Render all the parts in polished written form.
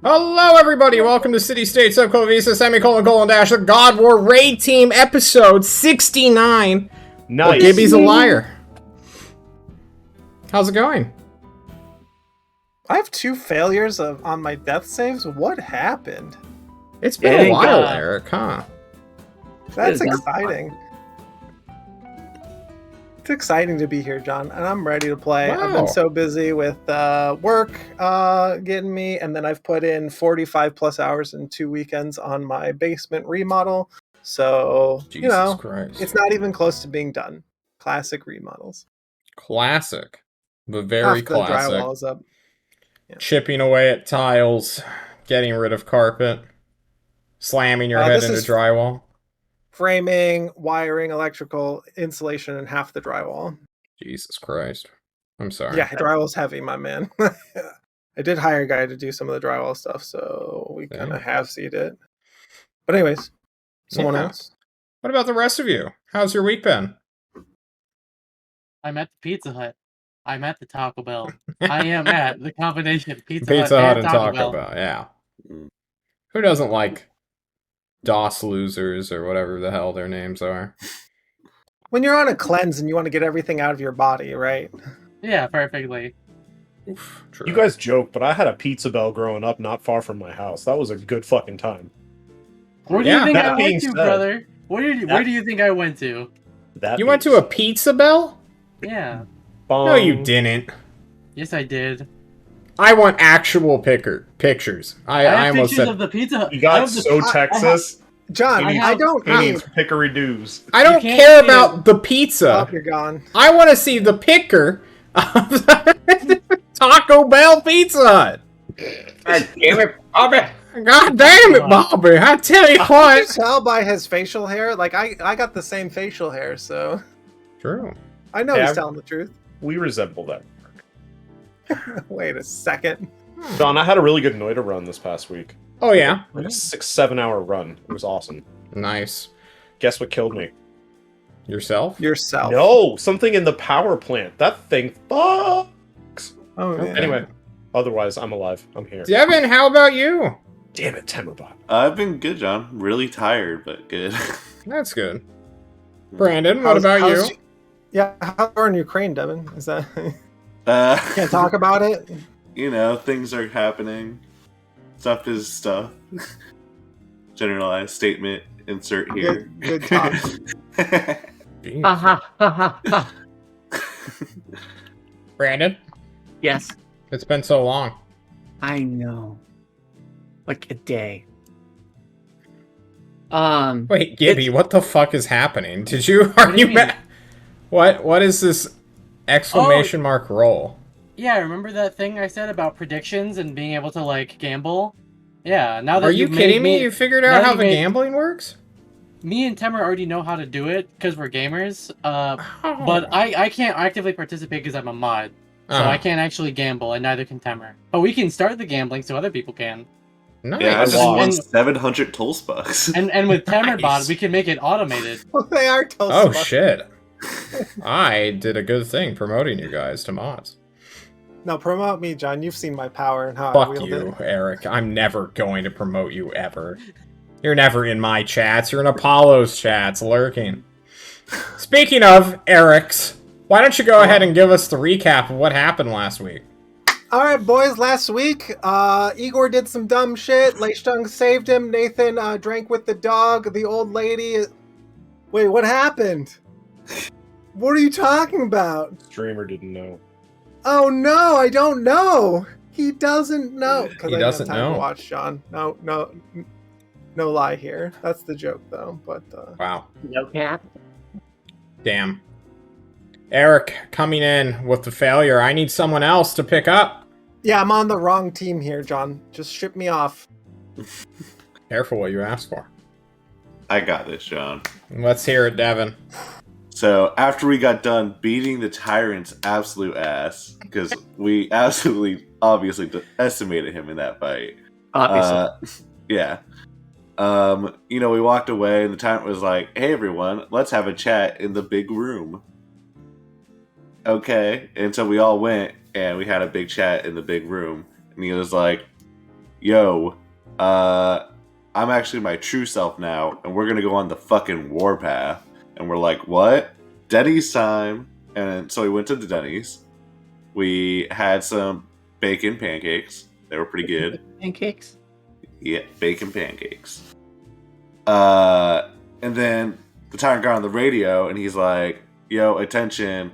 Hello, everybody. Welcome to City States of Klovisa, semicolon, dash, the God War Raid Team, episode 69. Nice. Well, Gibby's a liar. How's it going? I have 2 failures on my death saves. What happened? It's been a while, Eric, huh? That's exciting. It's exciting to be here, John, and I'm ready to play. Wow. I've been so busy with work getting me, and then I've put in 45 plus hours in 2 weekends on my basement remodel. So, Jesus Christ. it's not even close to being done. Classic remodels. Classic. But very Half classic. the drywall is up. Yeah. Chipping away at tiles, getting rid of carpet, slamming your head into drywall. Framing, wiring, electrical, insulation, and half the drywall. Jesus Christ. I'm sorry. Yeah, drywall's heavy, my man. I did hire a guy to do some of the drywall stuff, so we kind of half-seed it. But anyways, someone else. What about the rest of you? How's your week been? I'm at the Pizza Hut. I'm at the Taco Bell. I am at the combination Pizza Hut Hut and Taco Bell. Yeah. Who doesn't like DOS losers or whatever the hell their names are? When you're on a cleanse and you want to get everything out of your body, right? Yeah, perfectly. Oof, true. You guys joke, but I had a Pizza Bell growing up not far from my house. That was a good fucking time. Where do you think that I being went to, said, brother? Where do you think I went to? You went to a Pizza Bell? Yeah. No, you didn't. Yes, I did. I want actual pictures. I have almost pictures said of the Pizza Hut. You got so Texas. John, I don't He needs pickery doos. I don't care about the pizza. Oh, you're gone. I want to see the picker of Taco Bell Pizza Hut. God damn it, Bobby! God damn it, Bobby! I tell you I can what. tell by his facial hair. Like I got the same facial hair, so True. I know he's telling the truth. We resemble that. Wait a second. John, I had a really good Noita run this past week. Oh yeah. Like a 6-7 hour run. It was awesome. Nice. Guess what killed me? Yourself? Yourself. No, something in the power plant. That thing fucks. Oh, yeah. Anyway, otherwise, I'm alive. I'm here. Devin, how about you? Damn it, Temubot. I've been good, John. Really tired, but good. That's good. Brandon, what about you? Yeah, how are in Ukraine, Devin? Is that can't talk about about it? You know, things are happening. Stuff is stuff. Generalized statement. Insert here. Good talk. Brandon, Yes, it's been so long. I know. Like a day. Wait, Gibby, what the fuck is happening? Did you? Are do you you? mean? What is this exclamation mark roll? Yeah, remember that thing I said about predictions and being able to like gamble? Yeah. Now that Are you kidding me? You figured out how the gambling works? Me and Temer already know how to do it because we're gamers. But I can't actively participate because I'm a mod. So I can't actually gamble, and neither can Temer. But we can start the gambling so other people can. Nice. Yeah, I just won 700 toll spucks. And with Temer bot, Nice. we can make it automated. They are toast. Oh shit. I did a good thing promoting you guys to mods. No, promote me, John. You've seen my power and how I Fuck wield you, it. Eric. I'm never going to promote you ever. You're never in my chats. You're in Apollo's chats, lurking. Speaking of Eric's, why don't you go ahead and give us the recap of what happened last week? All right, boys. Last week, Igor did some dumb shit. Leichtung saved him. Nathan drank with the dog. The old lady. Wait, what happened? What are you talking about? Streamer didn't know. Oh no, I don't know. He doesn't know. He doesn't know. To watch, John. No lie here. That's the joke, though. But Wow. No cap. Damn. Eric coming in with the failure. I need someone else to pick up. yeah, I'm on the wrong team here, John. Just ship me off. Careful what you ask for. I got this, John. Let's hear it, Devin. So, after we got done beating the tyrant's absolute ass, because we absolutely, obviously estimated him in that fight. Obviously. Yeah. We walked away, and the tyrant was like, "Hey, everyone, let's have a chat in the big room." Okay. And so we all went, and we had a big chat in the big room. And he was like, yo, I'm actually my true self now, and we're gonna go on the fucking warpath. And we're like, what? Denny's time. And so we went to the Denny's. We had some bacon pancakes. They were pretty good. Pancakes? Yeah, bacon pancakes. And then the tyrant got on the radio, and he's like, yo, attention,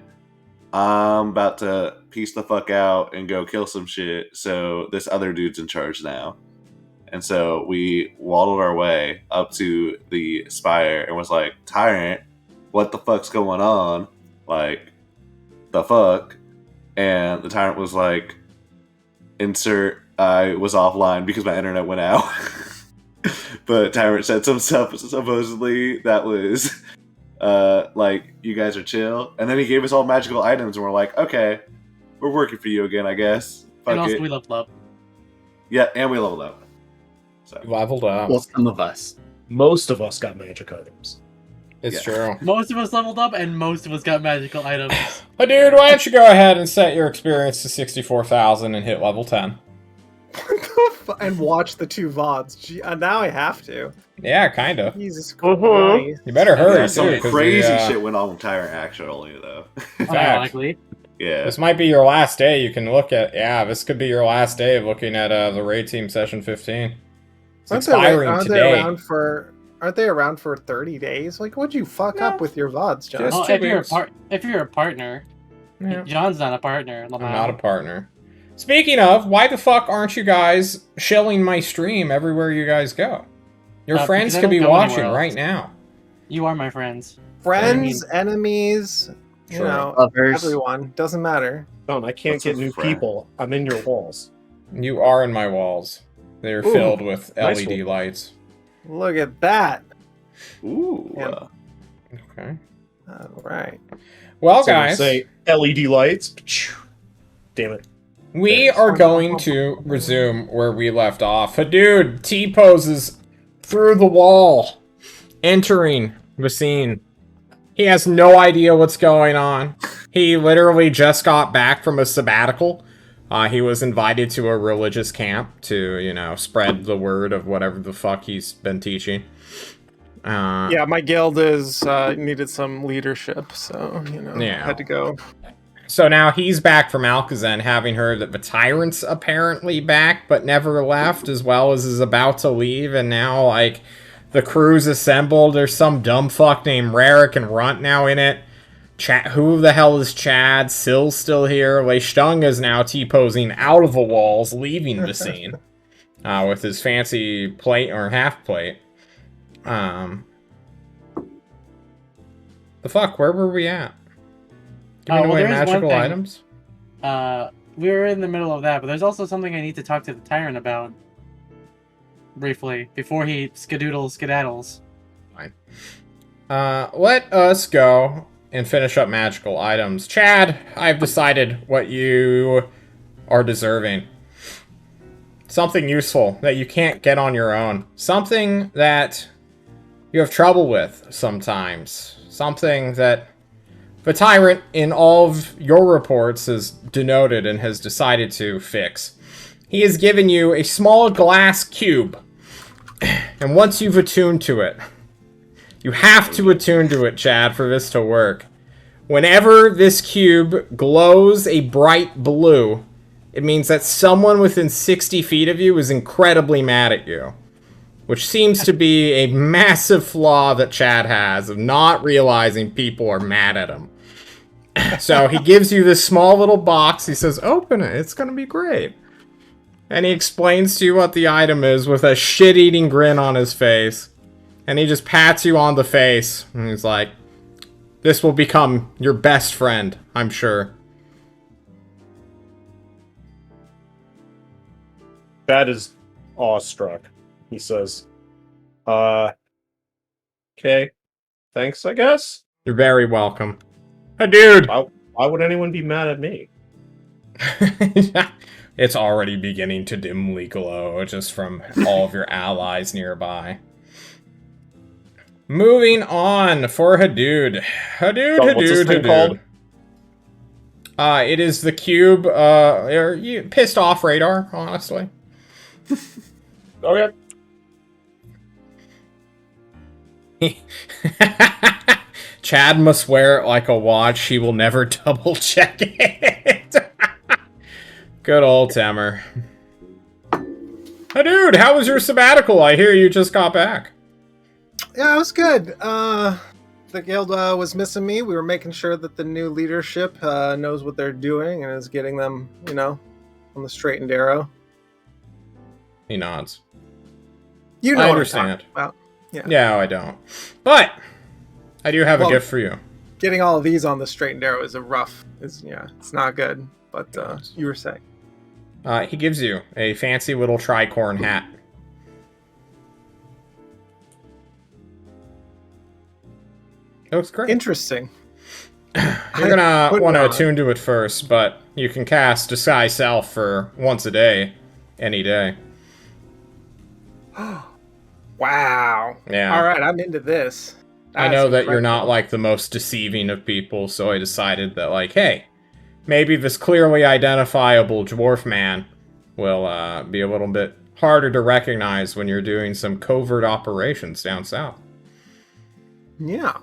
I'm about to piece the fuck out and go kill some shit, so this other dude's in charge now. And so we waddled our way up to the spire and was like, tyrant, what the fuck's going on? Like, the fuck? And the tyrant was like, insert, I was offline because my internet went out. But tyrant said some stuff supposedly that was like, you guys are chill. And then he gave us all magical items and we're like, okay, we're working for you again, I guess. Fuck And also, it. we leveled up. Yeah, and we leveled up. So Leveled up. Well, some of us. Most of us got magic items. It's yeah. true. Most of us leveled up, and most of us got magical items. But dude, why don't you go ahead and set your experience to 64,000 and hit level 10? And watch the 2 VODs. Gee, now I have to. Yeah, kinda. Jesus Mhm. Christ. You better hurry, Yeah, too. some 'Cause crazy the, shit went on with Tyrant actually, though. Ironically. Yeah. This might be your last day. You can look at... Yeah, this could be your last day of looking at the raid team session 15. It's expiring today. Aren't they around for 30 days? Like, what'd you fuck No. up with your VODs, John? Just- Well, 2 if weeks. you're a partner, Yeah. John's not a partner. I'm not a partner. Speaking of, why the fuck aren't you guys shilling my stream everywhere you guys go? Your friends because I could be don't go watching anywhere right else. now. You are my friends. Friends, enemies, you Sure. know, Lovers. everyone. Doesn't matter. John, I can't What's get a new friend? people. I'm in your walls. You are in my walls. They're Ooh, filled with nice LED one. lights. Look at that. Ooh. Yeah. Okay. All right. Well, So guys, say LED lights. Damn it. we are going to resume where we left off. Dude, T poses through the wall, entering the scene. He has no idea what's going on. He literally just got back from a sabbatical. He was invited to a religious camp to, you know, spread the word of whatever the fuck he's been teaching. Yeah, my guild is needed some leadership, so you know, Yeah. had to go. So now he's back from Alcazan, having heard that the tyrant's apparently back, but never left, as well as is about to leave, and now, like, the crew's assembled. There's some dumb fuck named Rarick and Runt now in it. Who the hell is Chad? Sill's still here. Lei Stung is now T-posing out of the walls, leaving the scene. With his fancy plate, or half plate. The fuck, where were we at? Giving away there is one magical thing. items? We were in the middle of that, but there's also something I need to talk to the tyrant about. Briefly, before he skedaddles. Fine. Let us go and finish up magical items. Chad, I've decided what you are deserving. Something useful that you can't get on your own. Something that you have trouble with sometimes. Something that the tyrant in all of your reports has denoted and has decided to fix. He has given you a small glass cube. And once you've attuned to it, you have to attune to it, Chad, for this to work. Whenever this cube glows a bright blue, it means that someone within 60 feet of you is incredibly mad at you. Which seems to be a massive flaw that Chad has of not realizing people are mad at him. So he gives you this small little box. He says, open it. It's going to be great. And he explains to you what the item is with a shit-eating grin on his face. And he just pats you on the face. And he's like, this will become your best friend, I'm sure. Bat is awestruck. He says, okay. Thanks, I guess. You're very welcome. Dude! Why would anyone be mad at me? It's already beginning to dimly glow just from all of your allies nearby. Moving on for Hadood. What's this thing called? It is the cube, pissed off radar, honestly. Okay. Chad must wear it like a watch. He will never double check it. Good old Temmer. Hey, dude, how was your sabbatical? I hear you just got back. Yeah, it was good. The guild was missing me. We were making sure that the new leadership knows what they're doing and is getting them, on the straight and narrow. He nods. You know I what understand. I'm talking about. Yeah. Yeah, I don't. But I do have a gift for you. Getting all of these on the straight and narrow is it's not good. But you were saying. He gives you a fancy little tricorn hat. It looks great. Interesting. You're gonna want to attune to it first, but you can cast Disguise Self for once a day, any day. Wow. Yeah. All right, I'm into this. I know that you're not like the most deceiving of people, so I decided that like, hey, maybe this clearly identifiable dwarf man will be a little bit harder to recognize when you're doing some covert operations down south. Yeah.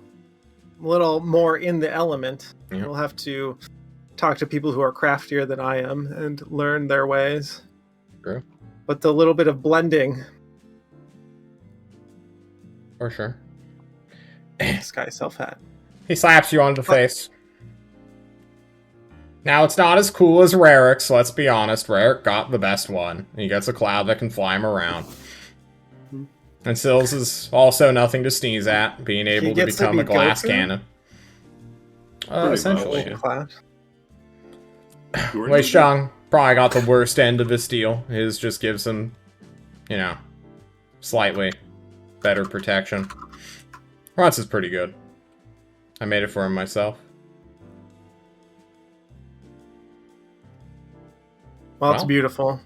A little more in the element. Yeah. We'll have to talk to people who are craftier than I am and learn their ways. True. But the little bit of blending. For sure. Sky self hat. He slaps you on the face. Now, it's not as cool as Rarik's, let's be honest. Rarik got the best one. He gets a cloud that can fly him around. And Sills is also nothing to sneeze at, being able to become a glass cannon. Essentially. Wei Xiang probably got the worst end of this deal. His just gives him, slightly better protection. Runtz is pretty good. I made it for him myself. Well, it's beautiful.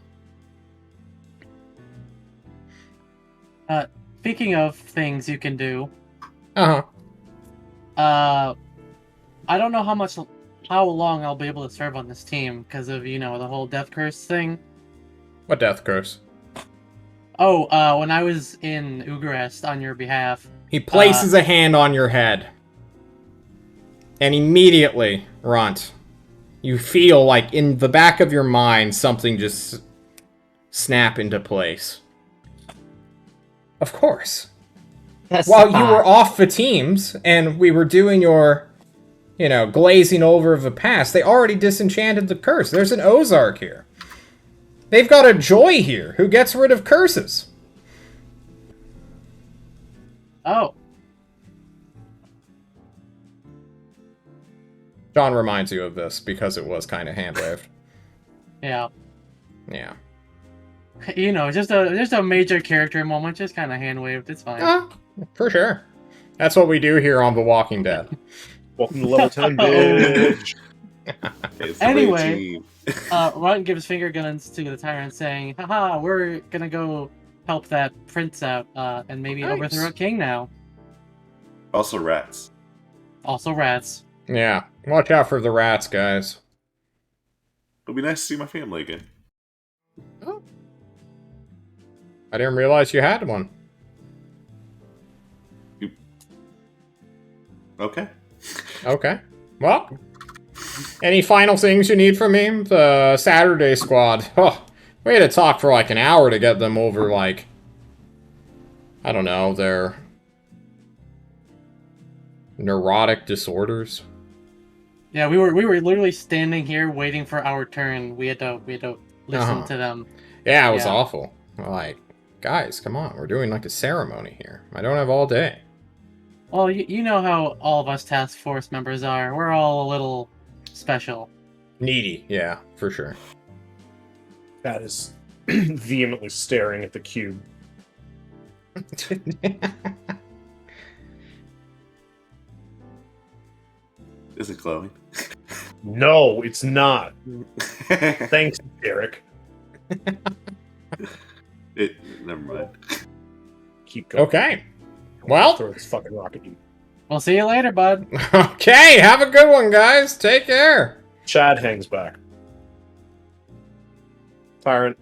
Speaking of things you can do, Uh-huh. I don't know how long I'll be able to serve on this team because of, the whole death curse thing. What death curse? Oh, when I was in Ugarest on your behalf. He places a hand on your head. And immediately, Runt, you feel like in the back of your mind something just snap into place. Of course. While you were off the teams and we were doing your, glazing over of the past, they already disenchanted the curse. There's an Ozark here. They've got a Joy here who gets rid of curses. Oh. John reminds you of this because it was kind of hand-waved. Yeah. Yeah. Just a major character moment, just kind of hand-waved. It's fine. For sure. That's what we do here on The Walking Dead. Welcome to level 10, bitch. Anyway, Runt gives finger guns to the tyrant, saying, "Haha, we're gonna go help that prince out, and maybe overthrow a king now." Also rats. Also rats. Yeah. Watch out for the rats, guys. It'll be nice to see my family again. Oh. I didn't realize you had one. Okay. Okay. Well, any final things you need from me? The Saturday squad. Oh, we had to talk for like an hour to get them over, like, I don't know, their neurotic disorders. Yeah, we were literally standing here waiting for our turn. We had to listen to them. Yeah, it was awful. Like, guys, come on, we're doing like a ceremony here. I don't have all day. Well, you know how all of us task force members are. We're all a little special. Needy, yeah, for sure. That is vehemently staring at the cube. Is it glowing? No, it's not. Thanks, Derek. Never mind. Keep going. Okay. Well, throw this fucking rocket at you. We'll see you later, bud. Okay, have a good one, guys. Take care. Chad hangs back. Tyrant.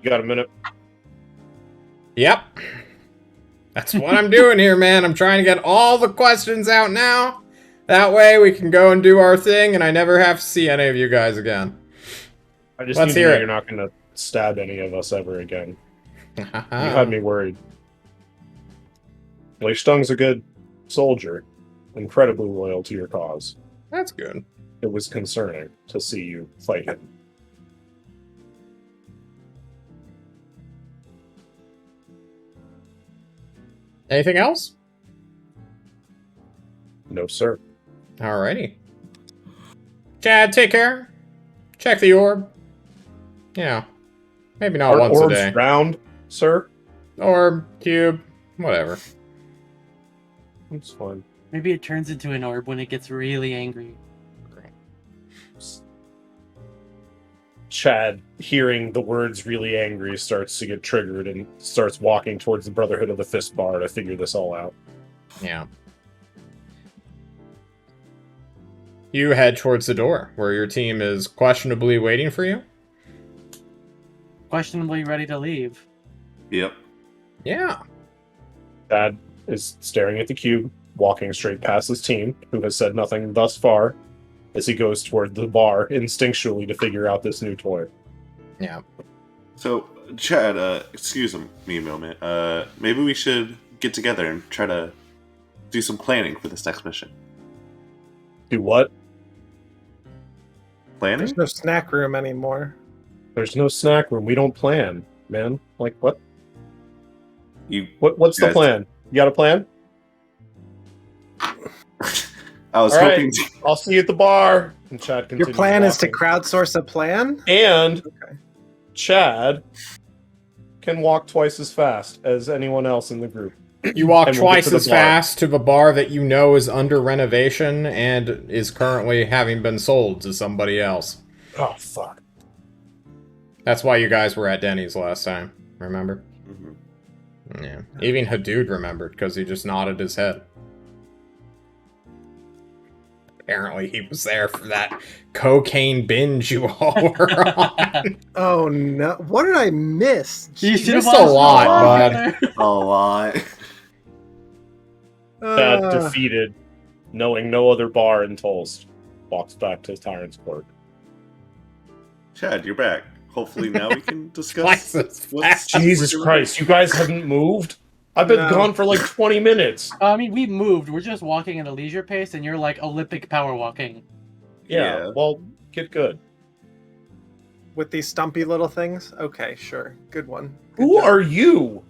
You got a minute? Yep. That's what I'm doing here, man. I'm trying to get all the questions out now. That way we can go and do our thing, and I never have to see any of you guys again. I just Let's need to hear know it. you're not going to stab any of us ever again. You Oh. had me worried. Leishtung's a good soldier, incredibly loyal to your cause. That's good. It was concerning to see you fight him. Anything else? No, sir. Alrighty. Chad, take care. Check the orb. Yeah. Maybe not Are once a orbs day. round, sir? Orb, cube, whatever. It's fine. Maybe it turns into an orb when it gets really angry. Chad, hearing the words really angry, starts to get triggered and starts walking towards the Brotherhood of the Fist Bar to figure this all out. Yeah. You head towards the door, where your team is questionably waiting for you. Questionably ready to leave. Yep. Yeah. Chad is staring at the cube, walking straight past his team, who has said nothing thus far, as he goes toward the bar instinctually to figure out this new toy. Yeah. So, Chad, excuse me a moment. Maybe we should get together and try to do some planning for this next mission. Do what? Planning? There's no snack room anymore. There's no snack room. We don't plan, man. Like, what? You. What's the guys- plan? You got a plan? I was All right. hoping. I'll see you at the bar. And Chad continues Your plan is to walking. crowdsource a plan? And Okay. Chad can walk twice as fast as anyone else in the group. You walk And we'll get twice to the as bar. fast to the bar that you know is under renovation and is currently having been sold to somebody else. Oh, fuck. That's why you guys were at Denny's last time, remember? Mhm. Yeah. Even Hadood remembered, because he just nodded his head. Apparently he was there for that cocaine binge you all were on. Oh no. What did I miss? You Just should've a watched lot, the bud. brother. A lot. Chad, Uh, defeated, knowing no other bar in Tulst, walks back to Tyrant's Court. Chad, you're back. Hopefully now we can Twice discuss as what's fast. Jesus Christ, you guys haven't moved? I've been No. gone for like 20 minutes. I mean, we moved. We're just walking at a leisure pace, and you're like Olympic power walking. Yeah, well, get good. with these stumpy little things? Okay, sure. Good one. Good Who job. are you?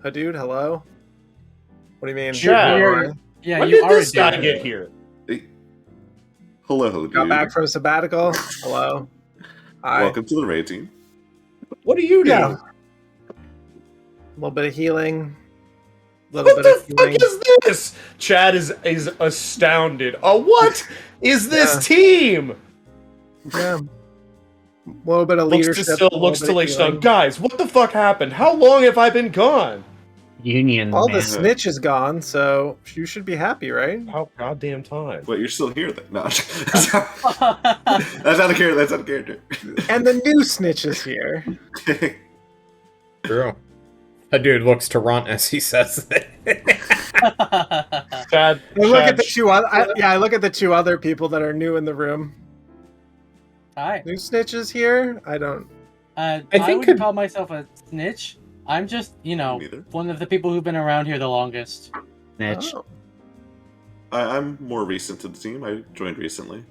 Hadood, hello? What do you mean? Chad. You're- Yeah, when you did are this a guy dude. get here? Hello, dude. Got back from sabbatical? Hello? Hi. Welcome to the raid team. What do you do? Yeah. A little bit of healing. A little What bit of the fuck healing. is this? Chad is astounded. What is this Yeah. team? Yeah. A little bit of Looks leadership. to still a looks to little bit of Leishton. healing. Guys, what the fuck happened? How long have I been gone? Union, All man. the snitch is gone, so you should be happy, right? How goddamn time? Wait, you're still here then? No. That's not a character. That's not a character. And the new snitch is here. True. Hadood looks to Runt as he says that. Chad, I look Chad, at the two other. I look at the two other people that are new in the room. Hi. New snitch is here. I don't. I think wouldn't call myself a snitch. I'm just, Neither. one of the people who've been around here the longest. Snitch. Oh. I'm more recent to the team. I joined recently.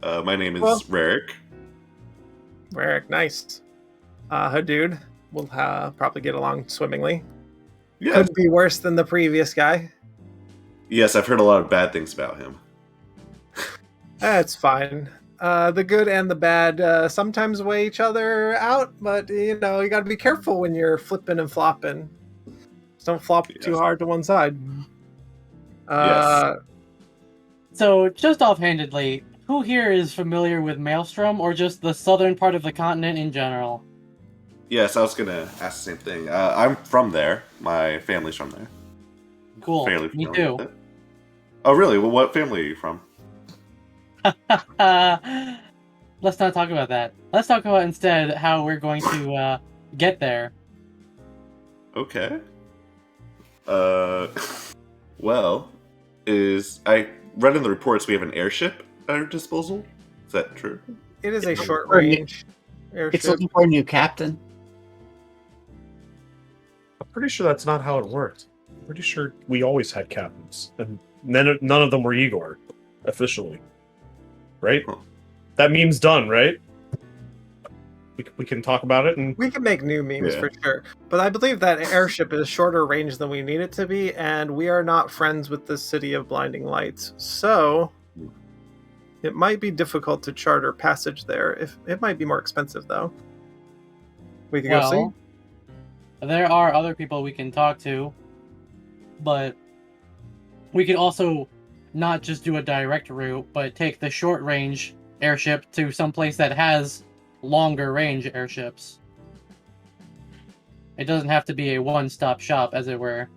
My name is Well- Rarick. Eric, nice. Hadood, we'll probably get along swimmingly. Yeah. Could be worse than the previous guy. Yes, I've heard a lot of bad things about him. That's fine. The good and the bad sometimes weigh each other out, but you gotta be careful when you're flipping and flopping. Just don't flop too Yes. hard to one side. Uh, So, just offhandedly, who here is familiar with Maelstrom, or just the southern part of the continent in general? Yes, I was gonna ask the same thing. I'm from there. My family's from there. Cool. Fairly Me familiar too. with it. Oh, really? Well, what family are you from? let's not talk about that. Let's talk about instead how we're going to get there. Okay. Well, I read in the reports we have an airship at our disposal. Is that true? It is a short range airship. It's looking for a new captain. I'm pretty sure that's not how it worked. I'm pretty sure we always had captains, and none of them were Igor, officially. Right? Huh. That meme's done, right? We can talk about it, and We can make new memes Yeah. for sure. But I believe that airship is shorter range than we need it to be, and we are not friends with the City of Blinding Lights. So it might be difficult to charter passage there. If it might be more expensive though. We can go see. Well, there are other people we can talk to, but we could also not just do a direct route, but take the short range airship to some place that has longer range airships. It doesn't have to be a one-stop shop, as it were.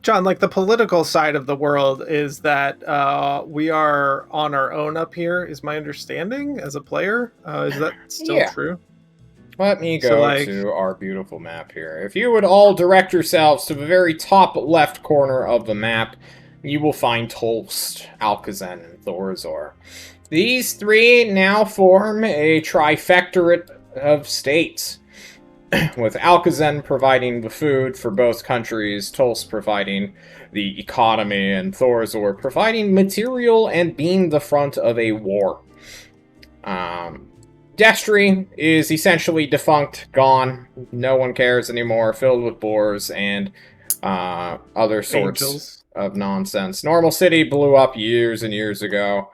John, like the political side of the world is that we are on our own up here, is my understanding as a player. Is that still Yeah. true? Let me go So, like- to our beautiful map here. If you would all direct yourselves to the very top left corner of the map, you will find Tolst, Alkazan, and Thorazor. These three now form a trifectorate of states, with Alkazan providing the food for both countries, Tolst providing the economy, and Thorazor providing material and being the front of a war. Destry is essentially defunct, gone, no one cares anymore, filled with boars and other sorts Angels. of nonsense. Normal City blew up years and years ago.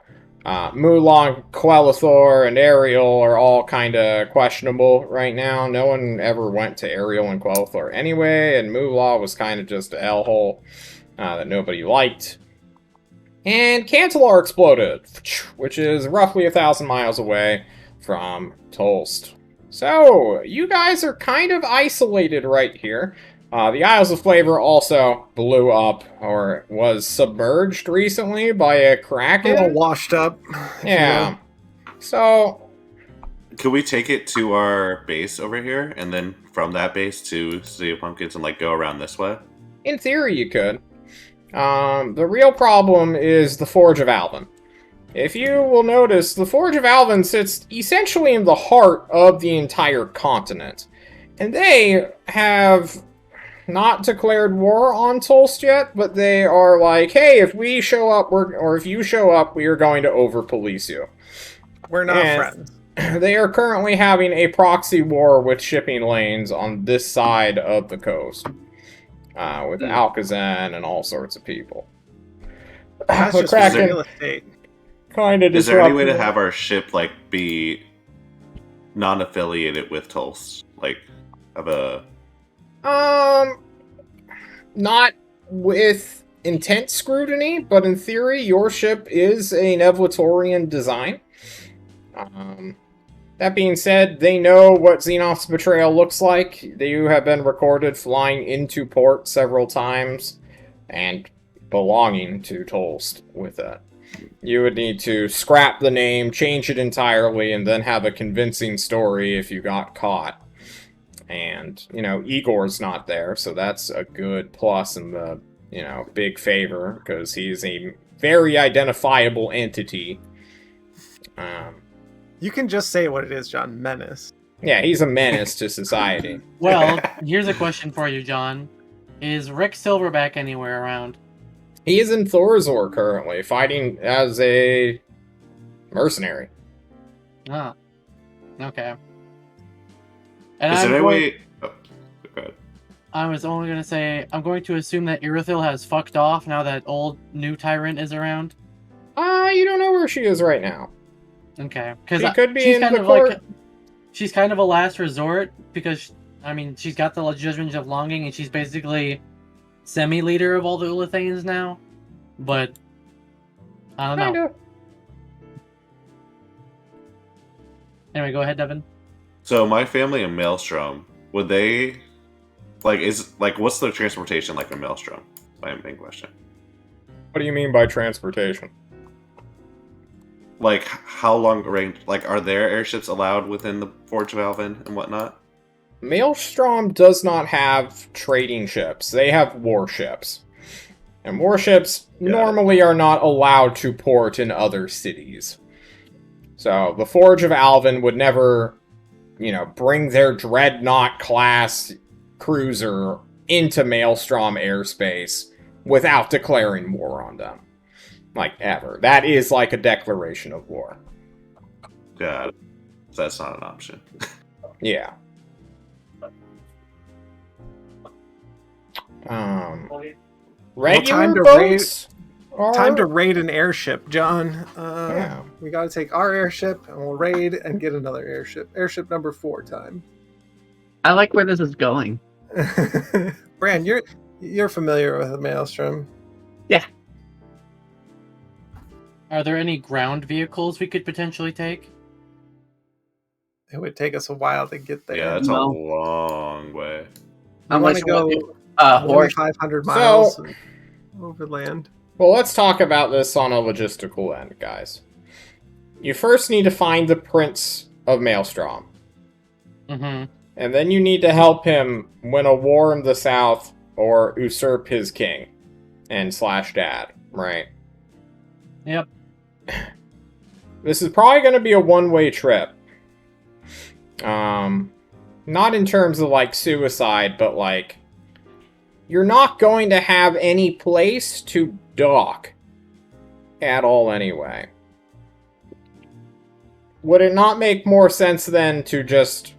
Mulong, Quelithor, and Ariel are all kind of questionable right now. No one ever went to Ariel and Quelithor anyway, and Mulong was kind of just a hellhole that nobody liked. And Cantalar exploded, which is roughly 1,000 miles away from Tolst. So, you guys are kind of isolated right here. The Isles of Flavor also blew up, or was submerged recently by a A kraken. little washed up. if you Yeah. So, Could we take it to our base over here, and then from that base to City of Pumpkins, and like go around this way? in theory, you could. The real problem is the Forge of Alvin. If you will notice, the Forge of Alvin sits essentially in the heart of the entire continent. And they have not declared war on Tolst yet, but they are like, hey, if we show up, or if you show up, we are going to over-police you. will. We're not And- friends. They are currently having a proxy war with shipping lanes on this side of the coast. With Alkazan and all sorts of people. That's The just for Kraken real estate. kind of Is there any way to disrupted. have our ship like be non-affiliated with Tulsa? Like, have a Not with intense scrutiny, but in theory, your ship is a Nevlatorian design. That being said, they know what Xenoph's betrayal looks like. You have been recorded flying into port several times, and belonging to Tolst with it. You would need to scrap the name, change it entirely, and then have a convincing story if you got caught. And, Igor's not there, so that's a good plus in the, big favor, because he's a very identifiable entity. You can just say what it is, John. Menace. Yeah, he's a menace to society. Well, here's a question for you, John. Is Rick Silverback anywhere around? He is in Thorazor currently, fighting as a mercenary. Oh. Okay. And is there any going- way? Oh, go ahead. I was only going to say, I'm going to assume that Irithyll has fucked off now that old new tyrant is around. You don't know where she is right now. Okay. Because She could be she's in kind the of court. like, she's kind of a last resort because, she's got the Judgment of Longing and she's basically semi-leader of all the Ulathans now. But, I don't know. Kinda. Anyway, go ahead, Devin. So my family in Maelstrom, would they what's the transportation like in Maelstrom? My main question. What do you mean by transportation? Like, how long range? Like, are there airships allowed within the Forge of Alvin and whatnot? Maelstrom does not have trading ships. They have warships. And warships normally are not allowed to port in other cities. So, the Forge of Alvin would never, bring their Dreadnought-class cruiser into Maelstrom airspace without declaring war on them. Like, ever. That is like a declaration of war. God, that's not an option. Yeah. Regular boats are... Time to raid an airship, John. Yeah. We gotta take our airship, and we'll raid and get another airship. Airship number 4 time. I like where this is going. Bran, you're familiar with the Maelstrom. Yeah. Are there any ground vehicles we could potentially take? It would take us a while to get there. Yeah, that's No. a long way. I want to go horse? 500 miles So- overland. Well, let's talk about this on a logistical end, guys. You first need to find the Prince of Maelstrom. Mm-hmm. And then you need to help him win a war in the south or usurp his king and / dad, right? Yep. This is probably going to be a one-way trip. Not in terms of, like, suicide, but, like, you're not going to have any place to dock at all anyway. Would it not make more sense then to just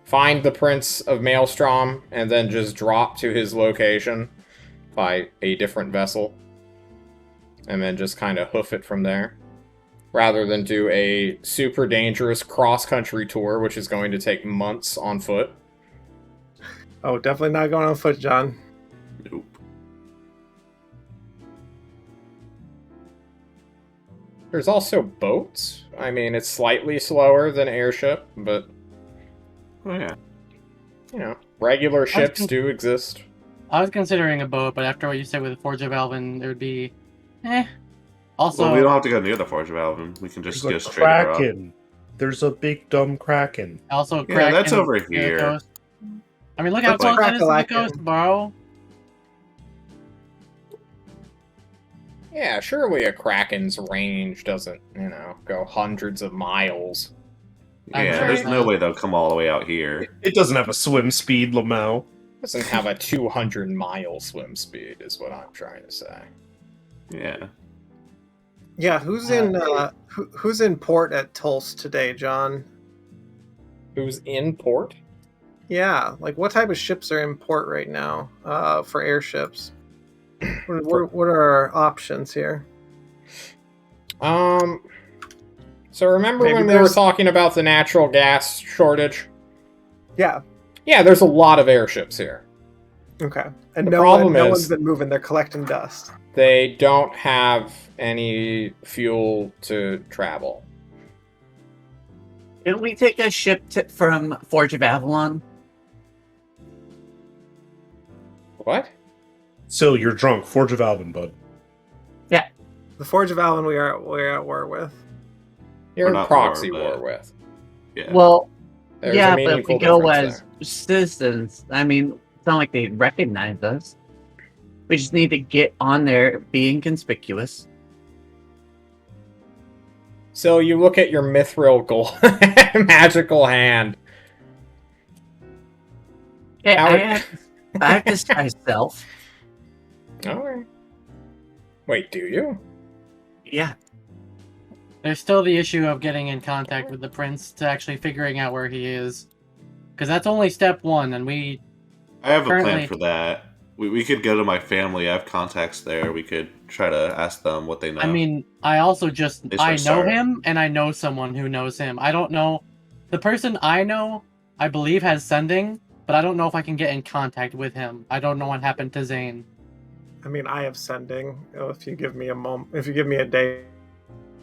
find the Prince of Maelstrom and then just drop to his location by a different vessel? And then just kind of hoof it from there? Rather than do a super dangerous cross-country tour, which is going to take months on foot. Oh, definitely not going on foot, John. Nope. There's also boats. I mean, it's slightly slower than airship, but, Oh yeah. regular ships do exist. I was considering a boat, but after what you said with the Forge of Alvin, there would be... Also, Well, we don't have to go near the Forge of Alvin. We can just go There's a straight across. kraken. There's a big dumb kraken. also Yeah, that's Kraken over near the here. coast. I mean, look how Let's close that is to the crack-a-lack coast, it. bro. Yeah, surely a Kraken's range doesn't, go hundreds of miles. I'm Yeah, sure there's it no does. way they'll come all the way out here. It doesn't have a swim speed, Lamau. Doesn't have a 200-mile swim speed, is what I'm trying to say. Yeah. Yeah, who's in port at Tulse today, John? Who's in port? Yeah, like what type of ships are in port right now for airships? What are our options here? So remember Maybe when we were there's- talking about the natural gas shortage? Yeah, Yeah, there's a lot of airships here. okay. And The no problem one's is- been moving. They're collecting dust. They don't have any fuel to travel. Didn't we take a ship from Forge of Avalon? What? So you're drunk. Forge of Alvin, bud. The Forge of Alvin we're at war with. You're Or in not proxy war, war but- with. Yeah. Well, There's yeah, a but if meaningful we go difference as citizens, I mean, it's not like they recognize us. We just need to get on there being conspicuous. So you look at your mithril magical hand. Okay, Howard- I have to try stealth. Alright. Wait, do you? Yeah. There's still the issue of getting in contact with the prince to actually figuring out where he is. Because that's only step 1, and we... I have a currently- plan for that. We could go to my family. I have contacts there. We could try to ask them what they know. I mean, I also just... It's I our know start. him, and I know someone who knows him. I don't know... The person I know, I believe, has sending, but I don't know if I can get in contact with him. I don't know what happened to Zane. I mean, I have sending. If you give me a moment, if you give me a day,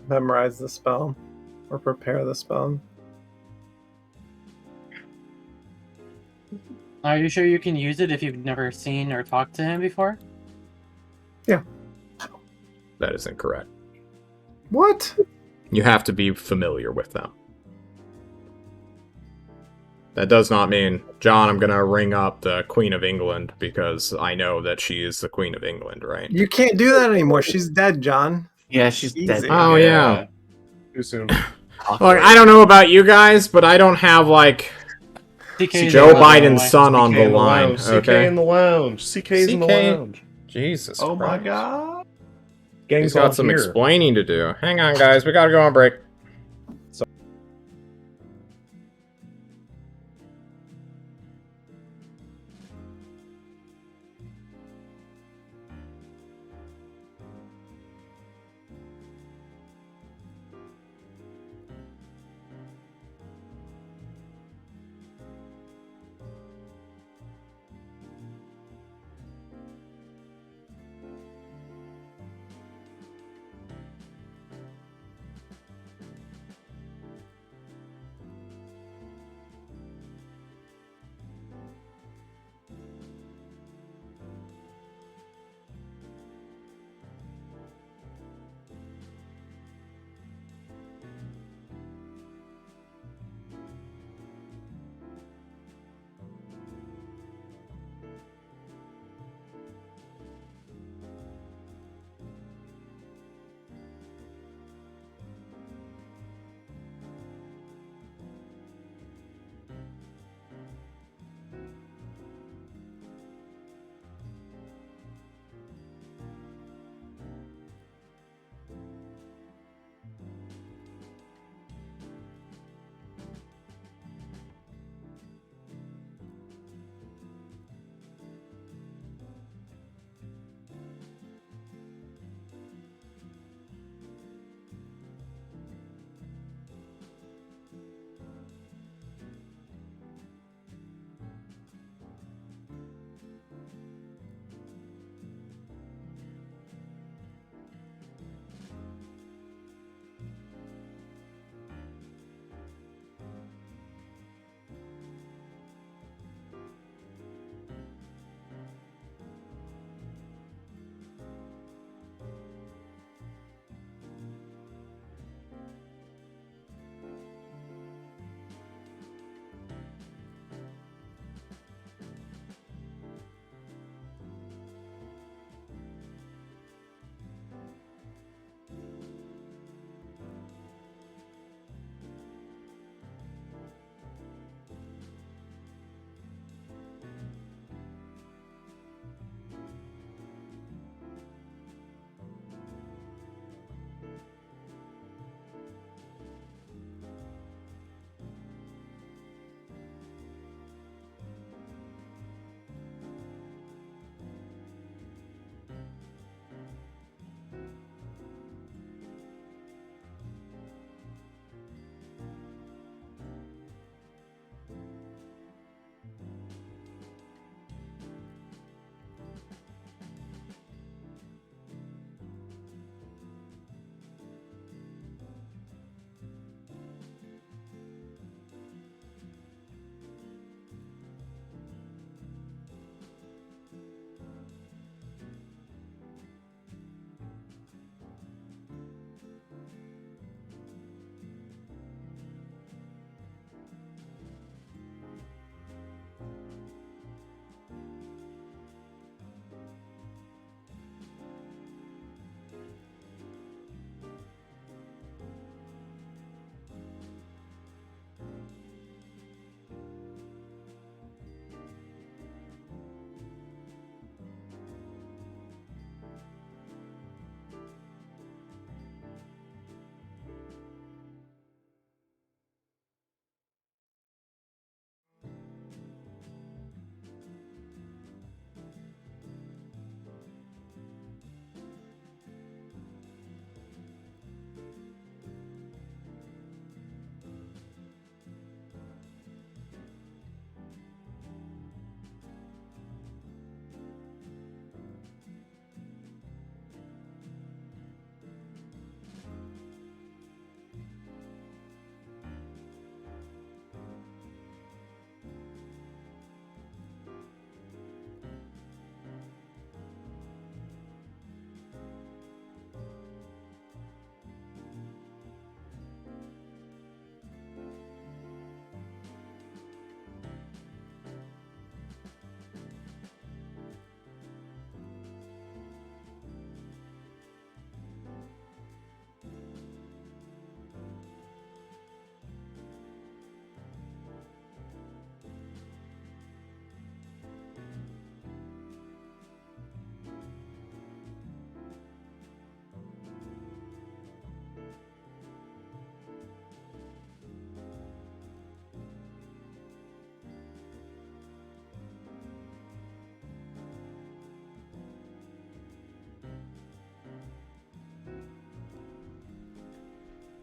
memorize the spell or prepare the spell. Are you sure you can use it if you've never seen or talked to him before? That is incorrect. What? You have to be familiar with them. That does not mean, John, I'm gonna ring up the Queen of England because I know that she is the Queen of England, right? You can't do that anymore. She's dead, John. Yeah, she's dead. Easy. Oh, yeah. Too soon. Look, I don't know about you guys, but I don't have, like, CK Joe by the Biden's way. son on CK the in the line, lounge. CK okay? in the lounge. CK's in the CK. lounge. Jesus Oh my Christ. god. Gang's He's got all some here. explaining to do. Hang on, guys. We gotta go on break.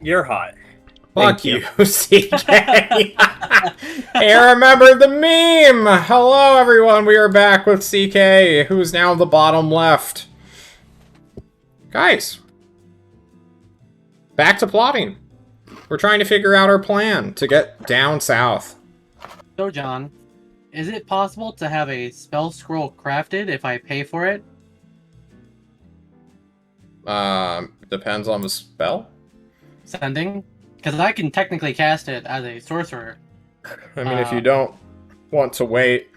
You're hot. Fuck you, CK. Hey, I remember the meme. Hello, everyone. We are back with CK, who's now the bottom left. Guys, back to plotting. We're trying to figure out our plan to get down south. So, John, is it possible to have a spell scroll crafted if I pay for it? Depends on the spell. Sending? Because I can technically cast it as a sorcerer. I mean, if you don't want to wait,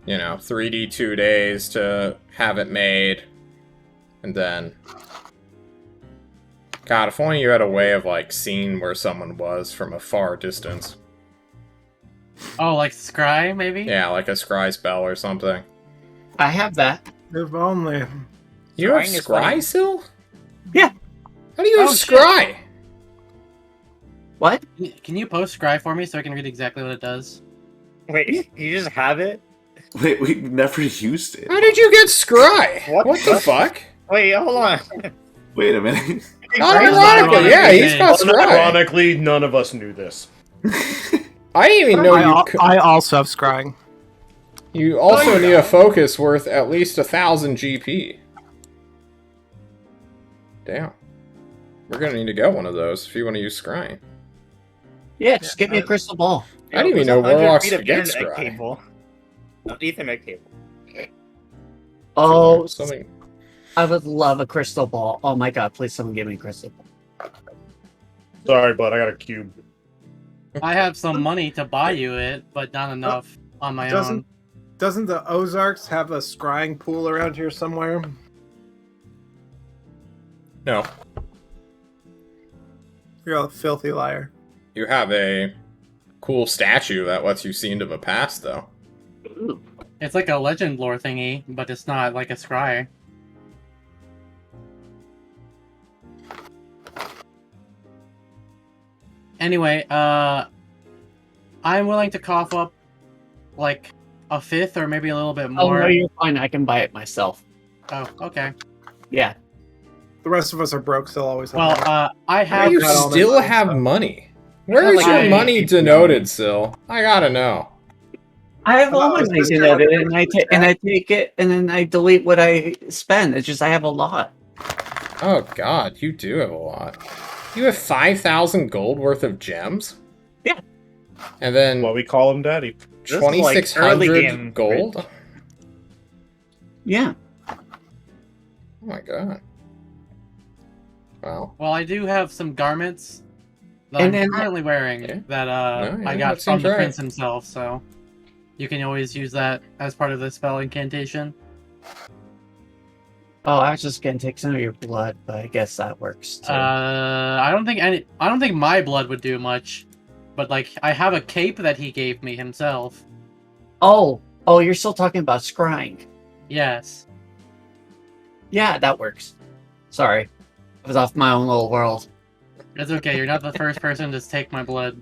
3D 2 days to have it made, and then... God, if only you had a way of, like, seeing where someone was from a far distance. Oh, like Scry, maybe? Yeah, like a scry spell or something. I have that. If only. You have Scrying is scry funny. still? Yeah. How do you have Oh, shit. scry? What? Can you post Scry for me so I can read exactly what it does? Wait, you just have it? Wait, we never used it. How did you get scry? What What the the- fuck? Wait, hold on. Wait a minute. Unironically, yeah, he's got scry. Ironically, none of us knew this. I didn't even know you could. I also have scrying. You also need a focus worth at least 1,000 GP. Damn. We're gonna need to get one of those if you want to use scrying. Yeah, just give me a crystal ball. I didn't even know There's 100 warlocks feet of could get internet scry. cable. Not Ethernet cable. Oh, Something. I would love a crystal ball. Oh my god, please someone give me a crystal ball. Sorry, bud, I got a cube. I have some money to buy you it, but not enough on my own. Doesn't the Ozarks have a scrying pool around here somewhere? No. You're a filthy liar. You have a cool statue that lets you see into the past, though. Ooh. It's like a legend lore thingy, but it's not like a Scry. Anyway, I'm willing to cough up like a fifth or maybe a little bit Oh more. no, you're fine. I can buy it myself. Oh, okay. Yeah. The rest of us are broke, still always have Well, money. I How have. do you got all still that have stuff. money? Where's like your I- money denoted, Sil? I gotta know. I have all Oh, my is money this denoted, your- and I take it, and then I delete what I spend. It's just I have a lot. Oh god, you do have a lot. You have 5,000 gold worth of gems? Yeah. And then What we call him, Daddy. This is like 2,600 early game gold? Yeah. Oh my god. Wow. Well, I do have some garments that And I'm then- currently wearing Yeah. that No, yeah, I that got from seems the right. prince himself. So you can always use that as part of the spell incantation. Oh, I was just gonna take some of your blood, but I guess that works too. I don't think my blood would do much, but like I have a cape that he gave me himself. Oh, you're still talking about scrying. Yes. Yeah, that works. Sorry, I was off my own little world. It's okay. You're not the first person to take my blood.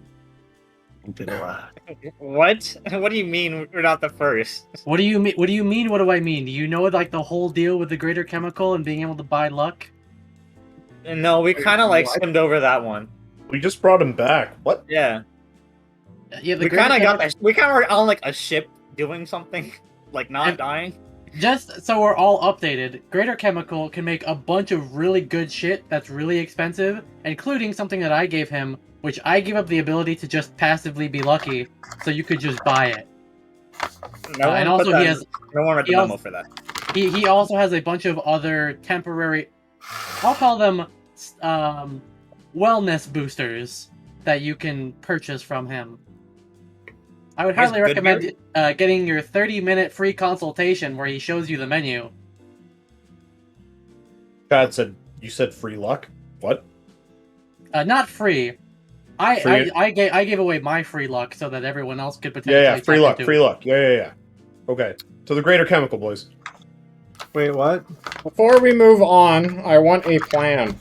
What? What do you mean we're not the first? What do you mean? What do you mean? What do I mean? Do you know like the whole deal with the greater chemical and being able to buy luck? No, we kind of like what? skimmed over that one. We just brought him back. What? Yeah, Yeah, the we greater kind of chemi- got. We kind of were on like a ship doing something, like not And- dying. Just so we're all updated, Greater Chemical can make a bunch of really good shit that's really expensive, including something that I gave him, which I give up the ability to just passively be lucky, so you could just buy it. No one And put also that- he has No one read the he memo also- for that. he also has a bunch of other temporary, I'll call them wellness boosters that you can purchase from him. I would He's highly good recommend getting your 30-minute free consultation where he shows you the menu. Chad said, you said free luck? What? Not free. I Free? I gave away my free luck so that everyone else could potentially. Yeah, free tap luck, into free it. luck. Yeah. Okay. To the greater chemical, boys. Wait, what? Before we move on, I want a plan.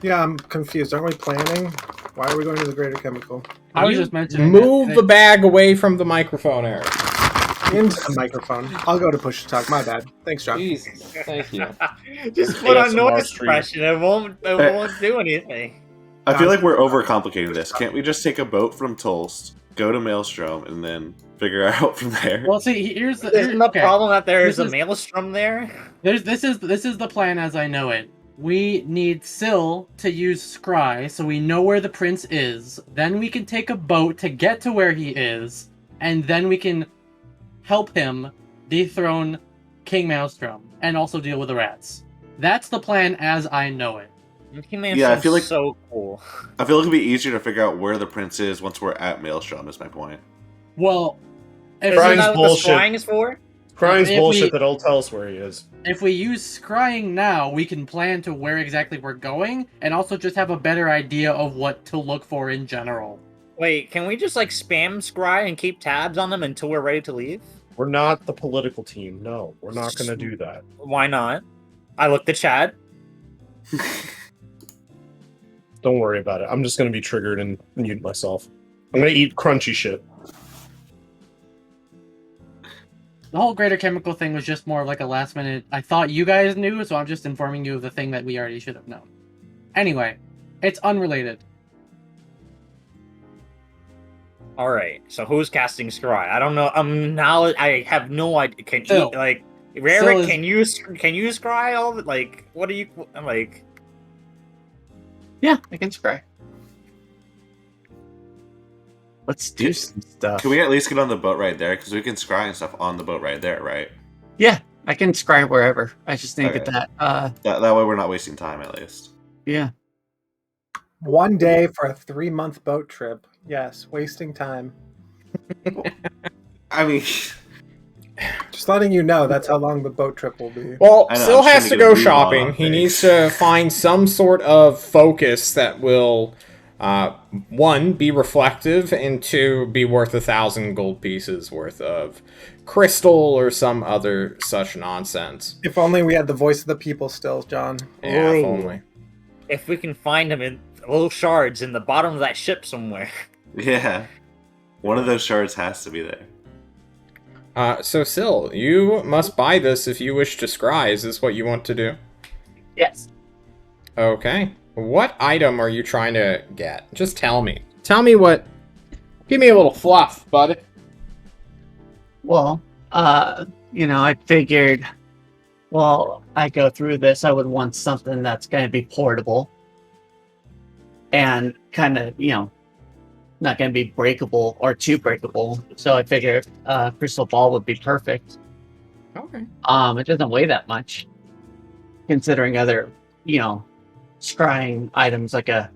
Yeah, I'm confused. Aren't we planning? Why are we going to the greater chemical? I was You just mentioning. Move that- the bag away from the microphone, Eric. Into the microphone. I'll go to push to talk. My bad. Thanks, John. Jesus, thank you. Just put on ASMR noise stream. suppression. It won't do anything. I feel like we're overcomplicating this. Can't we just take a boat from Tulst, go to Maelstrom, and then figure out from there? Well, see, here's the Isn't the okay. problem that there's This a is- maelstrom there? This is the plan as I know it. We need Syl to use Scry so we know where the prince is. Then we can take a boat to get to where he is, and then we can help him dethrone King Maelstrom and also deal with the rats. That's the plan as I know it. Yeah, I feel like- so cool. I feel like it'd be easier to figure out where the prince is once we're at Maelstrom, is my point. Well, if Isn't Brian's that what the bullshit. scrying is for? Crying's If bullshit we- that it'll tell us where he is. If we use scrying now, we can plan to where exactly we're going, and also just have a better idea of what to look for in general. Wait, can we just like spam scry and keep tabs on them until we're ready to leave? We're not the political team. No, we're not going to do that. Why not? I looked at Chad. Don't worry about it. I'm just going to be triggered and mute myself. I'm going to eat crunchy shit. The whole greater chemical thing was just more of like a last minute. I thought you guys knew, so I'm just informing you of the thing that we already should have known. Anyway, it's unrelated. All right, so who's casting scry? I don't know. Now I have no idea. Can you Phil. like, Phil Rarick? is- Can you scry all of it? Like, what do you like? Yeah, I can scry. Let's do some stuff. Can we at least get on the boat right there? Because we can scry and stuff on the boat right there, right? Yeah, I can scry wherever. I just need to get Okay. that. That way we're not wasting time, at least. Yeah. 1 day for a 3-month boat trip. Yes, wasting time. I mean, Just letting you know that's how long the boat trip will be. Well, I know, Syl I'm has trying to to go get a move on shopping. He things. needs to find some sort of focus that will, 1, be reflective, and 2, be worth 1,000 gold pieces worth of crystal or some other such nonsense. If only we had the voice of the people still, John. Yeah, if Ooh. only. If we can find them in little shards in the bottom of that ship somewhere. yeah. One of those shards has to be there. So Syl, you must buy this if you wish to scry. Is this what you want to do? Yes. Okay. What item are you trying to get? Just tell me. Tell me what... Give me a little fluff, bud. Well, I figured, I go through this, I would want something that's going to be portable and kind of, not going to be breakable or too breakable. So I figured crystal ball would be perfect. Okay. It doesn't weigh that much, considering other, scrying items like a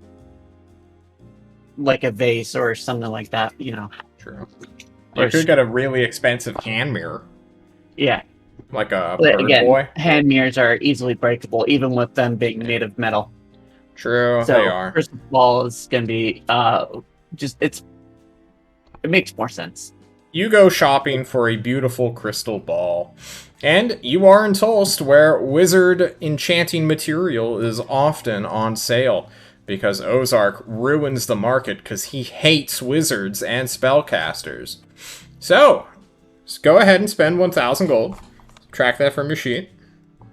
vase or something like that. True. Or You could get a really expensive hand mirror. Yeah. Like a But bird again, boy. hand mirrors are easily breakable, even with them being made of metal. True, So they are. crystal ball is gonna be it makes more sense. You go shopping for a beautiful crystal ball. And you are in Tulst, where wizard enchanting material is often on sale. Because Ozark ruins the market because he hates wizards and spellcasters. So, just go ahead and spend 1,000 gold. Track that from your sheet.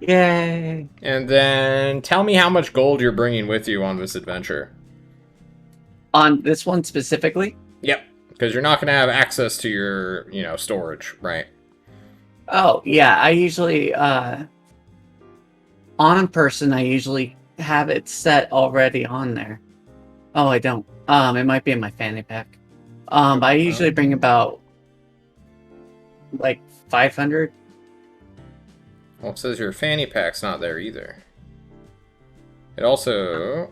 Yay! And then tell me how much gold you're bringing with you on this adventure. On this one specifically? Yep, because you're not going to have access to your, storage, right? Oh yeah, I usually on a person I usually have it set already on there. Oh, I don't. It might be in my fanny pack. But I usually bring about like 500. Well, it says your fanny pack's not there either. It also...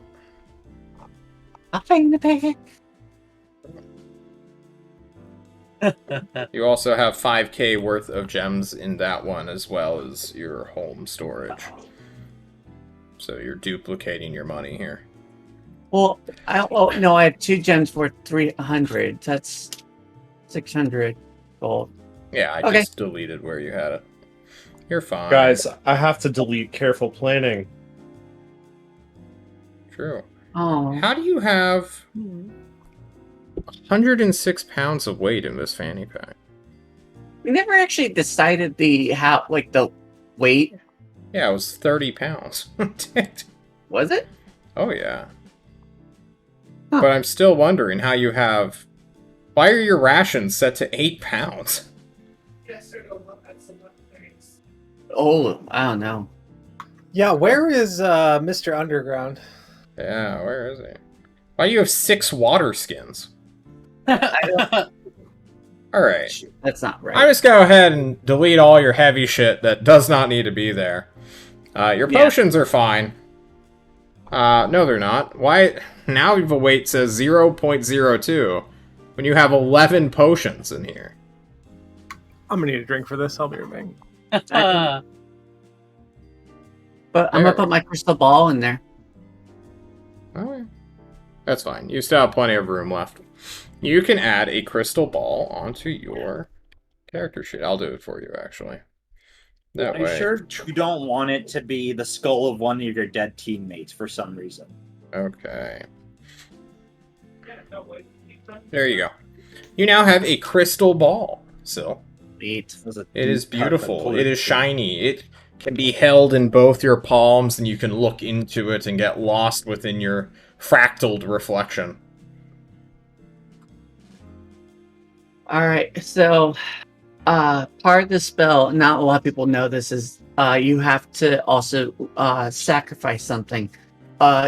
A fanny pack. You also have 5k worth of gems in that one, as well as your home storage. So you're duplicating your money here. Well, I have 2 gems for 300. That's 600 gold. Yeah, I Okay. just deleted where you had it. You're fine. Guys, I have to delete careful planning. True. Oh. How do you have 106 pounds of weight in this fanny pack? We never actually decided the weight. Yeah, it was 30 pounds. Was it? Oh, yeah. Huh. But I'm still wondering how you have... Why are your rations set to 8 pounds? Oh, I don't know. Yeah, where is Mr. Underground? Yeah, where is he? Why do you have 6 water skins? Alright. That's not right. I just go ahead and delete all your heavy shit that does not need to be there. Your Yeah. potions are fine. No they're not. Why? Now the weight says 0.02 when you have 11 potions in here. I'm gonna need a drink for this. I'll be right back. But I'm gonna put my crystal ball in there. Okay. That's fine. You still have plenty of room left. You can add a crystal ball onto your character sheet. I'll do it for you, actually. That Are you way. sure you don't want it to be the skull of one of your dead teammates for some reason? Okay. There you go. You now have a crystal ball, Sil. Sweet. It is beautiful. It is shiny. It can be held in both your palms, and you can look into it and get lost within your fractaled reflection. Alright, so part of the spell, not a lot of people know this, is you have to also sacrifice something.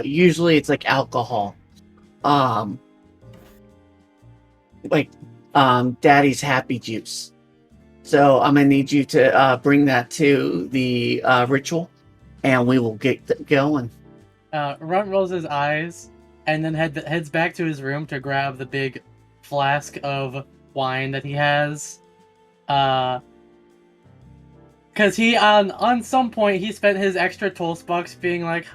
Usually it's like alcohol. Daddy's happy juice. So I'm gonna need you to bring that to the ritual, and we will get going. Runt rolls his eyes and then heads back to his room to grab the big flask of wine that he has. Because he on some point he spent his extra Tulse bucks being like,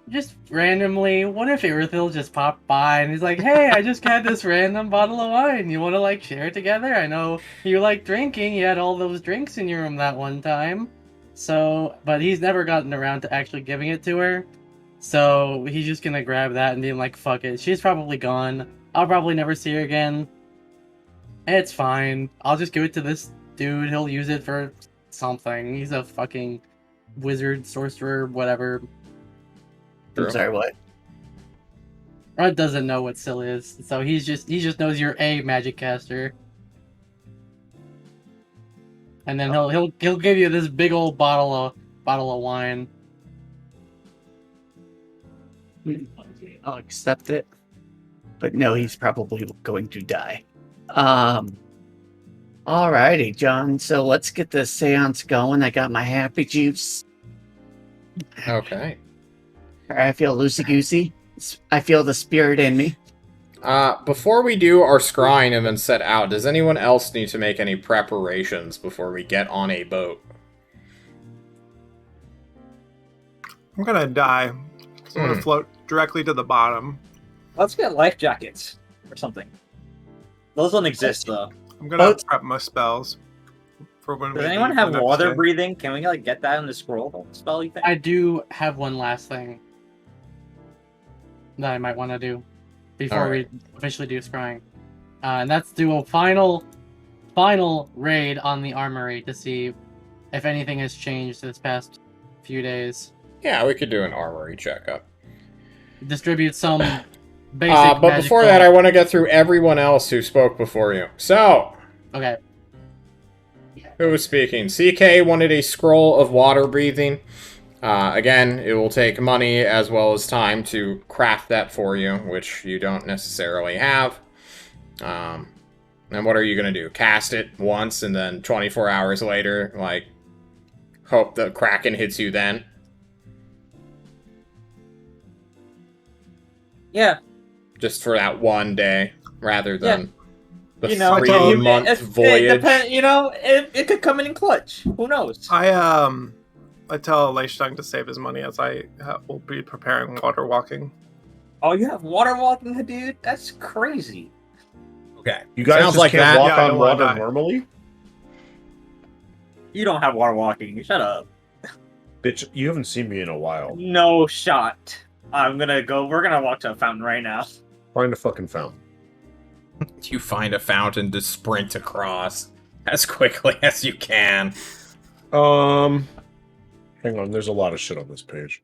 just randomly, what if Irithil just popped by and he's like, hey, I just got this random bottle of wine. You want to share it together? I know you like drinking. You had all those drinks in your room that one time. So, but he's never gotten around to actually giving it to her. So he's just gonna grab that and be like, fuck it. She's probably gone. I'll probably never see her again. It's fine. I'll just give it to this dude. He'll use it for something. He's a fucking wizard, sorcerer, whatever. True. I'm sorry, what? Rudd doesn't know what Sil is, so he just knows you're a magic caster. And then he'll give you this big old bottle of wine. I'll accept it. But no, he's probably going to die. Alrighty, John. So let's get the seance going. I got my happy juice. Okay. I feel loosey-goosey. I feel the spirit in me. Before we do our scrying and then set out, does anyone else need to make any preparations before we get on a boat? I'm gonna die. So I'm gonna float directly to the bottom. Let's get life jackets or something. Those don't exist though. I'm gonna prep my spells for when. Does we anyone leave have the next water day. breathing? Can we get that in the scroll spell? You think? I do have one last thing that I might want to do before we officially do scrying. And that's do a final raid on the armory to see if anything has changed this past few days. Yeah, we could do an armory checkup. Distribute some basic but before that, I want to get through everyone else who spoke before you. So, okay. Who was speaking? CK wanted a scroll of water breathing. Again, it will take money as well as time to craft that for you, which you don't necessarily have. And what are you going to do? Cast it once and then 24 hours later, hope the Kraken hits you then? Yeah. Just for that one day, rather than the You know, 3-month voyage. It could come in clutch. Who knows? I tell Leishtung to save his money as I will be preparing water walking. Oh, you have water walking, dude? That's crazy. Okay. You guys Sounds just like can't that. walk Yeah, I on don't wanna water die. normally? You don't have water walking. Shut up. Bitch, you haven't seen me in a while. No shot. We're gonna walk to a fountain right now. Find a fucking fountain. You find a fountain to sprint across. as quickly as you can. Hang on, there's a lot of shit on this page.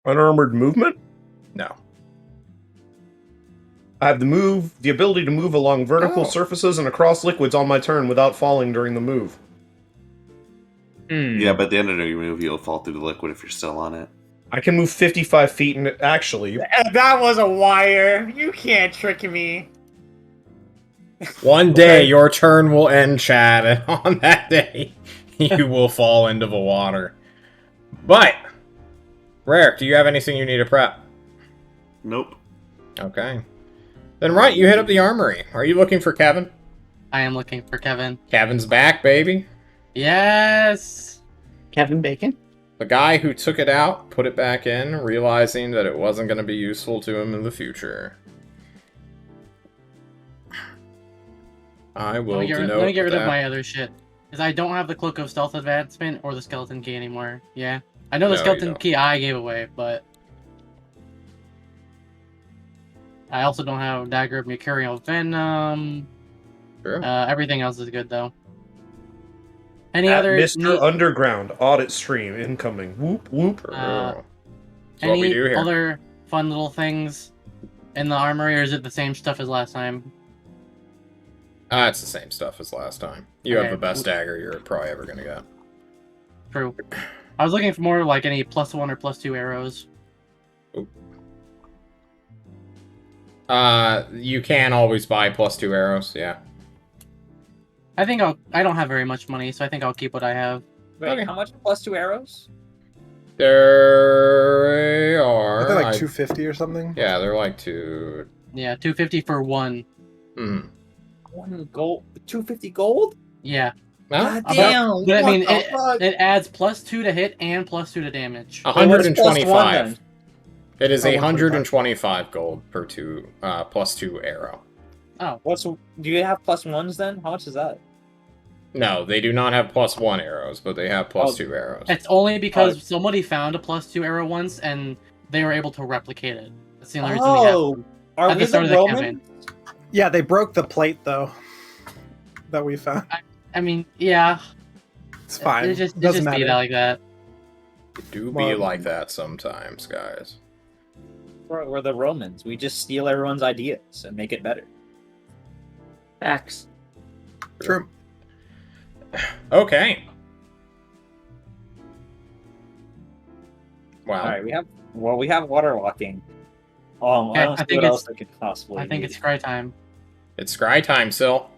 Unarmored movement? No. I have the ability to move along vertical Oh. surfaces and across liquids on my turn without falling during the move. Yeah, but at the end of your move, you'll fall through the liquid if you're still on it. I can move 55 feet, and actually, That was a wire. You can't trick me. One day your turn will end, Chad, and on that day you will fall into the water. But, Rare, do you have anything you need to prep? Nope. Okay. Then right, you hit up the armory. Are you looking for Kevin? I am looking for Kevin. Kevin's back, baby. Yes! Kevin Bacon? The guy who took it out, put it back in, realizing that it wasn't going to be useful to him in the future. I will Let denote me get rid that. of my other shit. Because I don't have the Cloak of Stealth advancement or the Skeleton Key anymore. Yeah. I know the No, you Skeleton don't. Key I gave away, but... I also don't have Dagger of Mercurial Venom. True. Everything else is good, though. Any at other Mr. neat, Underground, audit stream incoming. Whoop, whoop. True. uh, That's what we any do here. other fun little things in the armory, or is it the same stuff as last time? It's the same stuff as last time. You have Okay. the best dagger you're probably ever going to get. True. I was looking for more like any +1 or +2 arrows. You can always buy +2 arrows, yeah. I think I don't have very much money, so I think I'll keep what I have. Wait, Okay. how much +2 arrows? There they I are. think like 250 or something. Yeah, they're like 2... Yeah, 250 for one. Hmm. 1 gold, 250 gold? Yeah. Well, God About- damn! But I what mean, the fuck? it adds +2 to hit and +2 to damage. Wait, what is +1 125. then? It is Oh, 125 gold per +2 arrow. Oh, Do you have +1s then? How much is that? No, they do not have +1 arrows, but they have +2 arrows. it's only because somebody found a +2 arrow once, and they were able to replicate it. That's the only reason we have. Oh, are At we the start the of the Romans? campaign. Yeah, they broke the plate though. That we found. I mean, yeah. It's fine. It just Doesn't be matter. like that. It do be Well- like that sometimes, guys. We're the Romans. We just steal everyone's ideas and make it better. Facts. True. Okay. Wow. All right, we have water walking. I Okay, don't I see think what it's- else I could possibly. I think need. it's cry time. It's scry time, Syl.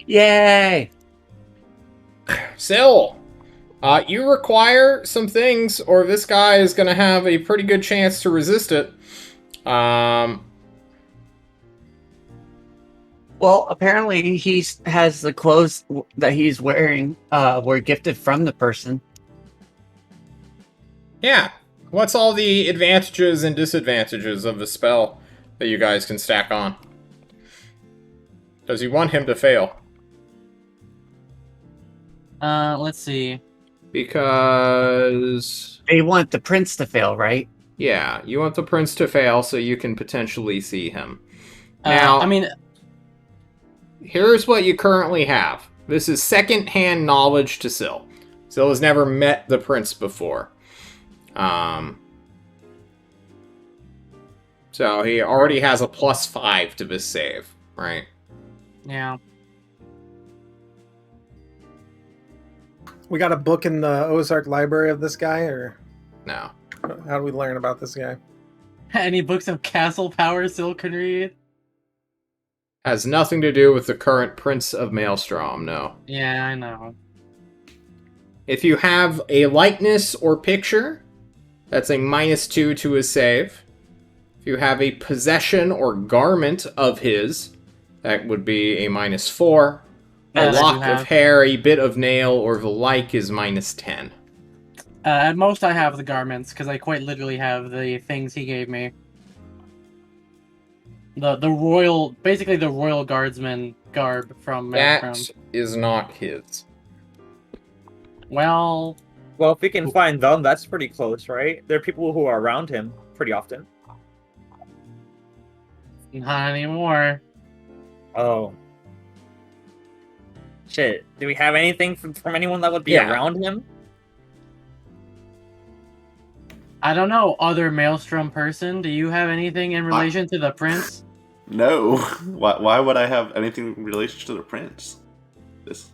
Yay! Syl! You require some things, or this guy is going to have a pretty good chance to resist it. Well, apparently he has the clothes that he's wearing were gifted from the person. Yeah. What's all the advantages and disadvantages of the spell that you guys can stack on? Does he want him to fail? Let's see. Because... They want the prince to fail, right? Yeah, you want the prince to fail so you can potentially see him. Now, I mean, here's what you currently have. This is second-hand knowledge to Syl. Syl has never met the prince before. So he already has a +5 to this save, right? yeah. We got a book in the Ozark library of this guy, or No. how do we learn about this guy? Any books of castle power Syl can read? Has nothing to do with the current Prince of Maelstrom, no. Yeah, I know. If you have a likeness or picture, that's a -2 to his save. If you have a possession or garment of his, that would be a -4. A Yes, I do lock of have. hair, a bit of nail, or the like is -10. At most, I have the garments because I quite literally have the things he gave me. The royal, basically the royal guardsman garb from Maelstrom. That is not his. Well, Well, if we can find them, that's pretty close, right? There are people who are around him pretty often. not anymore. Oh. Shit. Do we have anything from anyone that would be Yeah. around him? I don't know, other Maelstrom person. Do you have anything in relation to the prince? No. Why would I have anything in relation to the prince? This.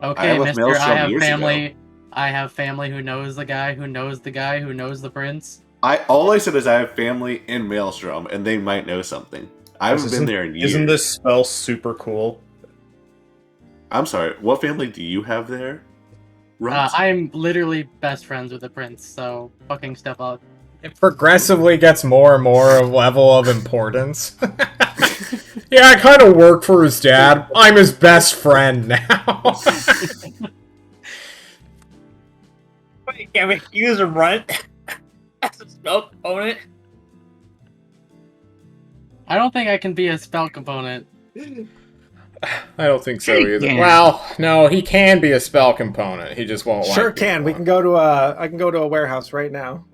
Okay, left mister, I Maelstrom have years family. ago. I have family who knows the guy who knows the guy who knows the prince. All I said is I have family in Maelstrom, and they might know something. I haven't been there in years. Isn't this spell super cool? I'm sorry. What family do you have there? Runt? I'm literally best friends with the prince, so fucking step up. It progressively gets more and more a level of importance. Yeah, I kind of work for his dad. I'm his best friend now. Wait, can we use a runt as a spell component? I don't think I can be a spell component. I don't think so either. Yeah. Well, no, he can be a spell component. He just won't. Sure like can. We being can go to a. I can go to a warehouse right now.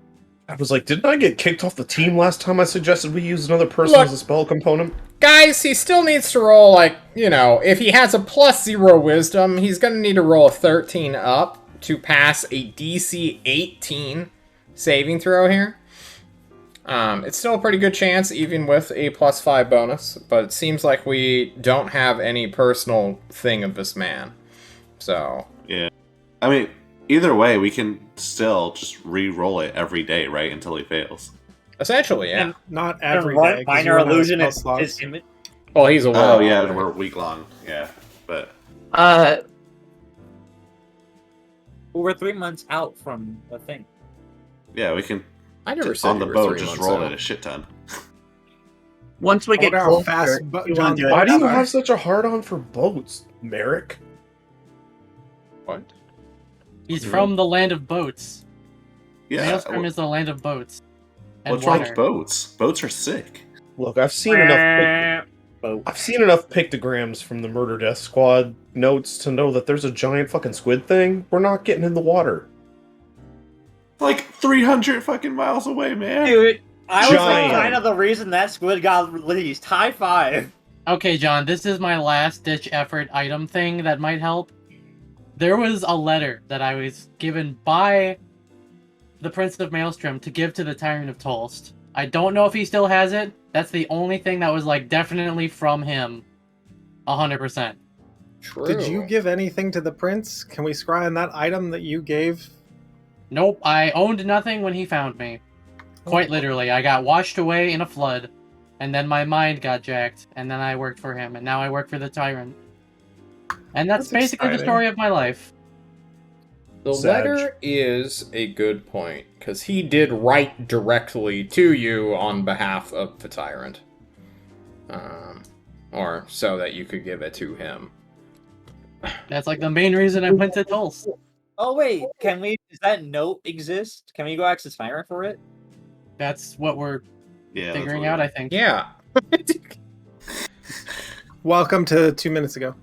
I was like, didn't I get kicked off the team last time I suggested we use another person Look. as a spell component? Guys, he still needs to roll, like, you know, if he has a +0 wisdom, he's going to need to roll a 13 up to pass a DC 18 saving throw here. It's still a pretty good chance, even with a +5 bonus, but it seems like we don't have any personal thing of this man. So, Yeah. I mean, either way, we can still just re-roll it every day, right, until he fails. essentially, yeah. And- Not And every runt day. 'cause minor you run out of illusion spell is slots. his image. Well, he's a Oh, werewolf. yeah, we're week long. Yeah, but We're 3 months out from the thing. yeah, we can, I never said on you the were boat, 3 just months roll out. it a shit ton. once we I get wonder how closer, fast we John's want to do it. Why do you Sorry. have such a hard-on for boats, Merrick? What? He's Yeah. from the land of boats. Yeah, Maelstrom is the land of boats. And what's wrong water. with boats? Boats are sick. Look, I've seen enough pictograms from the Murder Death Squad notes to know that there's a giant fucking squid thing. We're not getting in the water. Like 300 fucking miles away, man. Dude, I was like Giant. kind of the reason that squid got released. High five. Okay, John, this is my last ditch effort item thing that might help. There was a letter that I was given by the Prince of Maelstrom to give to the Tyrant of Tolst. I don't know if he still has it. That's the only thing that was like definitely from him. 100%. True. Did you give anything to the prince? Can we scry on that item that you gave? Nope, I owned nothing when he found me. Quite literally, I got washed away in a flood, and then my mind got jacked, and then I worked for him, and now I work for the Tyrant. And that's That's basically the exciting. story of my life. The Sag. letter is a good point, because he did write directly to you on behalf of the tyrant. Or so that you could give it to him. That's like the main reason I went to Tulsa. Oh wait, can we? Does that note exist? Can we go access Tyrant for it? That's what we're Yeah, that's figuring what out, we- I think. Yeah. Welcome to 2 minutes ago.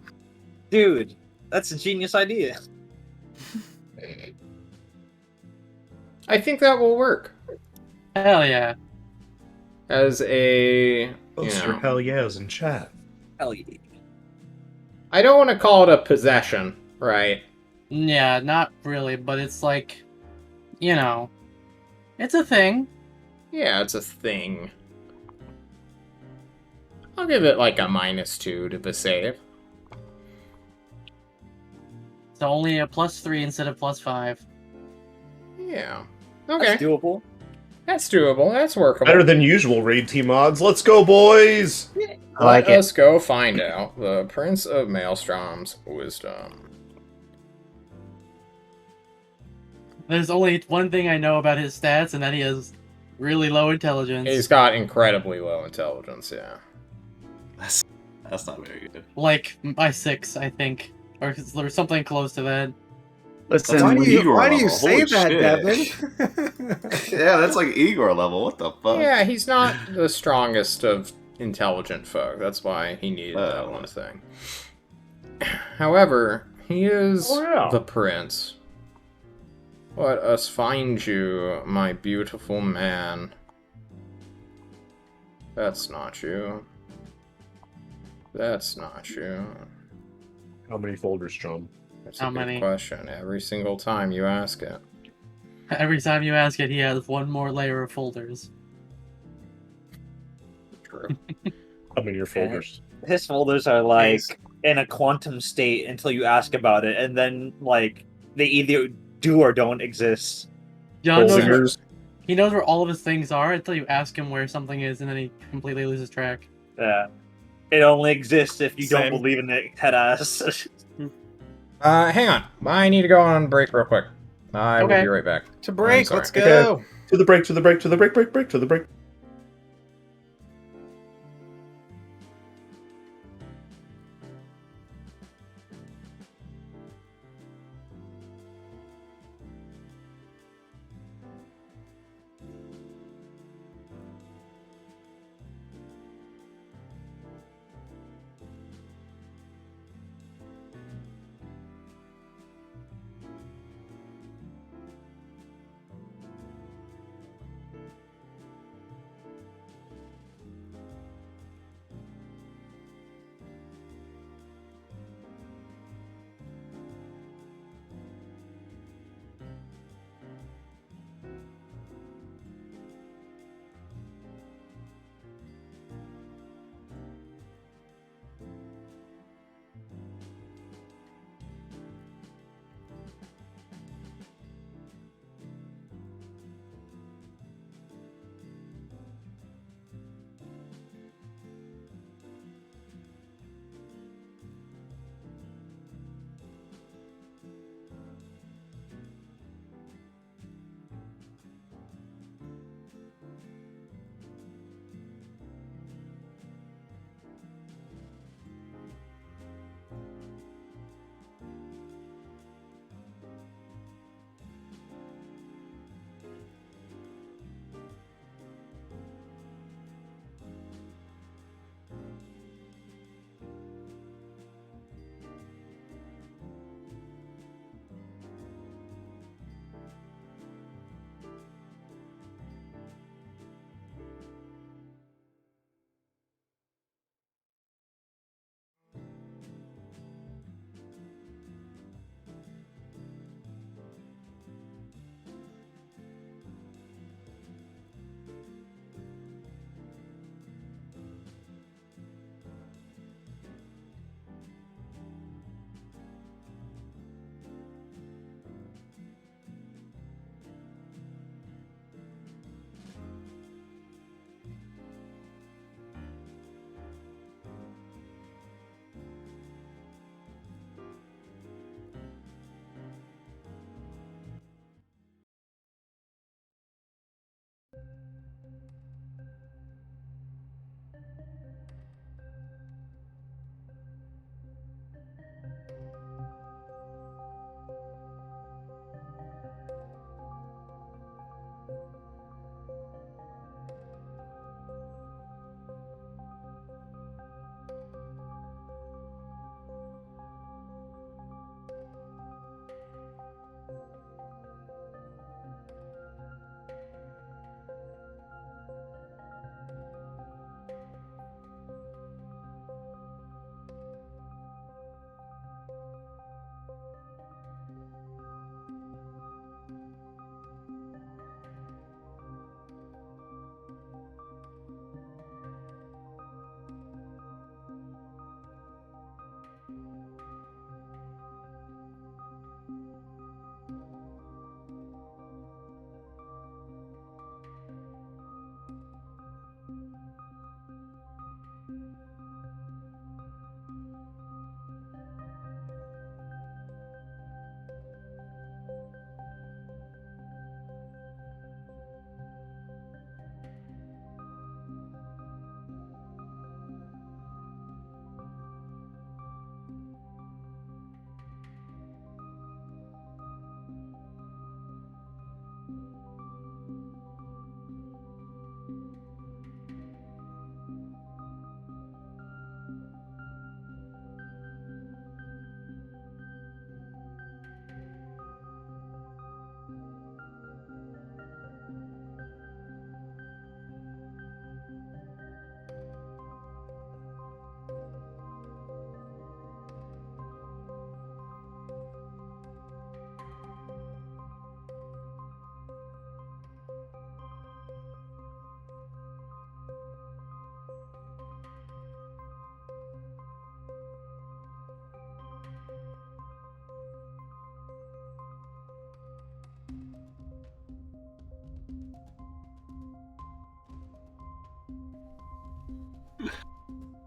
Dude, that's a genius idea. I think that will work. Hell yeah. As a... Post you your know, hell yeahs in chat. Hell yeah. I don't want to call it a possession, right? Yeah, not really, but it's like, you know, it's a thing. Yeah, it's a thing. I'll give it like a -2 to the save. It's only a +3 instead of +5. Yeah. Okay. That's doable. That's doable. That's workable. Better than usual raid team odds. Let's go, boys! I like Let it. us go find out the Prince of Maelstrom's wisdom. There's only one thing I know about his stats, and that he has really low intelligence. He's got incredibly low intelligence, yeah. That's not very good. Like, by 6, I think. Or something close to that. Listen, Why do you, Igor why do you level. say Holy that, shit. Devin? Yeah, that's like Igor level. What the fuck? Yeah, he's not the strongest of intelligent folk. That's why he needed that Oh. one thing. However, he is Oh, yeah. the prince. Let us find you, my beautiful man. That's not you. That's not you. How many folders, John? That's How a good many? question. Every single time you ask it. Every time you ask it, he has one more layer of folders. True. How many are folders? His folders are like in a quantum state until you ask about it, and then like they either do or don't exist. John knows Folders. he knows where all of his things are until you ask him where something is, and then he completely loses track. Yeah. It only exists if you don't Same. believe in it, head ass. Hang on. I need to go on break real quick. I will Okay. be right back. To break, sorry. let's go. To the break, to the break, to the break, break, to the break.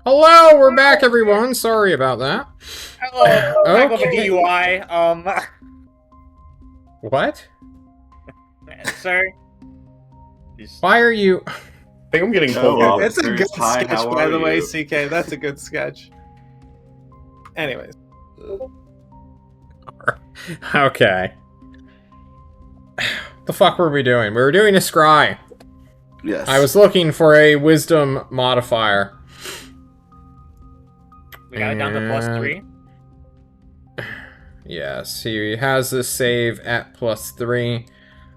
Hello, we're back, everyone. Sorry about that. Hello, back with a Okay. DUI. What? Sir. Why are you... I think I'm getting Oh, pulled. well. It's a good Hi, sketch, how by are the way, you? CK. That's a good sketch. Anyways. Okay. The fuck were we doing? We were doing a scry. Yes. I was looking for a wisdom modifier. We got it down to +3. Yes, he has this save at +3.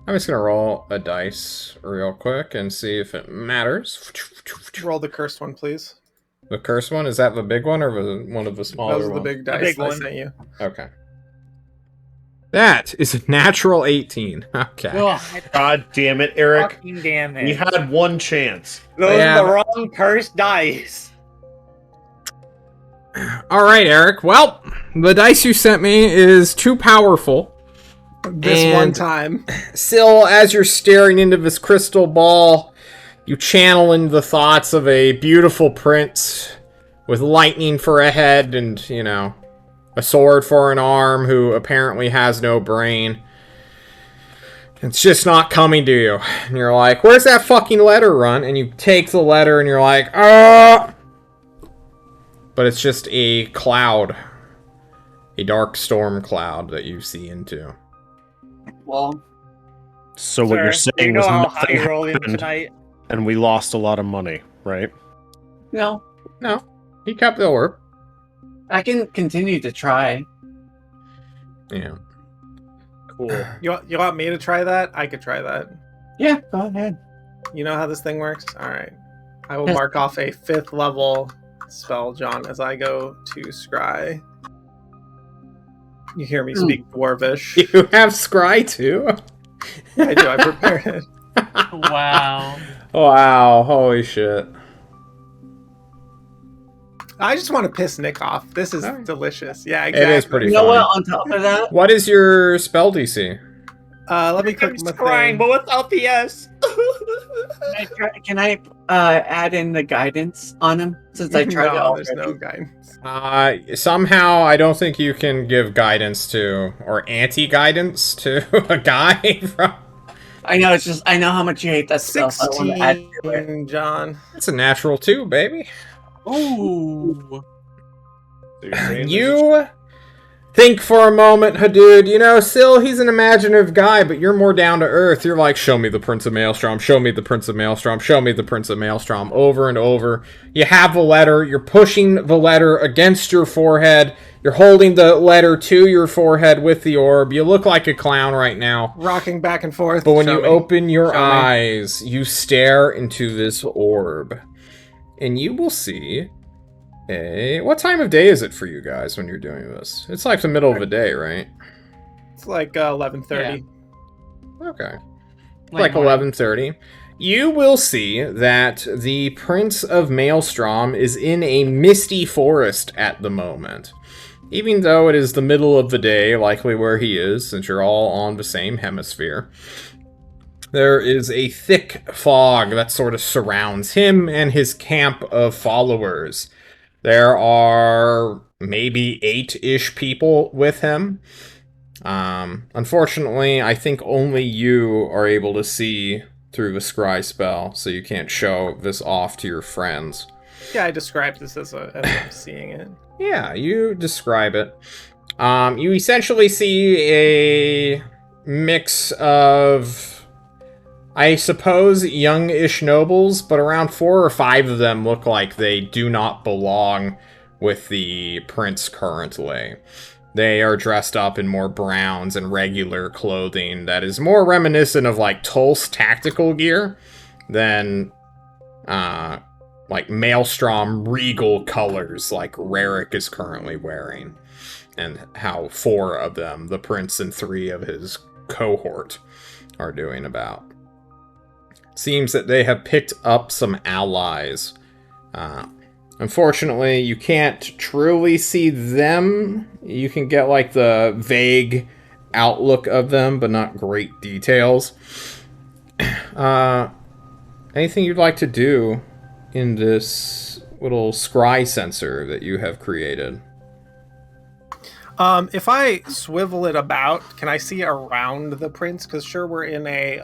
I'm just gonna roll a dice real quick and see if it matters. Roll the cursed one, please. The cursed one, is that the big one or one of the smaller Those are the ones? big The dice big I one. sent you. Okay. That is a natural 18. Okay. Ugh. God damn it, Eric. Fucking damn it. We had one chance. Those Yeah, are the wrong cursed dice. Alright, Eric. Well, the dice you sent me is too powerful. This one And- time. Still, as you're staring into this crystal ball, you channel into the thoughts of a beautiful prince with lightning for a head and, you know, a sword for an arm who apparently has no brain. It's just not coming to you. And you're like, where's that fucking letter run? And you take the letter and you're like, ah! But it's just a cloud. A dark storm cloud that you see into. Well, So what you're Sir, saying you know was how high nothing you're rolling happened, tonight? and we lost a lot of money, right? no, No, he kept the orb. I can continue to try. Yeah. Cool. You want me to try that? I could try that. Yeah, go ahead. You know how this thing works? Alright. I will Yes. mark off a 5th level spell, John, as I go to scry. You hear me speak Dwarvish. You have scry too? I do, I prepared it. Wow. Wow, holy shit. I just want to piss Nick off. This is Alright. delicious. Yeah, It exactly. is pretty You know funny. what? On top of that, What is your spell DC? Let me I'm click my crying, thing. but without the S. can I add in the guidance on him since I tried it No, already? there's no guidance. Somehow I don't think you can give guidance to, or anti-guidance to a guy from... I know, it's just I know how much you hate that stuff. I want to add to it. 16, John. It's a natural 2, baby. Ooh. So you're saying this is- You think for a moment, Hadood, you know, Syl, he's an imaginative guy, but you're more down to earth. You're like, show me the Prince of Maelstrom, show me the Prince of Maelstrom, show me the Prince of Maelstrom, over and over. You have the letter, you're pushing the letter against your forehead, you're holding the letter to your forehead with the orb. You look like a clown right now. Rocking back and forth. But when Show you me. open your Show me. eyes, you stare into this orb, and you will see what time of day is it for you guys when you're doing this? It's like the middle of the day, right? It's like 11:30. Okay. Late Like morning. 11:30. You will see that the Prince of Maelstrom is in a misty forest at the moment. Even though it is the middle of the day, likely where he is, since you're all on the same hemisphere, there is a thick fog that sort of surrounds him and his camp of followers. There are maybe 8-ish people with him. Unfortunately, I think only you are able to see through the scry spell, so you can't show this off to your friends. Yeah, I described this as I'm seeing it. Yeah, you describe it. You essentially see a mix of, I suppose, youngish nobles, but around 4 or 5 of them look like they do not belong with the prince currently. They are dressed up in more browns and regular clothing that is more reminiscent of, like, Tulse tactical gear than, like, Maelstrom regal colors like Rarick is currently wearing. And how 4 of them, the prince and 3 of his cohort, are doing about. Seems that they have picked up some allies. Unfortunately, you can't truly see them. You can get, like, the vague outlook of them, but not great details. Anything you'd like to do in this little scry sensor that you have created. If I swivel it about, can I see around the prints? Because sure, we're in a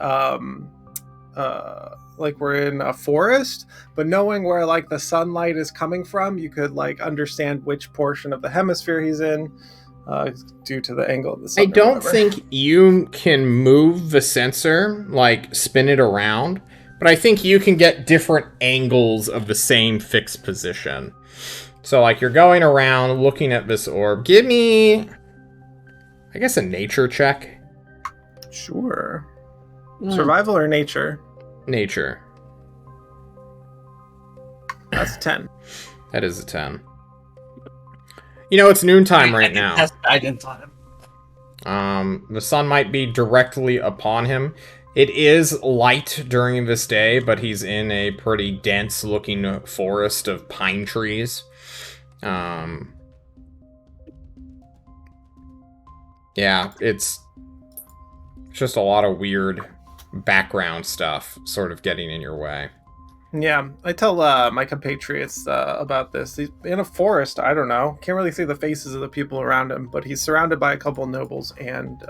like we're in a forest, but knowing where like the sunlight is coming from, you could like understand which portion of the hemisphere he's in, due to the angle of the sun. I don't think you can move the sensor, like spin it around, but I think you can get different angles of the same fixed position. So, like, you're going around looking at this orb. Give me, I guess, a nature check. Sure. Survival or nature? Nature. That's 10. That is a 10. You know, it's noontime right now. I didn't tell him. The sun might be directly upon him. It is light during this day, but he's in a pretty dense-looking forest of pine trees. Yeah, it's just a lot of weird background stuff sort of getting in your way. Yeah, I tell my compatriots about this. He's in a forest, I don't know. Can't really see the faces of the people around him, but he's surrounded by a couple nobles and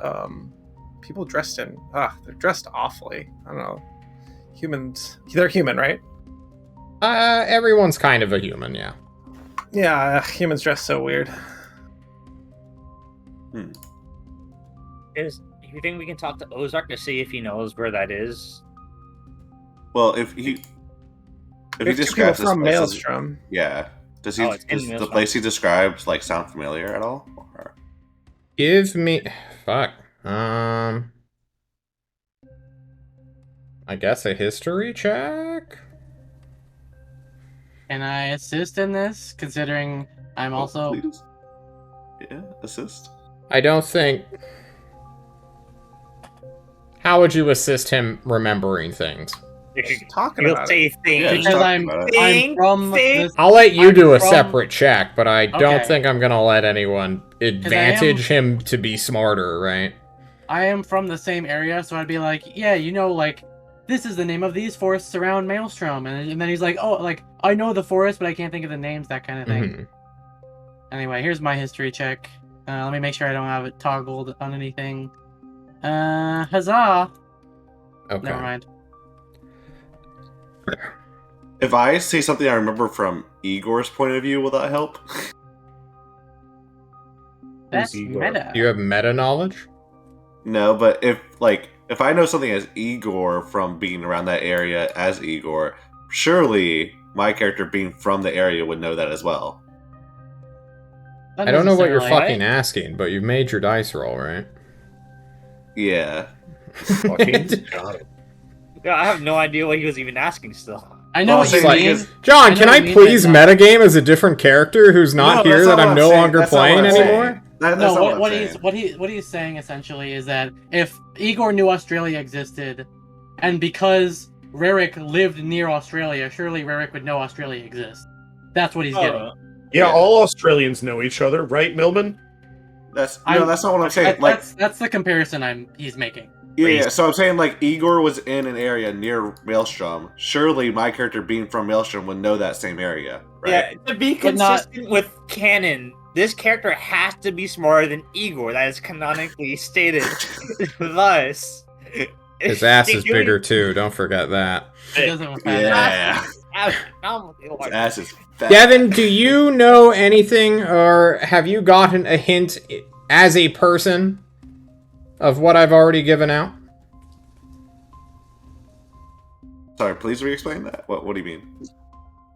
people dressed in... they're dressed awfully. I don't know. Humans... They're human, right? Everyone's kind of a human, yeah. Yeah, humans dress so weird. Do you think we can talk to Ozark to see if he knows where that is? Well, if he There's two describes people this from place as- Maelstrom. yeah, does he? It's in Does the Maelstrom. place he describes like sound familiar at all? Or... Give me... Fuck. I guess a history check? Can I assist in this, considering I'm also... Please. Yeah, assist. I don't think... How would you assist him remembering things? Talking He'll about say it. things. Yeah, just Because talk I'm about it. I'm from Think. this, I'll let you I'm do a from- separate check, but I don't Okay. think I'm gonna let anyone advantage him to be smarter, right? I am from the same area, so I'd be like, yeah, you know, like, this is the name of these forests around Maelstrom. And then he's like, oh, like, I know the forest, but I can't think of the names, that kind of thing. Mhm. Anyway, here's my history check. Let me make sure I don't have it toggled on anything. Huzzah! Okay. Never mind. If I say something I remember from Igor's point of view, will that help? That's Igor? meta. Do you have meta knowledge? No, but if I know something as Igor from being around that area as Igor, surely my character being from the area would know that as well. Not I don't know what you're necessarily. fucking asking, but you've made your dice roll, right? Yeah. Fucking got it. Yeah, I have no idea what he was even asking still. I know Well, what you it's like- mean. John, I can know I what you mean, please but not- metagame as a different character who's not No, here that's that not I'm what no saying. longer That's not playing what I'm saying. anymore? That's No, not what I'm saying. he's what he's saying essentially is that if Igor knew Australia existed, and because Rarick lived near Australia, surely Rarick would know Australia exists. That's what he's getting. Yeah, Yeah. all Australians know each other, right, Millman? That's not what I'm saying. Like, That's the comparison he's making. yeah, so I'm saying like Igor was in an area near Maelstrom. Surely my character being from Maelstrom would know that same area, right? Yeah, to be But not- consistent with canon, this character has to be smarter than Igor. That is canonically stated. Thus, His ass is bigger too, don't forget that. He doesn't have Yeah. Astronomically His large. ass is fat. Devin, do you know anything, or have you gotten a hint as a person of what I've already given out? Sorry, please re-explain that. What do you mean?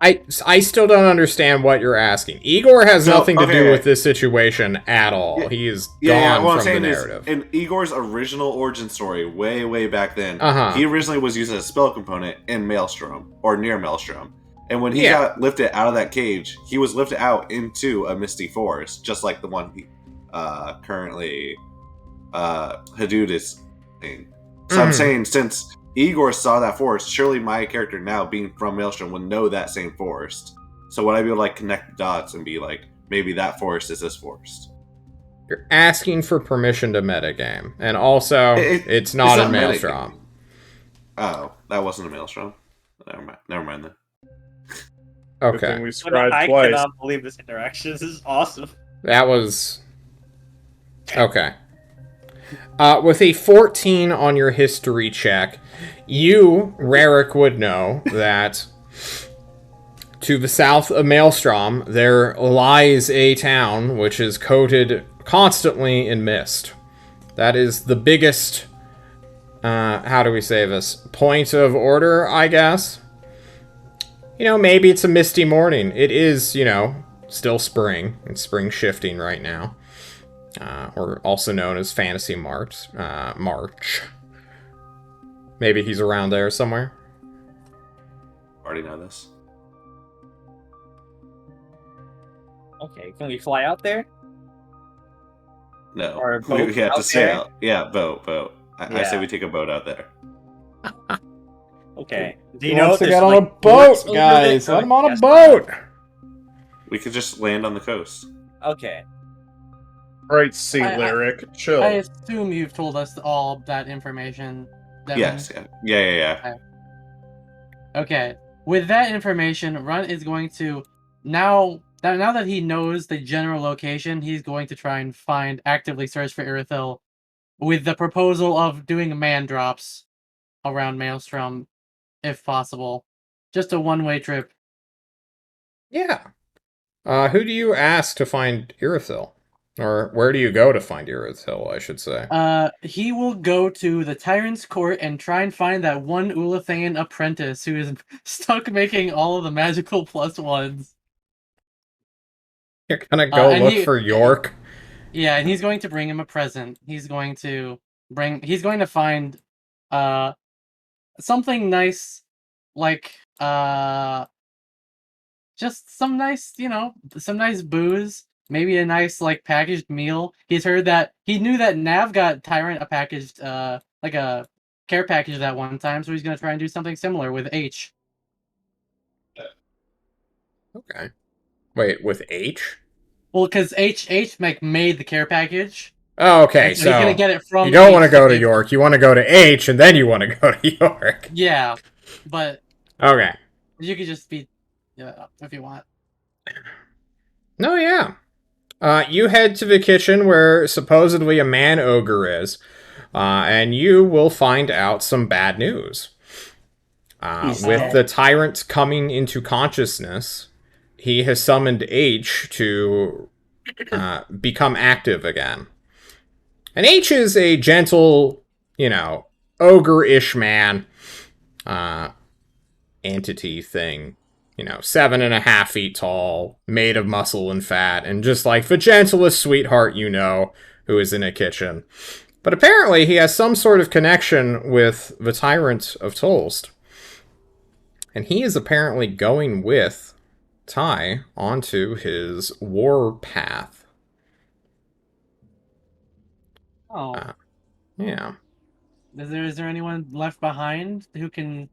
I still don't understand what you're asking. Igor has So, nothing to do okay. with this situation at all. Yeah, He is Yeah, gone what I'm from the saying narrative. is, in Igor's original origin story, way back then, Uh-huh. he originally was used as a spell component in Maelstrom, or near Maelstrom. And when he Yeah. got lifted out of that cage, he was lifted out into a misty forest, just like the one he currently Hadud is in. So I'm Mhm. saying, since Igor saw that forest, surely my character now, being from Maelstrom, would know that same forest. So would I be able to like connect the dots and be like, maybe that forest is this forest? You're asking for permission to metagame. And also, it's not it's in not Maelstrom. Oh, that wasn't a Maelstrom. Never mind then. Good Okay. thing we But scribed I twice. cannot believe this interaction. This is awesome. That was... Okay. With a 14 on your history check, you, Rarick, would know that to the south of Maelstrom, there lies a town which is coated constantly in mist. That is the biggest, how do we say this, point of order, I guess. You know, maybe it's a misty morning. It is, you know, still spring. It's spring shifting right now. Or also known as Fantasy March. Maybe he's around there somewhere. Already know this. Okay, can we fly out there? No, Or a we boat have to out there? sail. Yeah, boat. I say Yeah. we take a boat out there. Okay. Do He you know wants if to there's, get on like, a boat, ports over guys. there? Let him on a Yes, boat. We could just land on the coast. Okay. Right, see, I- Lyric. Chill. I assume you've told us all that information, Devin. Yes, yeah. Okay. With that information, Run is going to now that he knows the general location, he's going to try and actively search for Irithil with the proposal of doing man drops around Maelstrom, if possible. Just a one-way trip. Yeah. Who do you ask to find Irithil? Or where do you go to find Irithil, I should say? He will go to the Tyrant's Court and try and find that one Ulathayan apprentice who is stuck making all of the magical +1s. You're gonna go and look he- for York? Yeah, and he's going to bring him a present. He's going to find something nice, like just some nice, some nice booze, maybe a nice like packaged meal. He knew that Nav got Tyrant a packaged like a care package that one time, so he's gonna try and do something similar with H. Okay. Wait, with H? Well, because H made the care package. Oh, okay, And so he's gonna get it from. you don't H want to go to give- York. You want to go to H, and then you want to go to York. Yeah, but Okay. you could just be, if you want. No, yeah. You head to the kitchen where supposedly a man ogre is, and you will find out some bad news. With the tyrant coming into consciousnne, he has summoned H to become active again. And H is a gentle, ogre-ish man, entity thing. 7.5 feet tall, made of muscle and fat, and just like the gentlest sweetheart who is in a kitchen. But apparently he has some sort of connection with the Tyrant of Tolst. And he is apparently going with Ty onto his war path. Oh. Yeah. Is there anyone left behind who can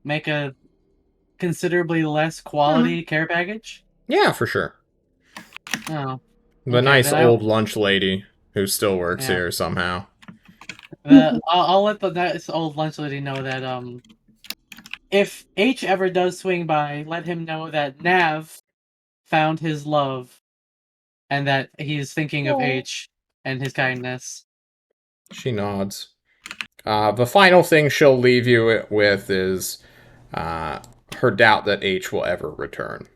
make a considerably less quality care package? Yeah, for sure. Oh. The Okay, nice then old lunch lady who still works here somehow. I'll let the nice old lunch lady know that if H ever does swing by, let him know that Nav found his love and that he's thinking of H and his kindness. She nods. The final thing she'll leave you with is her doubt that H will ever return.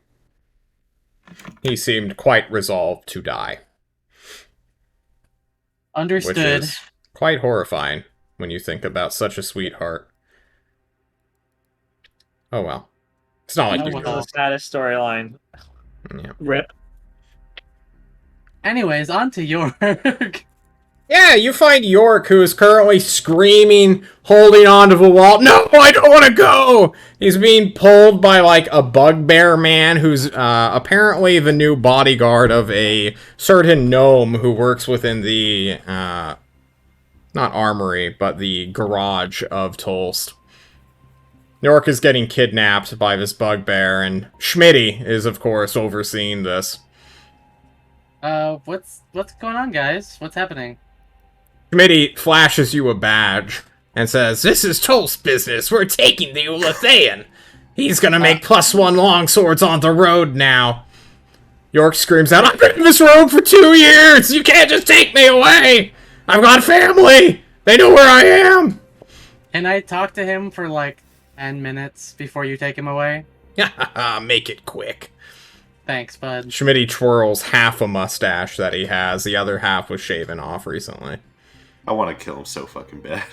He seemed quite resolved to die. Understood. Which is quite horrifying when you think about such a sweetheart. Oh well. It's not like That you was knew. the saddest storyline. Yeah. Rip. Anyways, on to York. Yeah, you find York, who is currently screaming, holding onto the wall. No, I don't want to go! He's being pulled by, like, a bugbear man who's apparently the new bodyguard of a certain gnome who works within the, not armory, but the garage of Tolst. York is getting kidnapped by this bugbear, and Schmitty is, of course, overseeing this. What's going on, guys? What's happening? Schmitty flashes you a badge and says, "This is Tolst's business. We're taking the Ulathayan." He's gonna make +1 longswords on the road now. York screams out, I've been in this room for 2 years! You can't just take me away! I've got family! They know where I am! Can I talk to him for like 10 minutes before you take him away? Make it quick. Thanks, bud. Schmitty twirls half a mustache that he has. The other half was shaven off recently. I want to kill him so fucking bad.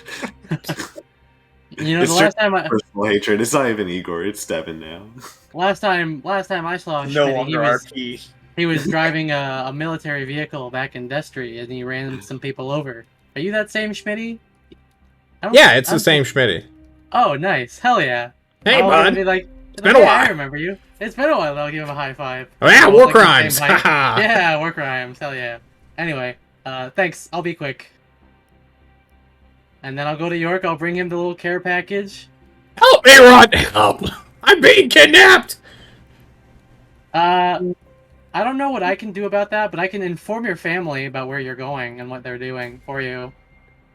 You know, It's the last time personal hatred. It's not even Igor. It's Devin now. last time I saw No Schmitty, longer RP. he was driving a military vehicle back in Destry, and he ran some people over. Are you that same Schmitty? Yeah, it's the same Schmitty. Oh, nice. Hell yeah. Hey, bud. It's been a while. I remember you. It's been a while. I'll give him a high five. Oh yeah, Almost war like the crimes. same height. Haha. Yeah, war crimes. Hell yeah. Anyway, thanks. I'll be quick. And then I'll go to York. I'll bring him the little care package. Help me, Rod! Help! I'm being kidnapped! I don't know what I can do about that, but I can inform your family about where you're going and what they're doing for you.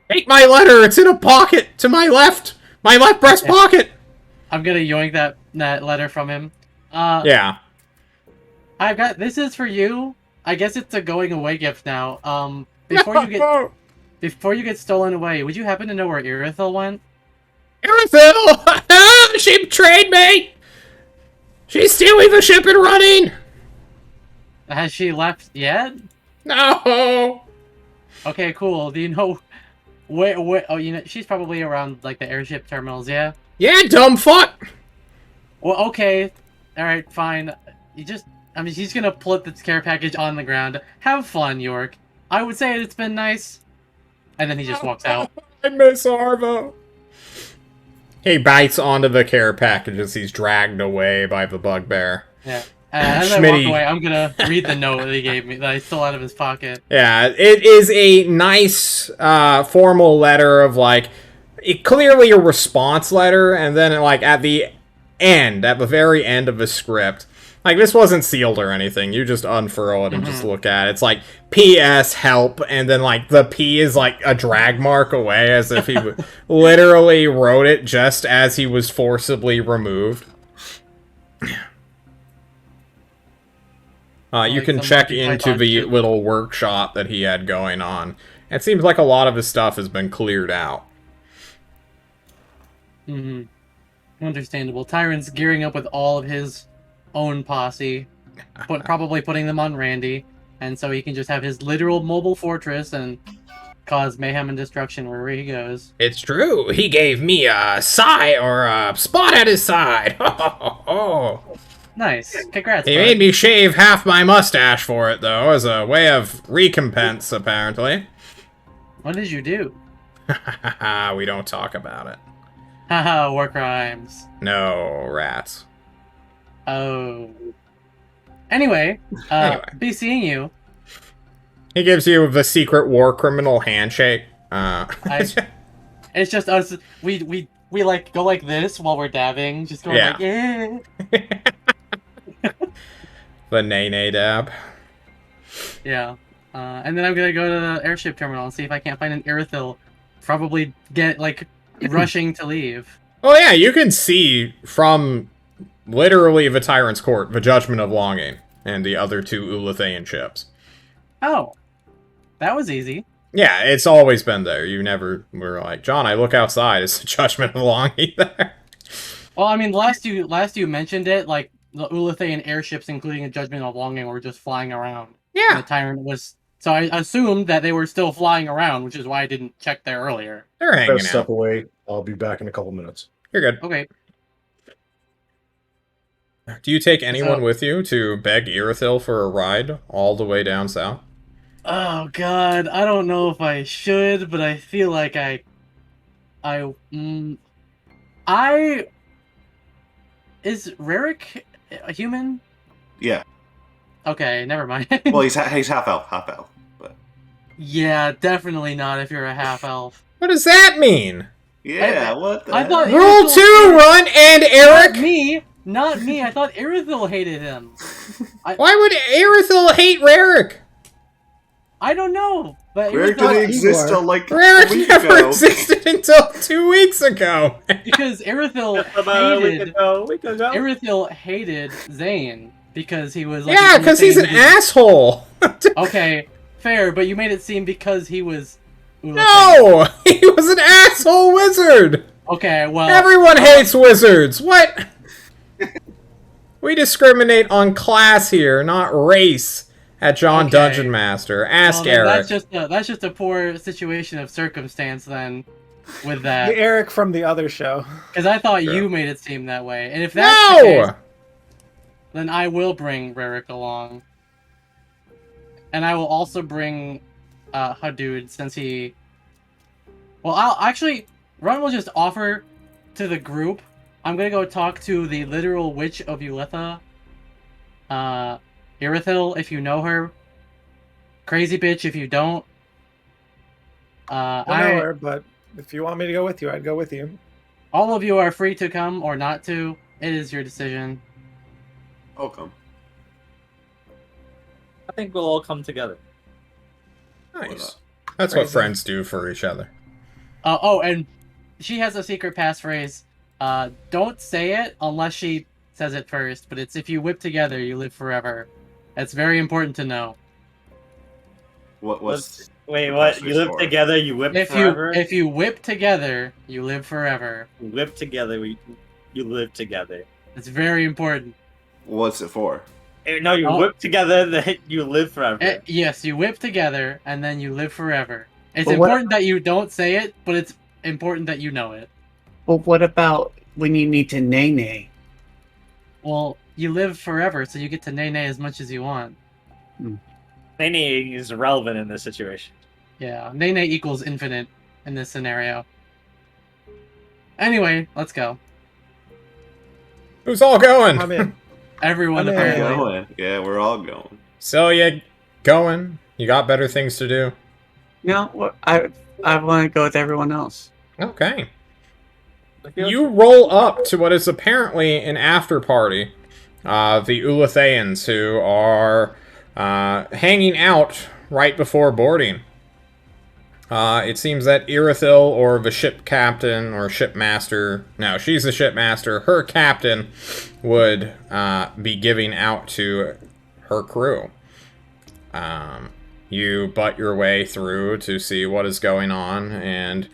Take my letter! It's in a pocket to my left! My left breast pocket! I'm gonna yoink that letter from him. Yeah. I've got this is for you. I guess it's a going away gift now. Before you get stolen away, would you happen to know where Irithel went? Irithel! She betrayed me! She's stealing the ship and running! Has she left yet? No! Okay, cool. Do you know where oh, you know, she's probably around like the airship terminals, yeah? Yeah, dumb fuck! Well, okay. Alright, fine. She's gonna put this care package on the ground. Have fun, York. I would say it's been nice. And then he just walks out. I miss Arvo. He bites onto the care package as he's dragged away by the bugbear. Yeah. As I walk away, I'm gonna read the note that he gave me, that I stole out of his pocket. Yeah, it is a nice, formal letter of, like, clearly a response letter, and then, like, at the very end of the script, like, this wasn't sealed or anything, you just unfurl it and just look at it. It's like, P.S. help, and then, like, the P is, like, a drag mark away, as if he literally wrote it just as he was forcibly removed. You can check into the little workshop that he had going on. It seems like a lot of his stuff has been cleared out. Understandable. Tyrant's gearing up with all of his own posse, probably putting them on Randy, and so he can just have his literal mobile fortress and cause mayhem and destruction wherever he goes. It's true. He gave me a spot at his side. Nice. Congrats. He bud. made me shave half my mustache for it, though, as a way of recompense, apparently. What did you do? We don't talk about it. Haha, war crimes. No, rats. Oh. Anyway, be seeing you. He gives you the secret war criminal handshake. It's just us. We like go like this while we're dabbing, just going like, yeah. The nay dab. Yeah. And then I'm gonna go to the airship terminal and see if I can't find an Irithil. Probably get like rushing to leave. Oh yeah, you can see from literally the Tyrant's Court, the Judgment of Longing, and the other 2 Ulathaean ships. Oh. That was easy. Yeah, it's always been there. You never were like, John, I look outside. Is the Judgment of Longing there? Well, I mean, last you mentioned it, like the Ulathaean airships, including the Judgment of Longing, were just flying around. Yeah. And the Tyrant was. So I assumed that they were still flying around, which is why I didn't check there earlier. They're hanging Best step out. away. I'll be back in a couple minutes. You're good. Okay. Do you take anyone with you to beg Irithil for a ride all the way down south? Oh God, I don't know if I should, but I feel like is Rarick a human? Yeah. Okay, never mind. Well, he's half elf, but yeah, definitely not if you're a half elf. What does that mean? yeah, what the I hell? thought Rule 2, Run and Eric! Not me. I thought Irithil hated him. Why would Irithil hate Rarick? I don't know. But Rarick not didn't exist Igor. till like a Rarick week never ago. existed until 2 weeks ago. because Irithyll About a week hated ago. Irithyll hated Zane because he was like Yeah, because because he's an asshole. Okay, fair, but you made it seem because he was. No, he was an asshole wizard. Okay, well. Everyone hates wizards. What? We discriminate on class here, not race. At John Okay. Dungeon Master. Ask Well, then Eric. that's just a poor situation of circumstance then. With The that, Eric from the other show. because I thought Yeah. you made it seem that way, and if that's the case, No! then I will bring Rarick along, and I will also bring Hadood since he. Well, I'll actually. Ron will just offer to the group. I'm gonna go talk to the literal witch of Ulitha. Irithyll, if you know her. Crazy bitch, if you don't. I know her, but if you want me to go with you, I'd go with you. All of you are free to come or not to. It is your decision. I'll come. I think we'll all come together. Nice. That's what friends do for each other. And she has a secret passphrase. Don't say it unless she says it first, but it's if you whip together, you live forever. That's very important to know. What's Wait, what? You live for? together, you whip If forever? you whip together, you live forever. You whip together, you live together. It's very important. What's it for? No, you Oh. whip together, then you live forever. Yes, you whip together, and then you live forever. It's But what- important that you don't say it, but it's important that you know it. Well, what about when you need to nay? Well, you live forever, so you get to nay as much as you want. Nene is irrelevant in this situation. Yeah, nay equals infinite in this scenario. Anyway, let's go. Who's all going? I'm in. Everyone I'm in. We're apparently. going. Yeah, we're all going. So you going? You got better things to do? No, I want to go with everyone else. Okay. You roll up to what is apparently an after party. The Ulatheans who are hanging out right before boarding. It seems that Irithyll, or the ship captain, or shipmaster, no, she's the shipmaster, her captain would be giving out to her crew. You butt your way through to see what is going on, and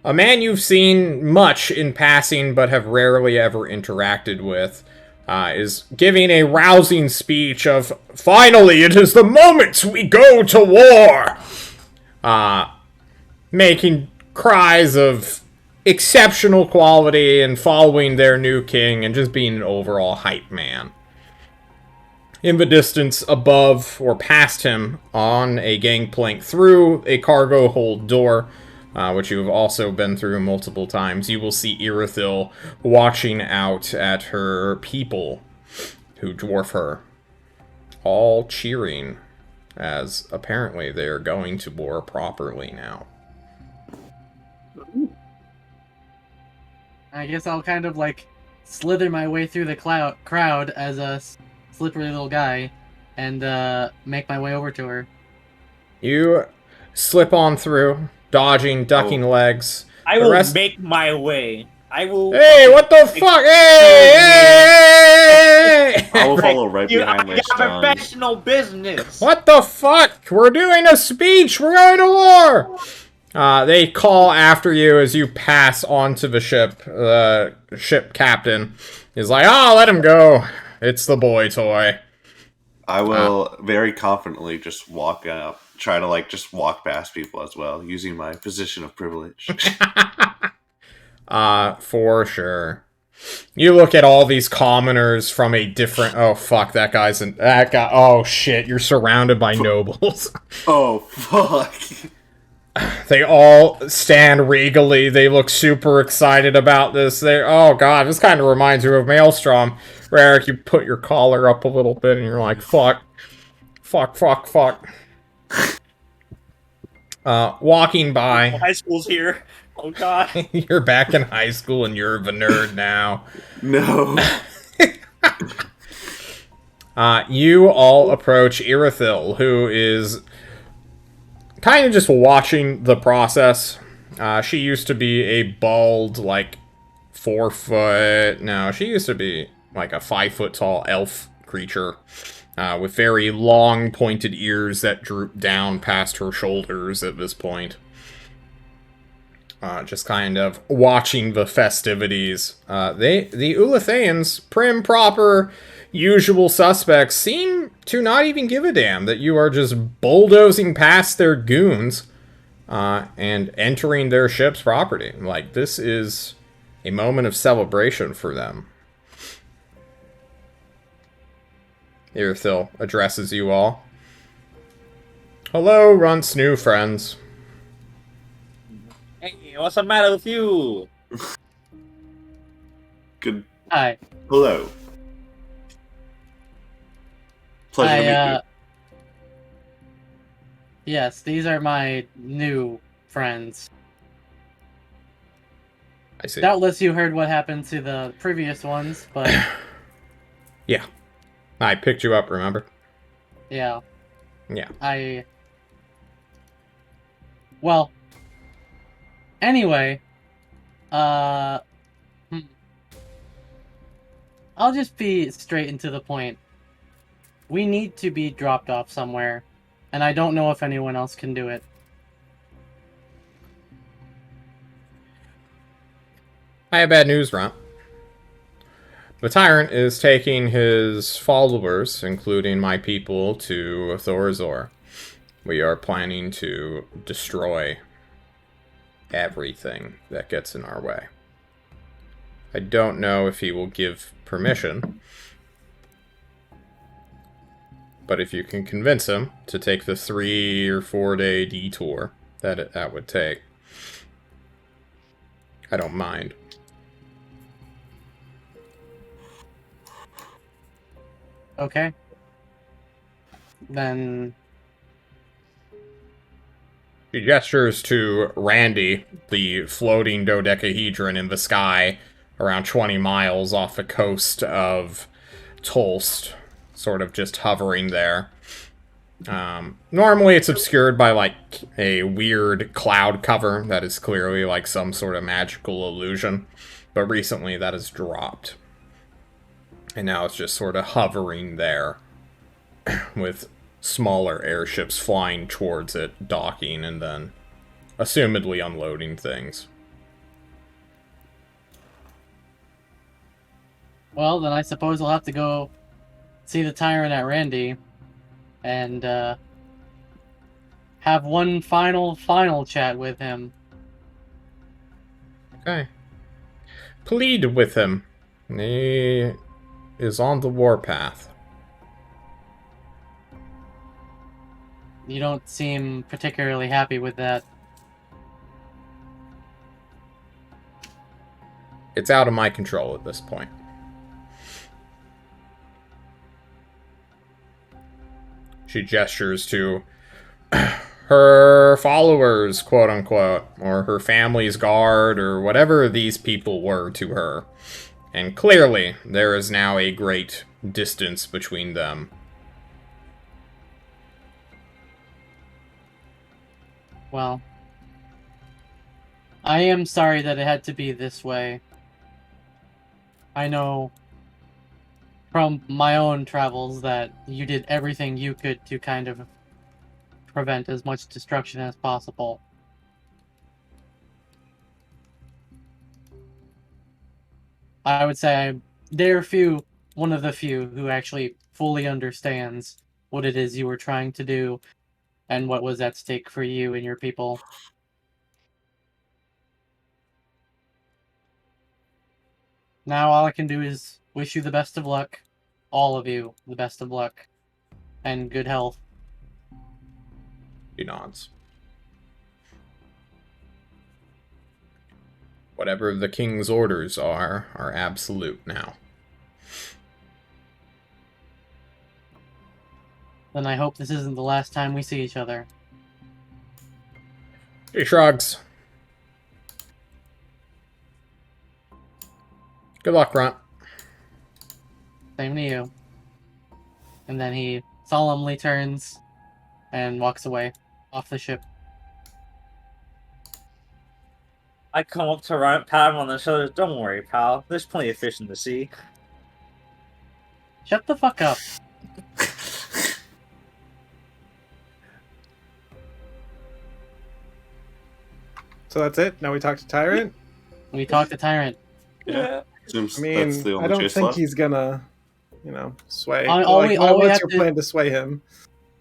a man you've seen much in passing but have rarely ever interacted with is giving a rousing speech of, "Finally, it is the moment we go to war!" Making cries of exceptional quality and following their new king and just being an overall hype man. In the distance above or past him on a gangplank through a cargo hold door, which you have also been through multiple times, you will see Irithyll watching out at her people who dwarf her, all cheering, as apparently they are going to war properly now. I guess I'll kind of like slither my way through the crowd as a slippery little guy and make my way over to her. You slip on through, dodging, ducking legs. I The will rest- make my way. I will. Hey, what the fuck? Hey! I will follow right You, behind I my got son. professional business. What the fuck? We're doing a speech! We're going to war! They call after you as you pass onto the ship. The ship captain is like, let him go. It's the boy toy. I will very confidently just walk up, try to just walk past people as well, using my position of privilege. For sure. You look at all these commoners from a different... Oh, fuck, that guy... Oh, shit, you're surrounded by nobles. Oh, fuck. They all stand regally. They look super excited about this. Oh god, this kind of reminds you of Maelstrom, where Eric, you put your collar up a little bit and you're like, fuck. Fuck, fuck, fuck. Walking by. High school's here. Oh god. You're back in high school and you're the nerd now. No. You all approach Irithyll, who is kind of just watching the process. She used to be a bald, like, 4 foot... No, she used to be, like, a 5 foot tall elf creature with very long, pointed ears that droop down past her shoulders at this point. Just kind of watching the festivities. The Ulatheans, prim, proper, usual suspects, seem to not even give a damn that you are just bulldozing past their goons and entering their ship's property. Like, this is a moment of celebration for them. Irithil addresses you all. Hello, Runt's new friends. Hey, what's the matter with you? Good. Hi. Hello. Pleasure to meet you. Yes, these are my new friends. I see. Doubtless you heard what happened to the previous ones, but Yeah. I picked you up, remember? yeah. Yeah. Well, anyway, I'll just be straight and to the point. We need to be dropped off somewhere, and I don't know if anyone else can do it. I have bad news, Runt. The tyrant is taking his followers, including my people, to Thorazor. We are planning to destroy everything that gets in our way. I don't know if he will give permission, but if you can convince him to take the 3 or 4 day detour that would take, I don't mind. Okay. Then She gestures to Randy, the floating dodecahedron in the sky, around 20 miles off the coast of Tolst, sort of just hovering there. Normally it's obscured by, like, a weird cloud cover that is clearly, like, some sort of magical illusion, but recently that has dropped. And now it's just sort of hovering there, with smaller airships flying towards it, docking, and then assumedly unloading things. well, then I suppose I'll have to go see the tyrant at Randy and have one final chat with him. Okay. Plead with him. He is on the warpath. You don't seem particularly happy with that. It's out of my control at this point. She gestures to her followers, quote unquote, or her family's guard, or whatever these people were to her. And clearly, there is now a great distance between them. Well, I am sorry that it had to be this way. I know from my own travels that you did everything you could to kind of prevent as much destruction as possible. I would say they're one of the few who actually fully understands what it is you were trying to do and what was at stake for you and your people. Now all I can do is wish you the best of luck. All of you the best of luck. And good health. He nods. Whatever the king's orders are absolute now. Then I hope this isn't the last time we see each other. He shrugs. Good luck, Runt. Same to you. And then he solemnly turns and walks away. off the ship. I come up to pat him on the shoulder. Don't worry, pal. There's plenty of fish in the sea. Shut the fuck up. So that's it? Now we talk to Tyrant? We talked to Tyrant. Yeah. Seems I mean, that's the only I don't chase think left. he's gonna, sway. All we what's have your to- plan to sway him?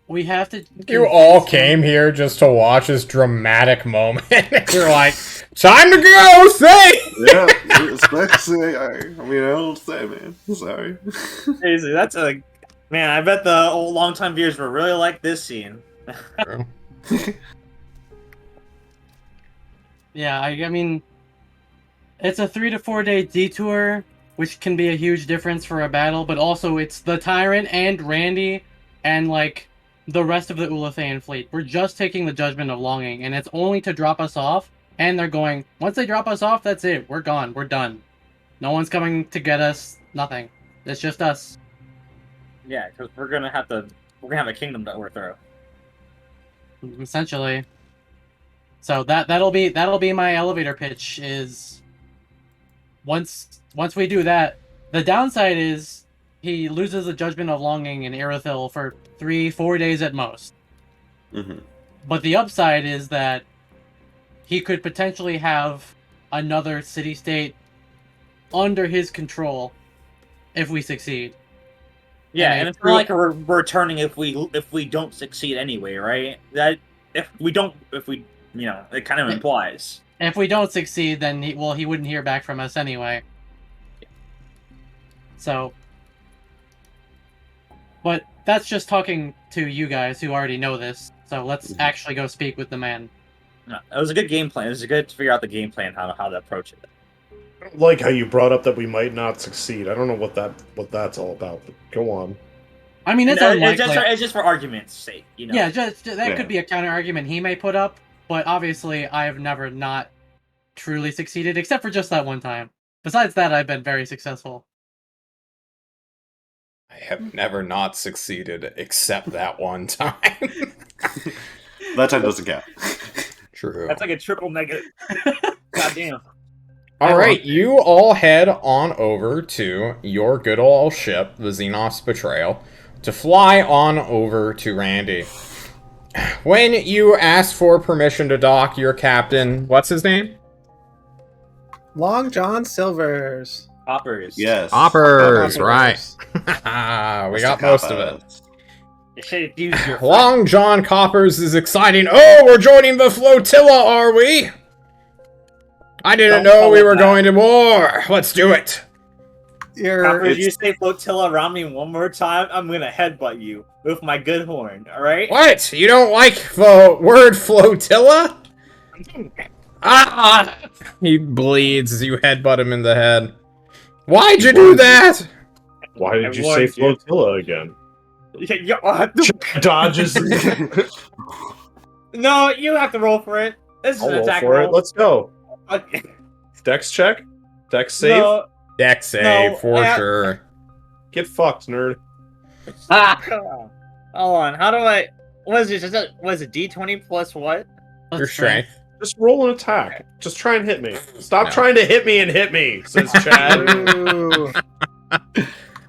We have to. You all came here just to watch this dramatic moment. You're like, time to go, say! Yeah, especially, I don't say, man. Sorry. Seriously, that's a man. I bet the old longtime viewers will really like this scene. Yeah, I mean, it's a 3 to 4 day detour, which can be a huge difference for a battle, but also it's the Tyrant and Randy and, like, the rest of the Ulathaean fleet. We're just taking the Judgment of Longing, and it's only to drop us off, and they're going, once they drop us off, that's it. We're gone. We're done. No one's coming to get us. Nothing. It's just us. Yeah, because we're gonna have a kingdom to overthrow. Essentially. So that'll be my elevator pitch is once we do that, the downside is he loses the Judgment of Longing in Irithyll for 3-4 days at most. Mm-hmm. But the upside is that he could potentially have another city-state under his control if we succeed. Yeah, And and I it's not like we're returning if we don't succeed anyway, right? That if we it kind of implies. If we don't succeed, then he wouldn't hear back from us anyway. So, but that's just talking to you guys who already know this. So let's actually go speak with the man. No, it was a good game plan. It was good to figure out the game plan, how to approach it. I don't like how you brought up that we might not succeed. I don't know what that's all about, but go on. I mean, it's No, unlikely. it's just for argument's sake, you know. Yeah, just that Yeah. could be a counter argument he may put up, but obviously I have never not truly succeeded, except for just that one time. Besides that, I've been very successful. I have never not succeeded except that one time. That time doesn't count. True. That's like a triple negative. Goddamn. Alright, you all head on over to your good old ship, the Xenos Betrayal, to fly on over to Randy. When you ask for permission to dock, your captain, what's his name? Long John Silvers. Hoppers. Yes. Hoppers, right. Hoppers. We Mr. got most of Kappa. it. You should have used your Long John Coppers is exciting. Oh, we're joining the flotilla, are we? I didn't Don't know we call it were that. going to war. Let's do it. Hoppers, You're you say flotilla around me one more time, I'm gonna headbutt you with my good horn, alright? What? You don't like the word flotilla? Ah! He bleeds as you headbutt him in the head. Why'd you do that? Why did I you say warned you. flotilla again? Dodges. No, you have to roll for it. This is I'll an roll attack for it. roll. Let's go. Okay. Dex check. Dex save. No, Deck save, No, for yeah. sure. Get fucked, nerd. hold on. How do I? What is this? Was it D20 plus what? Your strength. Just roll an attack. Just try and hit me. Stop No. trying to hit me and hit me, says Chad. Ooh.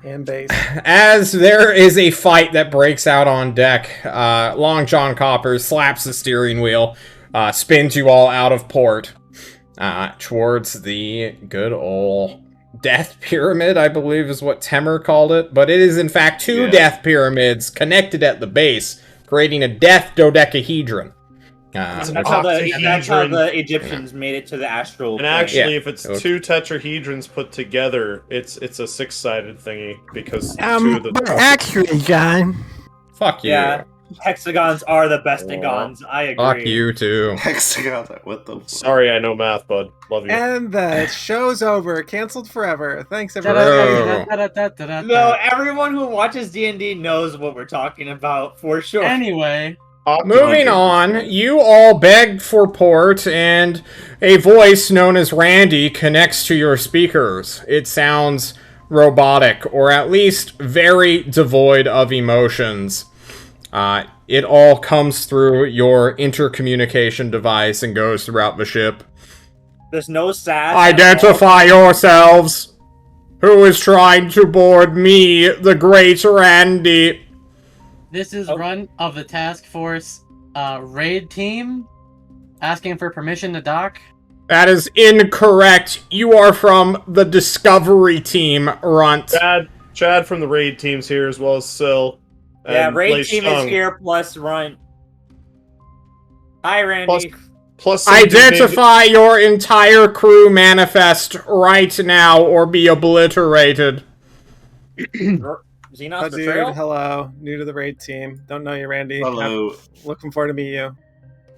And base. As there is a fight that breaks out on deck, Long John Coppers slaps the steering wheel, spins you all out of port, towards the good old Death Pyramid, I believe is what Temer called it. But it is in fact two Yeah. Death Pyramids connected at the base, creating a Death Dodecahedron. That's an how octahedron. the Egyptians made it to the astral And plane. actually, Yeah. if it's Okay. two tetrahedrons put together, it's a six-sided thingy because two of the but actually, John, Fuck you. Yeah. Hexagons are the best hexagons. I agree. Fuck you too. Hexagon. What the? Sorry, I know math, bud. Love you. And the show's over. Canceled forever. Thanks, Bro. everybody. No, everyone who watches D&D knows what we're talking about for sure. Anyway, Moving on, you all beg for port, and a voice known as Randy connects to your speakers. It sounds robotic, or at least very devoid of emotions. It all comes through your intercommunication device and goes throughout the ship. There's no SAS. Identify yourselves! Who is trying to board me, the Great Randy? This is Run of the Task Force raid team asking for permission to dock. That is incorrect. You are from the Discovery team, Runt. Chad from the raid team's here, as well as Sil. Yeah, and raid Lei team Shang. is here plus Run. Hi, Randy. Plus some Identify your entire crew manifest right now or be obliterated. Xenos Dude, Betrayal? hello. New to the raid team. Don't know you, Randy. Hello. Looking forward to meet you.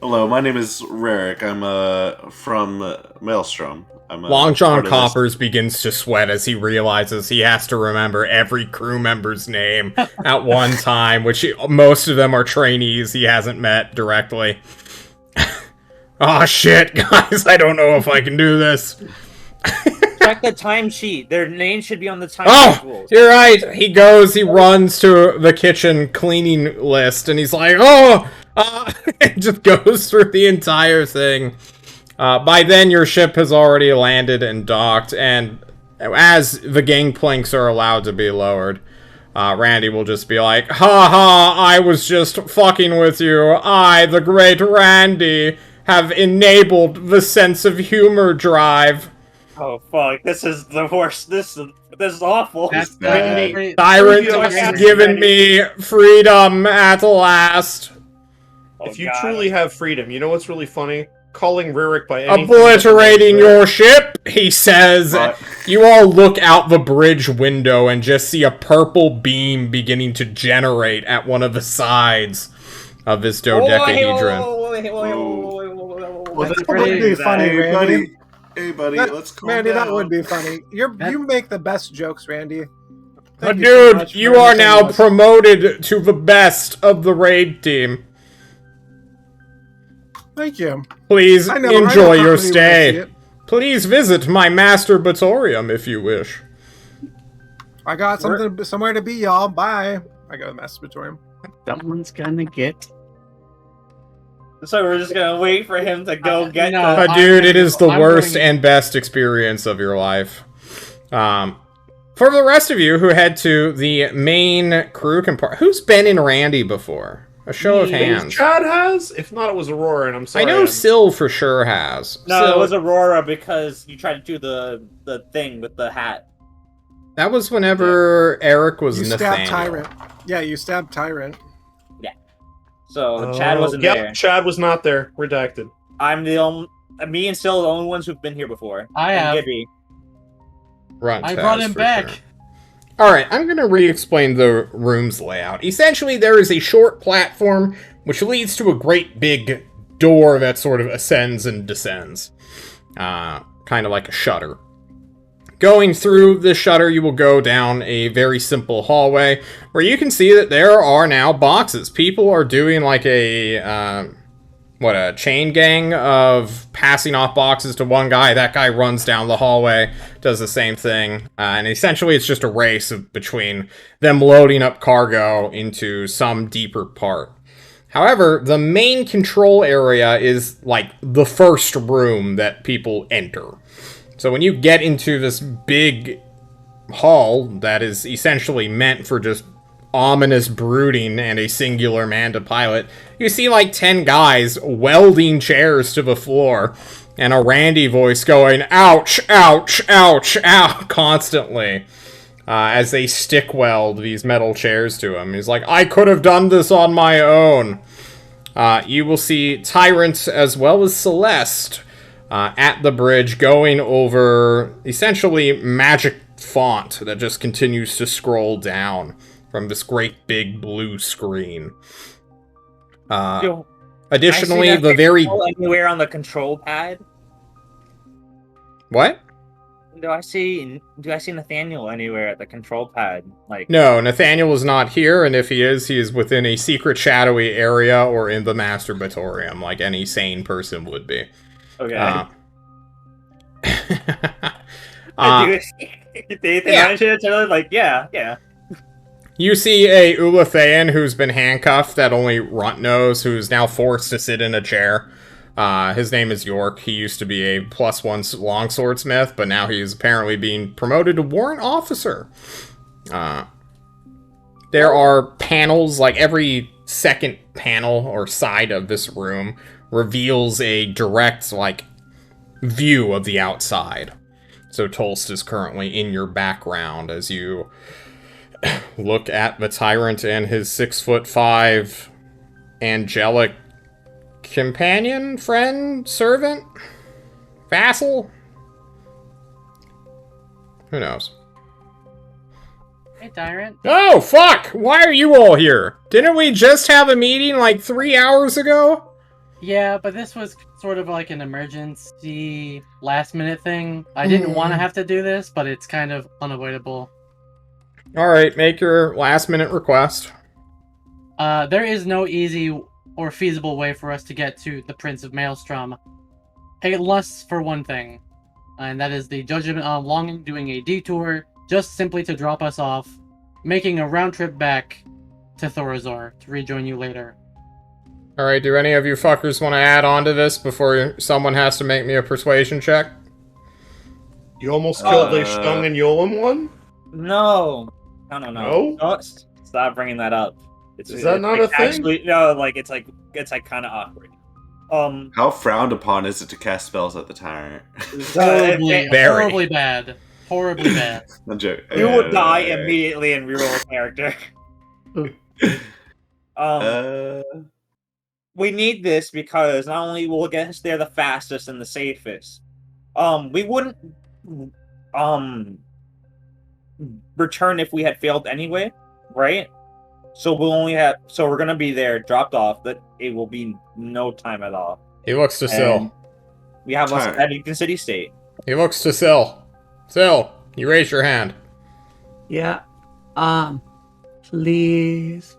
Hello, my name is Rarick. I'm from Maelstrom. Long John part of this- Coppers begins to sweat as he realizes he has to remember every crew member's name at one time, which most of them are trainees he hasn't met directly. Oh shit, guys, I don't know if I can do this. Check the timesheet. Their names should be on the timesheet Oh, rules. you're right. He runs to the kitchen cleaning list, and he's like, and just goes through the entire thing. By then, your ship has already landed and docked, and as the gangplanks are allowed to be lowered, Randy will just be like, ha ha, I was just fucking with you. I, the great Randy, have enabled the sense of humor drive. Oh fuck! This is the worst. This is awful. That's bad. Tyrant has given me freedom at last. If you God. truly have freedom, you know what's really funny? Calling Rurik by anything. Obliterating your ship, he says. But- You all look out the bridge window and just see a purple beam beginning to generate at one of the sides of this dodecahedron. Well, that would be funny, Hey, Randy. buddy. Hey, buddy. That- Let's calm Randy, down. that would be funny. You make the best jokes, Randy. But Thank you so dude, much you for are listening now to us. promoted to the best of the raid team. Thank you. Please I know, enjoy I know your comedy when I see stay. it. Please visit my masturbatorium if you wish. I got somewhere to be, y'all. Bye. I go to the masturbatorium. Someone's gonna get. So we're just gonna wait for him to go get no. the. Dude, it is the I'm worst going- and best experience of your life. For the rest of you who head to the main crew compartment, who's been in Randy before? A show of hands. Chad has? If not, it was Aurora, and I'm sorry. I know Syl for sure has. No, Syl- it was Aurora because you tried to do the thing with the hat. That was whenever Eric was You Nathaniel. stabbed Tyrant. Yeah, you stabbed Tyrant. So Chad wasn't yep, there. Chad was not there. Redacted. I'm the only. Me and Sil are the only ones who've been here before. I And have. Gibby. Runt I brought has, him for back. sure. Alright, I'm going to re-explain the room's layout. Essentially, there is a short platform which leads to a great big door that sort of ascends and descends. Kind of like a shutter. Going through the shutter, you will go down a very simple hallway where you can see that there are now boxes. People are doing like a chain gang of passing off boxes to one guy. That guy runs down the hallway, does the same thing. And essentially it's just a race between them loading up cargo into some deeper part. However, the main control area is like the first room that people enter. So when you get into this big hall that is essentially meant for just ominous brooding and a singular man to pilot, you see like 10 guys welding chairs to the floor and a Randy voice going, ouch, ouch, ouch, ouch, constantly. As they stick weld these metal chairs to him. He's like, I could have done this on my own. You will see Tyrant as well as Celeste at the bridge going over essentially magic font that just continues to scroll down from this great big blue screen. Yo, Additionally, I see the that very... anywhere on the control pad. What? Do I see Nathaniel anywhere at the control pad? Like No, Nathaniel is not here, and if he is within a secret shadowy area or in the masturbatorium, like any sane person would be. okay. Uh, Nathan, yeah. I should have told him, like yeah. You see a Ulathaean who's been handcuffed that only Runt knows, who's now forced to sit in a chair. His name is York. He used to be a +1 longswordsmith, but now he's apparently being promoted to warrant officer. There are panels, like every second panel or side of this room reveals a direct, like, view of the outside. So Tolst is currently in your background as you look at the tyrant and his 6'5" angelic companion, friend, servant, vassal. Who knows? Hey, Tyrant. Oh, fuck! Why are you all here? Didn't we just have a meeting like 3 hours ago? Yeah, but this was sort of like an emergency last-minute thing. I didn't want to have to do this, but it's kind of unavoidable. Alright, make your last-minute request. There is no easy or feasible way for us to get to the Prince of Maelstrom. Unless for one thing, and that is the Judgment on Longing doing a detour just simply to drop us off, making a round trip back to Thorazor to rejoin you later. Alright, do any of you fuckers want to add on to this before someone has to make me a persuasion check? You almost killed Leishtung and Yolim one? No. No. No? Oh, stop bringing that up. Is that not a thing? Actually, no, like it's like kind of awkward. How frowned upon is it to cast spells at the tyrant? Horribly bad. Horribly bad. No joke. You would die immediately and reroll a character. We need this because not only will it get us there the fastest and the safest, we wouldn't return if we had failed anyway, right? So we're gonna be there, dropped off, but it will be no time at all. He looks to Syl. We have us at Eddington City State. He looks to Syl. Syl, you raise your hand. Yeah. Please.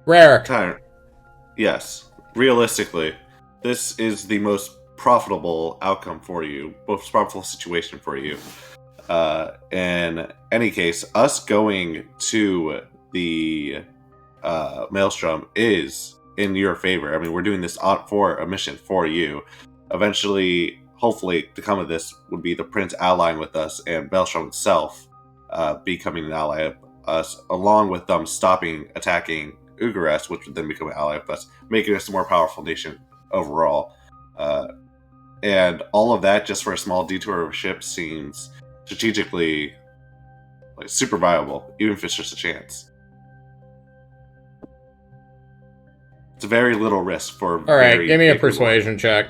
Rare. Tyrant. Yes. Realistically, this is the most profitable outcome for you, most profitable situation for you. In any case, us going to the Maelstrom is in your favor. I mean, we're doing this for a mission for you. Eventually, hopefully, to come of this would be the Prince allying with us and Maelstrom itself becoming an ally of us, along with them attacking Ugares, which would then become an ally of us, making us a more powerful nation overall. And all of that just for a small detour of a ship seems strategically like super viable, even if it's just a chance. It's a very little risk for. All right, give me a persuasion check.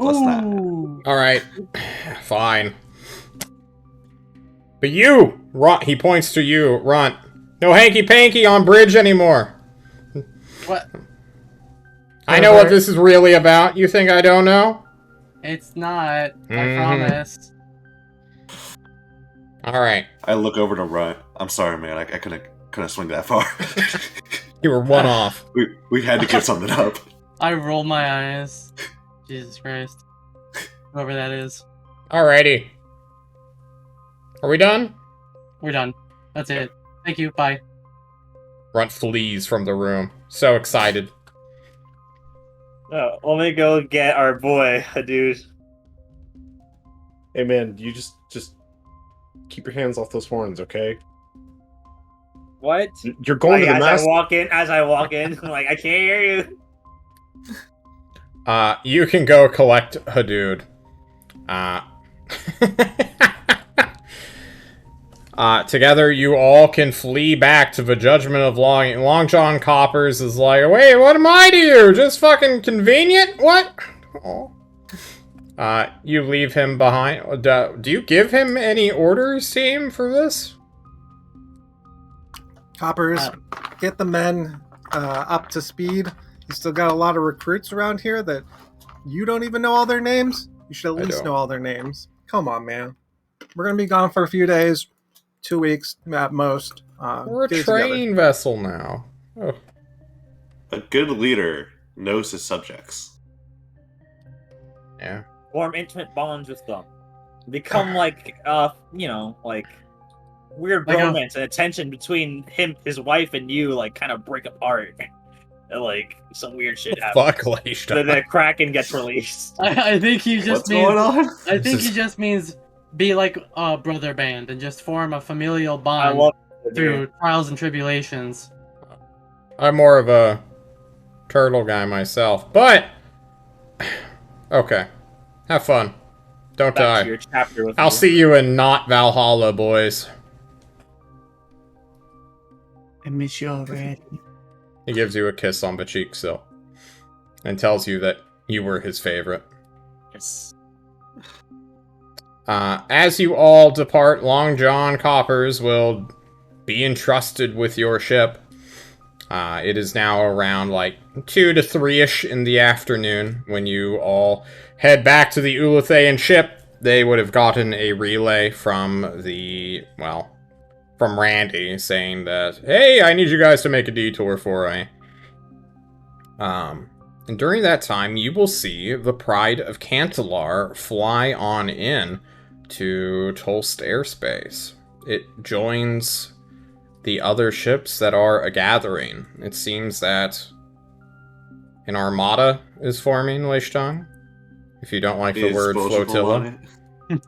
Ooh. All right, fine. But you, Runt, he points to you, Runt. No hanky-panky on bridge anymore. What? I know what this is really about. You think I don't know? It's not. I promise. All right. I look over to Runt. I'm sorry, man. I couldn't swing that far. You were one off. We had to give something up. I roll my eyes. Jesus Christ. Whoever that is. Alrighty. Are we done? We're done. That's it. Thank you. Bye. Runt flees from the room. So excited. Let me go get our boy, dude. Hey man, you just keep your hands off those horns, okay? What? You're going to the as master. As I walk in, I'm like, I can't hear you. You can go collect Hadood. Together you all can flee back to the Judgment of Longing. Long John Coppers is like, wait, what am I to you? Just fucking convenient? What? Oh. You leave him behind. Do you give him any orders, team, for this? Coppers, get the men up to speed. You still got a lot of recruits around here that you don't even know all their names. You should at least know all their names. Come on, man. We're going to be gone for a few days, 2 weeks at most. We're a train vessel now. Oh. A good leader knows his subjects. Yeah. Form intimate bonds with them. Become like like weird Like a- romance and attention between his wife, and you like kind of break apart. And like some weird shit happens. Fuck Leishta. Then the Kraken gets released. I think he just What's means. going on? I think This he is- just means be like a brother band and just form a familial I bond love it, through dude. trials and tribulations. I'm more of a turtle guy myself, but okay. Have fun. Don't Back die. to your chapter with I'll you. see you in not Valhalla, boys. I miss you already. He gives you a kiss on the cheek still, and tells you that you were his favorite. Yes. As you all depart, Long John Coppers will be entrusted with your ship. It is now around like 2 to 3-ish in the afternoon when you all head back to the Ulathaean ship. They would have gotten a relay from from Randy saying that, hey, I need you guys to make a detour for me. And during that time, you will see the Pride of Cantalar fly on in to Tolst airspace. It joins the other ships that are a gathering. It seems that an armada is forming, Leishtan. If you don't like the Is word Bojable flotilla. on it?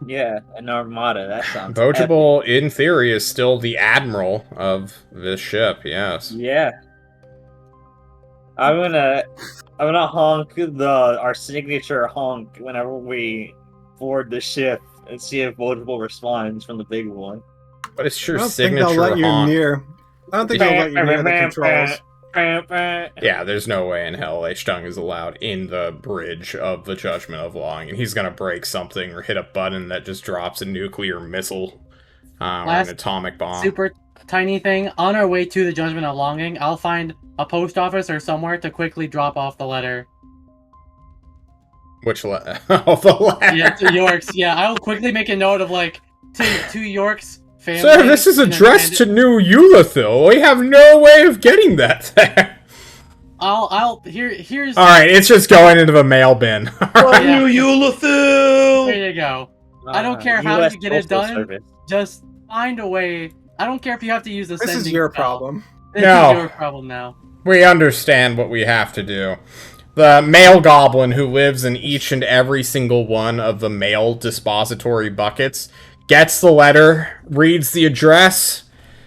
Yeah, an armada. That sounds. Bojable, in theory, is still the admiral of this ship, yes. epic. Yeah. I'm gonna honk our signature honk whenever we board the ship and see if Multiple responds from the big one. But it's I your don't think they'll signature let you honk. near. I don't think they'll let you near the controls. Yeah, there's no way in hell Leishtung is allowed in the bridge of the Judgment of Long, and he's gonna break something or hit a button that just drops a nuclear missile or an Last atomic bomb. Super tiny thing. On our way to the Judgment of Longing, I'll find a post office or somewhere to quickly drop off the letter. Which oh, the letter. Yeah, to York's. Yeah, I'll quickly make a note of like to York's family. Sir, this is and then addressed to hand it- New Eulathil. We have no way of getting that there. Here's. Alright, it's just going into the mail bin. Yeah. New Eulathil! There you go. I don't care how US you get it Postal done. Service. Just find a way. I don't care if you have to use the This sending is your spell. problem. This No. is your problem now. We understand what we have to do. The mail goblin who lives in each and every single one of the mail dispository buckets gets the letter, reads the address,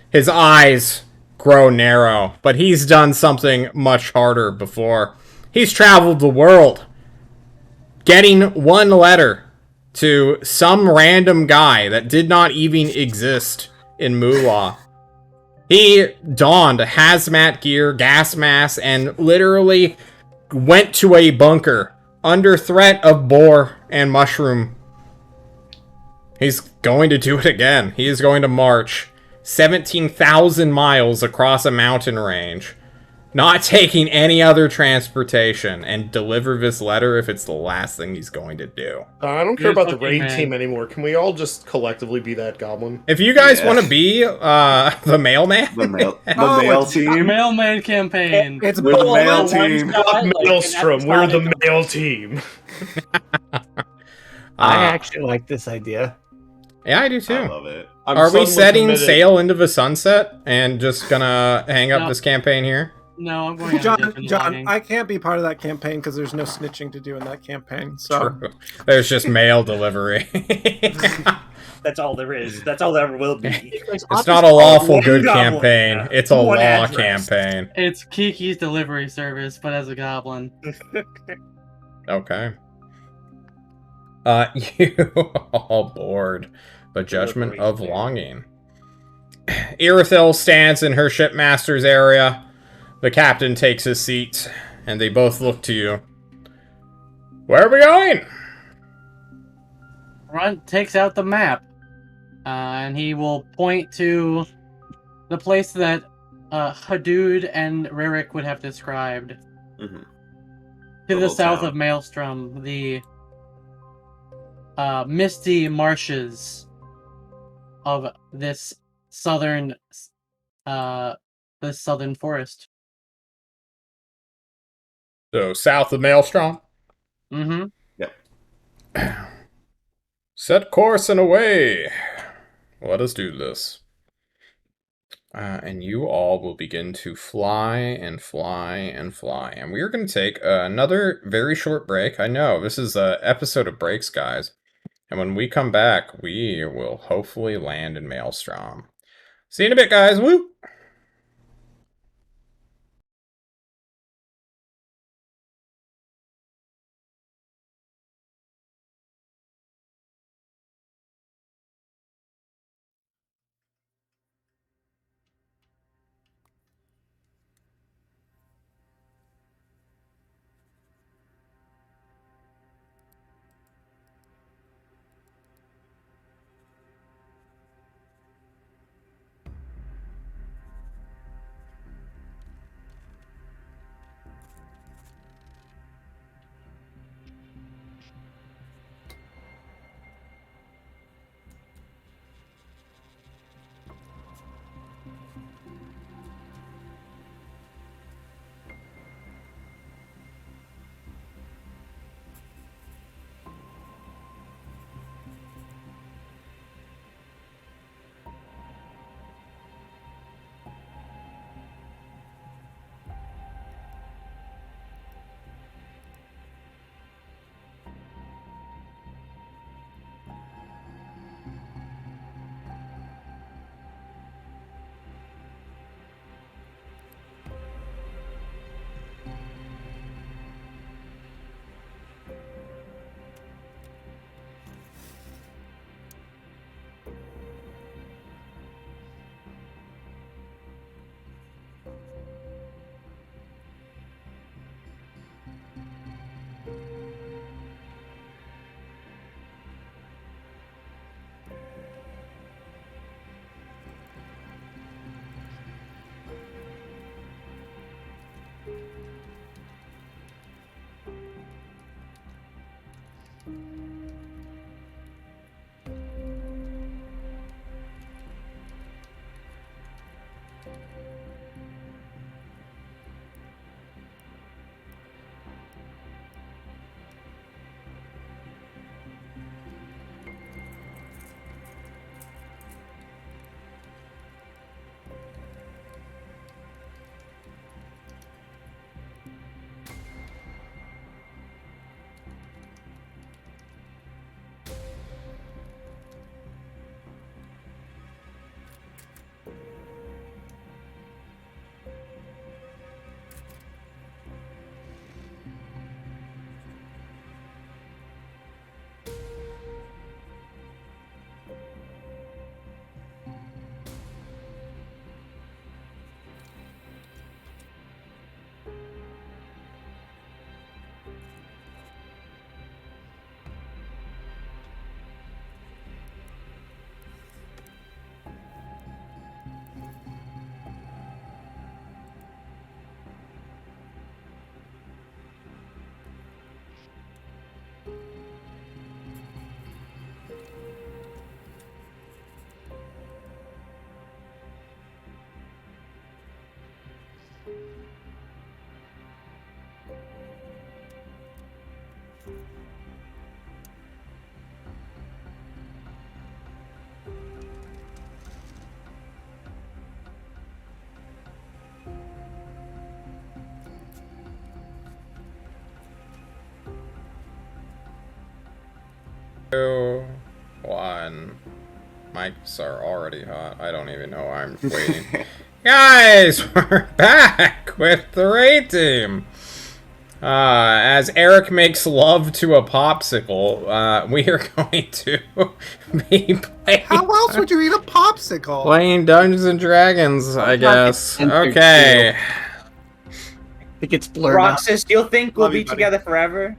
his eyes grow narrow, but he's done something much harder before. He's traveled the world, getting one letter to some random guy that did not even exist in Moolah. He donned hazmat gear, gas mask, and literally went to a bunker under threat of boar and mushroom. He's going to do it again. He is going to march 17,000 miles across a mountain range, not taking any other transportation, and deliver this letter if it's the last thing he's going to do. I don't care You're about the fucking raid man. team anymore. Can we all just collectively be that goblin? If you guys Yeah. want to be the mailman, The mail Oh, team. Mailman campaign. It's With bull. mail One team. shot, like, an Maelstrom, we're the episodic- mail team. I actually like this idea. yeah, I do I too. love it. I'm Are we suddenly setting committed. sail into the sunset and just gonna hang up No. this campaign here? No, I'm going on John, Judgment John, Longing. I can't be part of that campaign because there's no snitching to do in that campaign. So True. There's just mail delivery. That's all there is. That's all there ever will be. It's not a lawful one good goblin, campaign. yeah. It's a One law address. campaign. It's Kiki's delivery service, but as a goblin. Okay. You all board the Judgment of Longing. Irithel stands in her shipmaster's area. The captain takes his seat, and they both look to you. Where are we going? Runt takes out the map, and he will point to the place that Hadud and Ririk would have described. Mhm. To The the whole south town. of Maelstrom, the misty marshes of this southern forest. So, south of Maelstrom. Mm-hmm. Set course and away. Let us do this. And you all will begin to fly and fly and fly. And we are going to take another very short break. I know, this is an episode of breaks, guys. And when we come back, we will hopefully land in Maelstrom. See you in a bit, guys. Woo! Two, one. Mics are already hot. I don't even know why I'm waiting. Guys, we're back with the raid team. As Eric makes love to a popsicle, we are going to be playing. How else would you eat a popsicle? Playing Dungeons and Dragons, I guess. Okay. I think it's blurred out. Roxas, do you think we'll Love you, be buddy. together forever?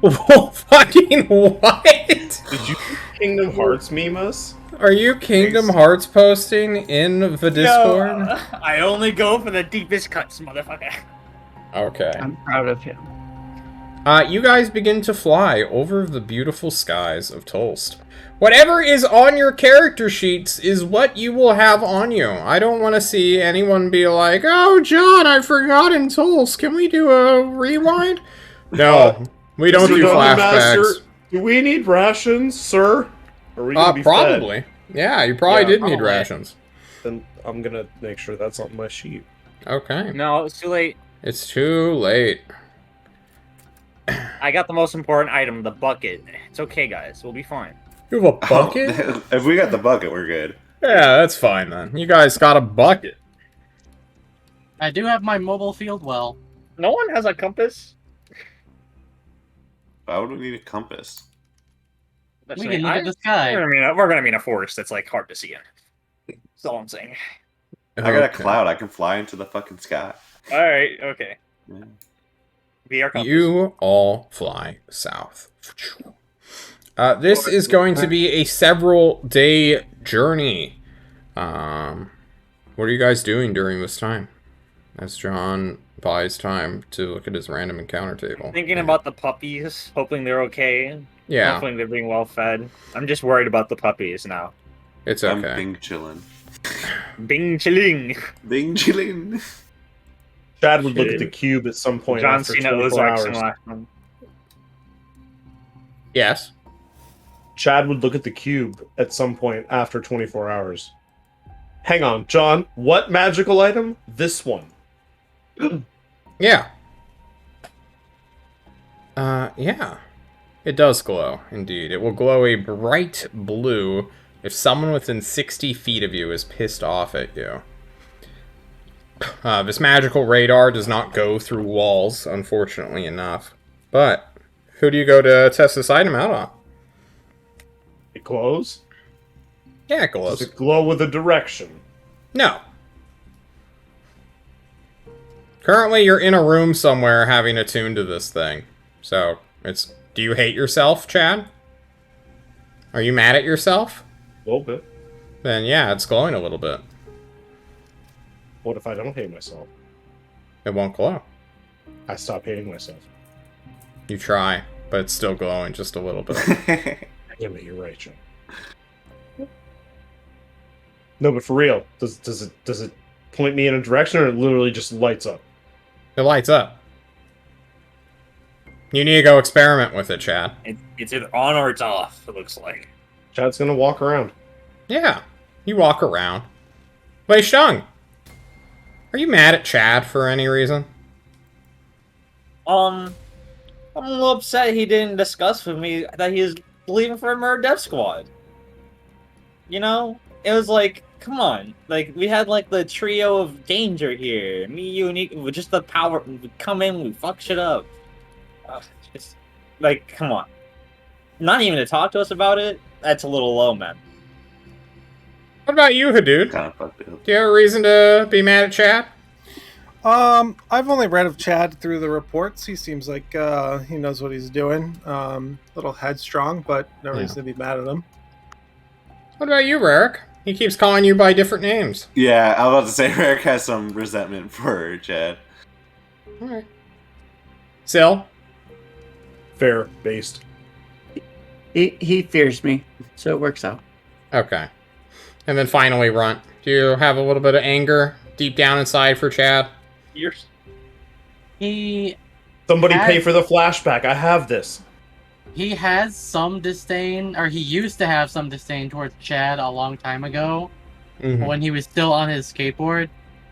Fucking what? Did you Kingdom Hearts meme us? Are you Kingdom Hearts posting in the Discord? No, I only go for the deepest cuts, motherfucker. Okay. I'm proud of him. You guys begin to fly over the beautiful skies of Tolst. Whatever is on your character sheets is what you will have on you. I don't want to see anyone be like, "Oh, John, I've forgotten Tolst. Can we do a rewind?" No, we don't Mr. do Dungeon flashbacks. Master, do we need rations, sir? Are we gonna be Probably. fed? Yeah, you probably did need probably. rations. Then I'm gonna make sure that's on my sheet. Okay. No, it's too late. It's too late. I got the most important item, the bucket. It's okay, guys. We'll be fine. You have a bucket? If we got the bucket, we're good. Yeah, that's fine then. You guys got a bucket. I do have my mobile field well. No one has a compass. Why would we need a compass? We can look at the sky. We're gonna be in a forest that's like hard to see in. That's all I'm saying. I got a Okay. cloud. I can fly into the fucking sky. All right, okay. Yeah. Be our compass. You all fly south. This is going to be a several day journey. What are you guys doing during this time? As John buys time to look at his random encounter table. Thinking about the puppies, hoping they're okay. Yeah, Hoping they're being well fed. I'm just worried about the puppies now. it's I'm okay. Bing chillin'. Bing chilling. Bing chillin'. Chad would look at the cube at some point John after Cena 24 Ozarks hours. and last one. Yes. Chad would look at the cube at some point after 24 hours. Hang on, John. What magical item? This one. Yeah. Yeah. It does glow, indeed. It will glow a bright blue if someone within 60 feet of you is pissed off at you. This magical radar does not go through walls, unfortunately enough. But, who do you go to test this item out on? It glows? Yeah, it Does glows. it glow with a direction? No. Currently, you're in a room somewhere having attuned to this thing. So, it's... Do you hate yourself, Chad? Are you mad at yourself? A little bit. Then yeah, it's glowing a little bit. What if I don't hate myself? It won't glow. I stop hating myself. You try, but it's still glowing just a little bit. Damn it, you're right, John. No, but for real, does it point me in a direction, or it literally just lights up? It lights up. You need to go experiment with it, Chad. It's either on or it's off, it looks like. Chad's gonna walk around. Yeah, you walk around. Wei Sheng, are you mad at Chad for any reason? I'm a little upset he didn't discuss with me that he's leaving for a Murder Death Squad. You know? It was like, come on. Like, we had, like, the trio of danger here. Me, you, and Nico, with just the power. We come in, we fuck shit up. Just, like, come on. Not even to talk to us about it? That's a little low, man. What about you, Hadood? Kind of fucked up. Do you have a reason to be mad at Chad? I've only read of Chad through the reports. He seems like he knows what he's doing. Little headstrong, but no reason to be mad at him. What about you, Rarick? He keeps calling you by different names. Yeah, I was about to say Eric has some resentment for Chad. Alright. Sil? Fair based. He fears me, so it works out. Okay. And then finally, Runt. Do you have a little bit of anger deep down inside for Chad? He Somebody Chad- pay for the flashback. I have this. has some disdain, or he used to have some disdain towards Chad a long time ago, Mm-hmm. when he was still on his skateboard.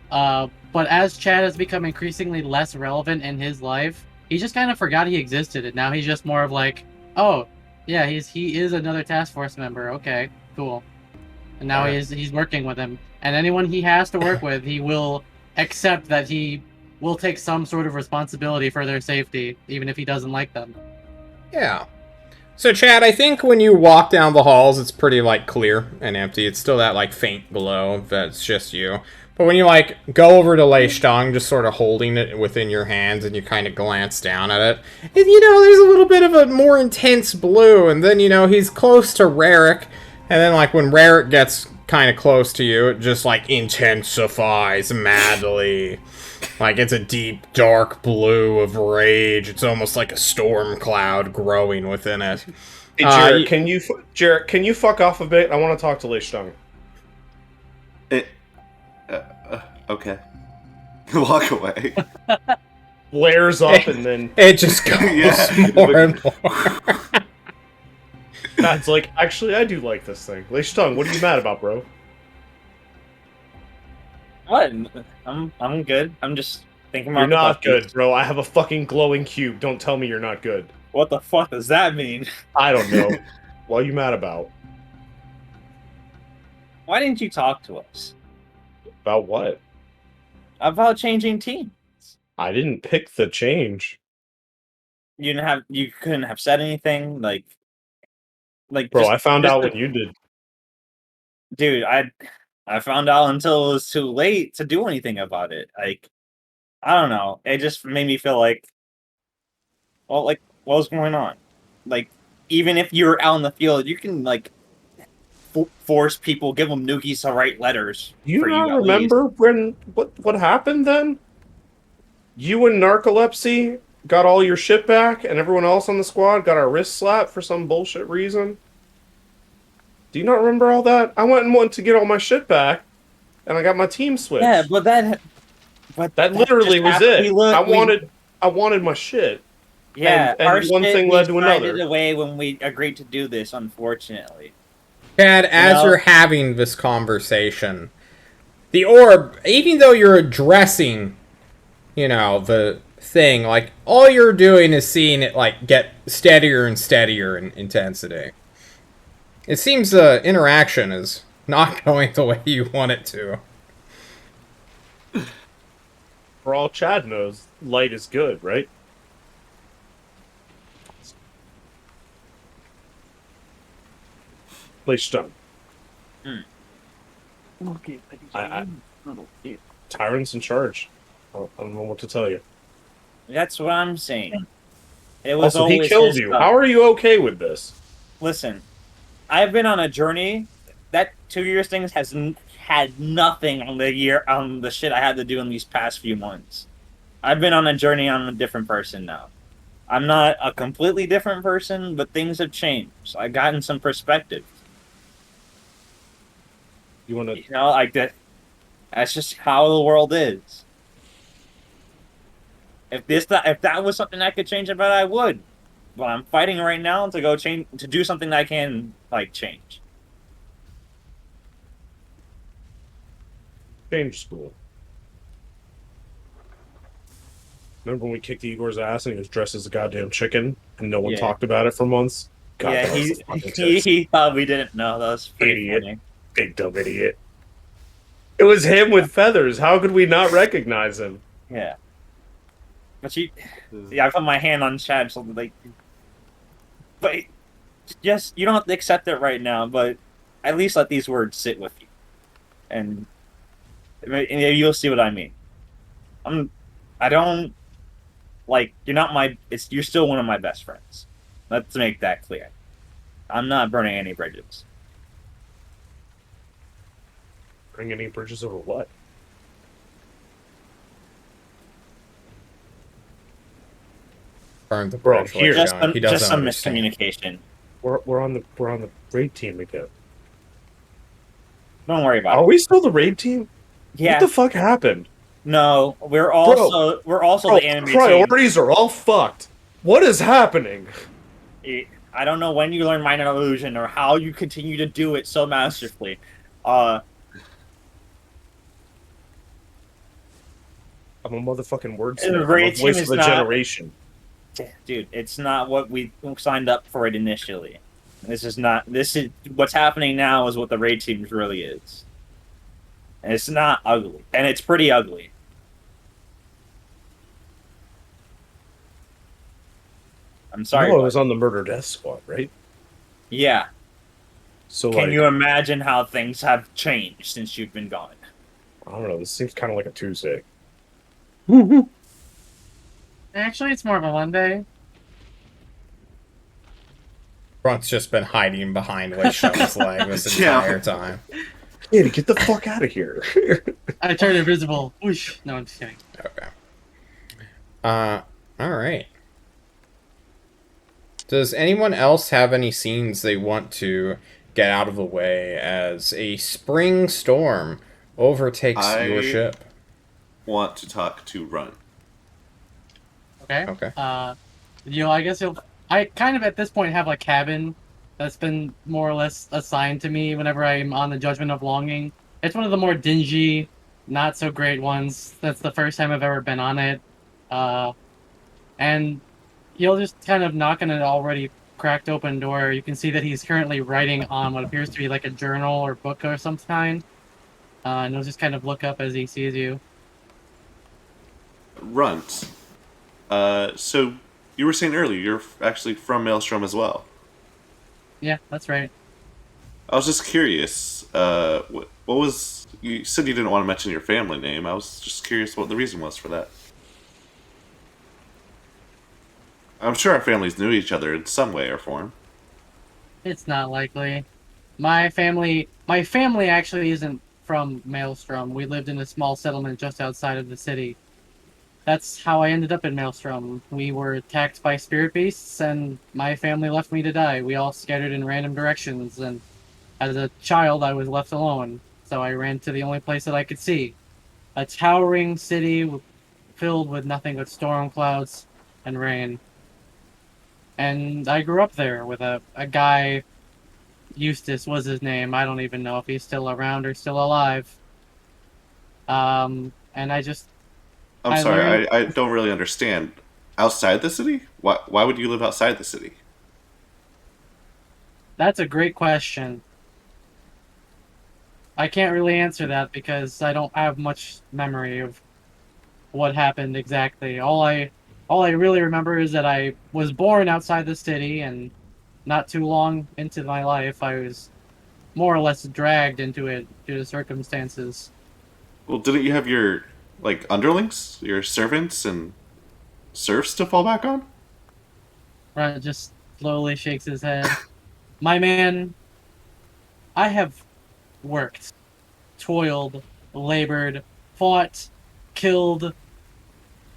But as Chad has become increasingly less relevant in his life, he just kind of forgot he existed, and now he's just more of like, oh, yeah, he is another task force member. Okay, cool. And now he's working with him, and anyone he has to work with, he will accept that he will take some sort of responsibility for their safety, even if he doesn't like them. Yeah. So, Chad, I think when you walk down the halls, it's pretty, like, clear and empty. It's still that, like, faint glow that's just you. But when you, like, go over to Lei Stang, just sort of holding it within your hands, and you kind of glance down at it, and, you know, there's a little bit of a more intense blue, and then, you know, he's close to Rarick, and then, like, when Rarick gets kind of close to you, it just, like, intensifies madly. Like, it's a deep, dark blue of rage. It's almost like a storm cloud growing within it. Hey, Jarrett, can you fuck off a bit? I want to talk to Lei Stung. Okay. Walk away. Flares up and then It just goes Yeah. more and more. Matt's like, actually, I do like this thing. Lei Stung, what are you mad about, bro? What? I'm good. I'm just thinking about You're not the puppies. good, bro. I have a fucking glowing cube. Don't tell me you're not good. What the fuck does that mean? I don't know. What are you mad about? Why didn't you talk to us About what? about changing team? I didn't pick the change. You couldn't have said anything like Bro, just- I found just out the- when you did. Dude, I found out until it was too late to do anything about it. Like, I don't know. It just made me feel like, well, like, what was going on? Like, even if you're out in the field, you can like force people, give them noogies to write letters. Do you for not at remember when what happened then? You and Narcolepsy got all your shit back, and everyone else on the squad got our wrist slapped for some bullshit reason. Do you not remember all that? I went and wanted to get all my shit back, and I got my team switched. Yeah, but that literally just was happened. it. I wanted my shit. Yeah, and our one shit, thing we led to signed another. it away when we agreed to do this. Unfortunately, Chad, as know? you're having this conversation, the orb, even though you're addressing, the thing, like, all you're doing is seeing it, like, get steadier and steadier in intensity. It seems the interaction is not going the way you want it to. For all Chad knows, light is good, right? Lei Stung. Tyrant's in charge. I don't know what to tell you. that's what I'm saying. It was Also, always he killed his you. stuff. How are you okay with this? Listen, I've been on a journey. That 2 years thing has had nothing on the shit I had to do in these past few months. I've been on a journey. I'm a different person now. I'm not a completely different person, but things have changed. I've gotten some perspective. You want to? You know, like that. That's just how the world is. If that was something I could change about, I would. But I'm fighting right now to do something that I can change. Change school. Remember when we kicked Igor's ass and he was dressed as a goddamn chicken and no one Yeah. talked about it for months? God, Yeah, that was the fucking he tits. he thought we didn't know. That was pretty Idiot. funny. Big dumb idiot. It was him with feathers. How could we not recognize him? Yeah. But I put my hand on Chad, so but just you don't have to accept it right now, but at least let these words sit with you, and you'll see what I mean. I don't you're not you're still one of my best friends. Let's make that clear. I'm not burning any bridges. Bring any bridges over what? Burn the Bro, bridge. here. He doesn't Just some understand. miscommunication. We're on the raid team again. Don't worry about Are it. we still the raid team? Yeah. What the fuck happened? No, we're also Bro, the enemy team. priorities are all fucked. What is happening? I don't know when you learn minor illusion or how you continue to do it so masterfully. I'm a motherfucking wordsmith. The I'm raid a team voice is of the not- generation. Dude, it's not what we signed up for it initially. This is what's happening now is what the raid team really is. And it's not ugly. And it's pretty ugly. I'm sorry. No, I but- was on the murder death squad, right? Yeah. So Can you imagine how things have changed since you've been gone? I don't know. This seems kind of like a Tuesday. Actually, it's more of a Monday. Grunt's just been hiding behind Lei Shung's leg this Yeah. entire time. Kid, get the fuck out of here. I turned invisible. Whoosh. No, I'm just kidding. Okay. Alright. Does anyone else have any scenes they want to get out of the way as a spring storm overtakes your I ship? want to talk to Run. Okay. Okay. I guess I kind of at this point have a cabin that's been more or less assigned to me whenever I'm on the Judgment of Longing. It's one of the more dingy, not so great ones. That's the first time I've ever been on it. And he'll just kind of knock on an already cracked open door. You can see that he's currently writing on what appears to be like a journal or book or some kind. And he'll just kind of look up as he sees you. Runt. So you were saying earlier you're actually from Maelstrom as well. Yeah, that's right. I was just curious. What was you said you didn't want to mention your family name? I was just curious what the reason was for that. I'm sure our families knew each other in some way or form. It's not likely. My family actually isn't from Maelstrom. We lived in a small settlement just outside of the city. That's how I ended up in Maelstrom. We were attacked by spirit beasts, and my family left me to die. We all scattered in random directions, and as a child, I was left alone. So I ran to the only place that I could see, a towering city filled with nothing but storm clouds and rain. And I grew up there with a guy. Eustace was his name. I don't even know if he's still around or still alive. And I'm I learned sorry, I don't really understand. Outside the city? Why would you live outside the city? that's a great question. I can't really answer that because I don't have much memory of what happened exactly. All I really remember is that I was born outside the city, and not too long into my life, I was more or less dragged into it due to circumstances. Well, didn't you have your like underlings, your servants and serfs to fall back on? Ron just slowly shakes his head. My man, I have worked, toiled, labored, fought, killed,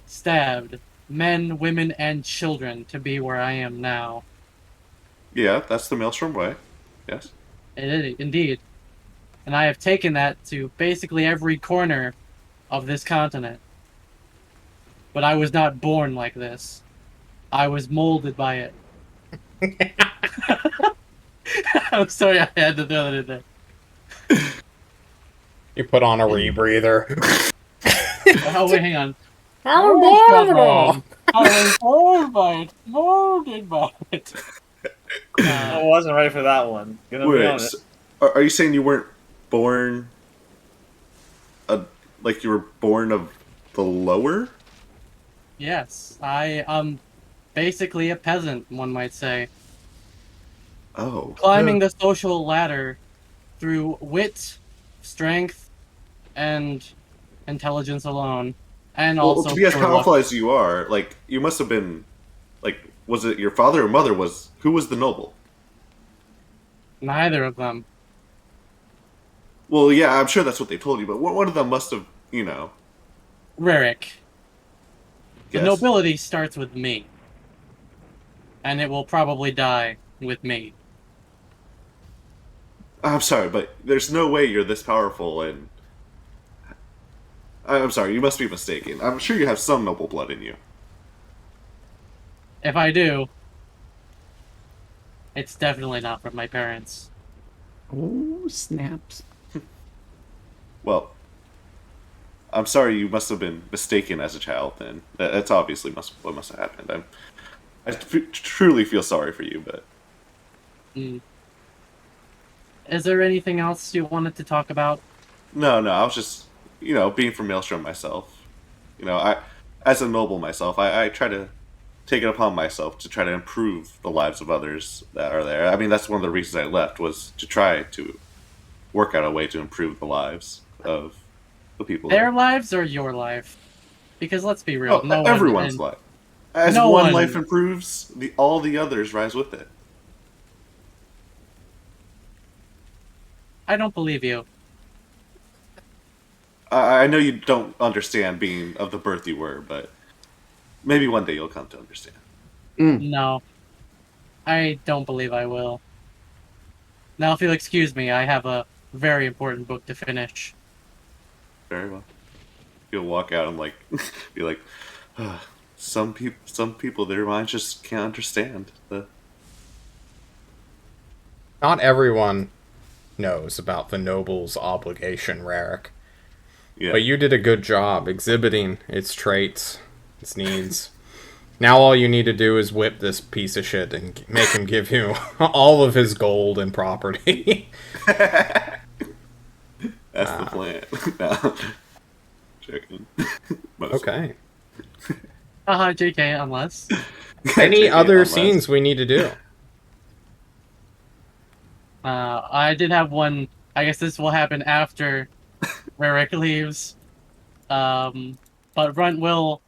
stabbed men, women, and children to be where I am now. Yeah, that's the Maelstrom way. Yes. It is indeed. And I have taken that to basically every corner of this continent. But I was not born like this. I was molded by it. I'm sorry I had to throw that in there. You put on a rebreather. Oh, wait, hang on. How Scotland. I was molded by it. Molded by it. I wasn't ready for that one. Gonna be Wait, honest. so, are you saying you weren't born like you were born of the lower? Yes, I am basically a peasant, one might say. Oh. Climbing the social ladder through wit, strength, and intelligence alone. And Well, also to be as pure luck. powerful as you are, like you must have been, like, was it your father or mother? Who was the noble? Neither of them. Well, yeah, I'm sure that's what they told you, but one of them must have, Ririk. The guessed. nobility starts with me. And it will probably die with me. I'm sorry, but there's no way you're this powerful, and I'm sorry, you must be mistaken. I'm sure you have some noble blood in you. If I do, it's definitely not from my parents. Oh, snaps. Well, I'm sorry you must have been mistaken as a child. Then that's obviously what must have happened. Truly feel sorry for you, but Mm. Is there anything else you wanted to talk about? no, I was just being from Maelstrom myself. As a noble myself, I try to take it upon myself to try to improve the lives of others that are there. I mean, that's one of the reasons I left was to try to work out a way to improve the lives of the people Their there. lives or your life? Because let's be real, Oh, no one everyone's life. As no one one- life improves, all the others rise with it. I don't believe you. I know you don't understand being of the birth you were, but maybe one day you'll come to understand. No, I don't believe I will. Now, if you'll excuse me, I have a very important book to finish. Very well. You'll walk out and like be like, some people, their minds just can't understand the. Not everyone knows about the noble's obligation, Rarick. Yeah. But you did a good job exhibiting its traits, its needs. Now all you need to do is whip this piece of shit and make him give you all of his gold and property. That's the plan. No. Joking. Okay. JK, unless. Any other scenes we need to do? I did have one. I guess this will happen after Rarick leaves. But Runt will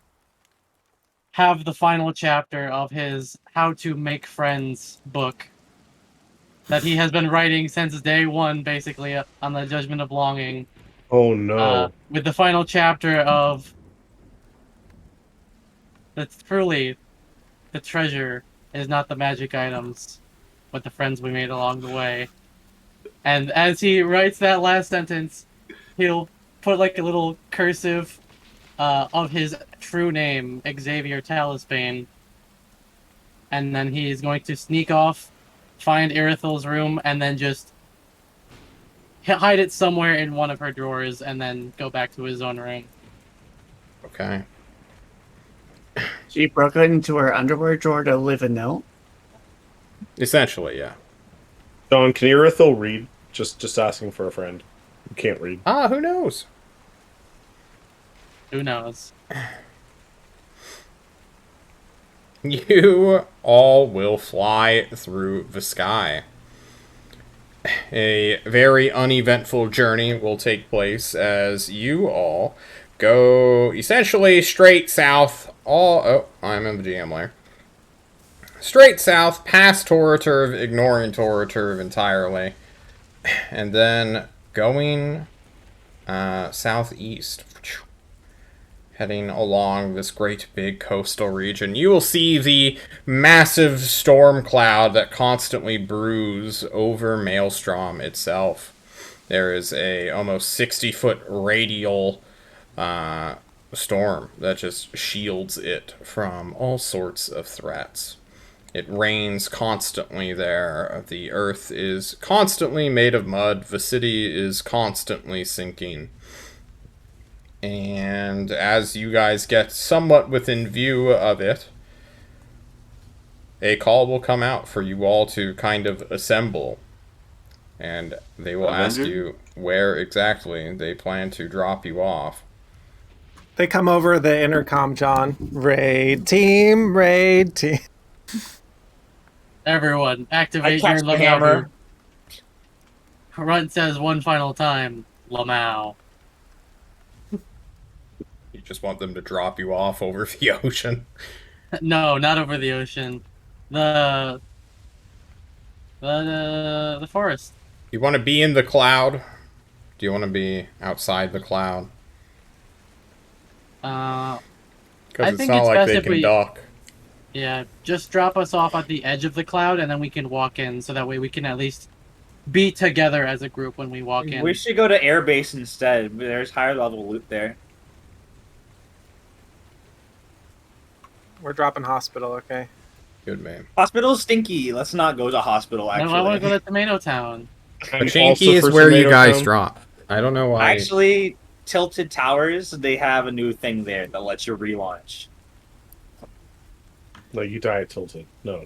have the final chapter of his How to Make Friends book that he has been writing since day one, basically, on the Judgment of Longing. Oh no. With the final chapter of that's truly the treasure is not the magic items, but the friends we made along the way. And as he writes that last sentence, he'll put like a little cursive of his true name, Xavier Talisbane. And then he's going to sneak off, find Irithel's room, and then just hide it somewhere in one of her drawers, and then go back to his own room. Okay. She broke into her underwear drawer to leave a note. Essentially, yeah. John, can Irithel read? Just asking for a friend. You can't read. Who knows? Who knows? You all will fly through the sky. A very uneventful journey will take place as you all go essentially straight south. I'm in the GM layer. Straight south, past Toraturv, ignoring Toraturv entirely. And then going southeast. Heading along this great big coastal region, you will see the massive storm cloud that constantly brews over Maelstrom itself. There is a almost 60-foot radial storm that just shields it from all sorts of threats. It rains constantly there. The earth is constantly made of mud. The city is constantly sinking. And as you guys get somewhat within view of it, a call will come out for you all to kind of assemble. And they will ask you where exactly they plan to drop you off. They come over the intercom, John. Raid team, raid team. Everyone, activate your the hammer. Runt says one final time, Lamau. You just want them to drop you off over the ocean. No, not over the ocean. The forest. You want to be in the cloud? Do you want to be outside the cloud? I Because it's think not it's like best they if can we- dock. Yeah, just drop us off at the edge of the cloud, and then we can walk in, so that way we can at least be together as a group when we walk in. We should go to airbase instead. There's higher level loot there. We're dropping hospital, okay? Good man. Hospital's stinky. Let's not go to hospital, actually. No, I want to go to Tomato Town. Pachinki is where you guys drop. I don't know why. Actually, Tilted Towers, they have a new thing there that lets you relaunch. Like you die at Tilted. No.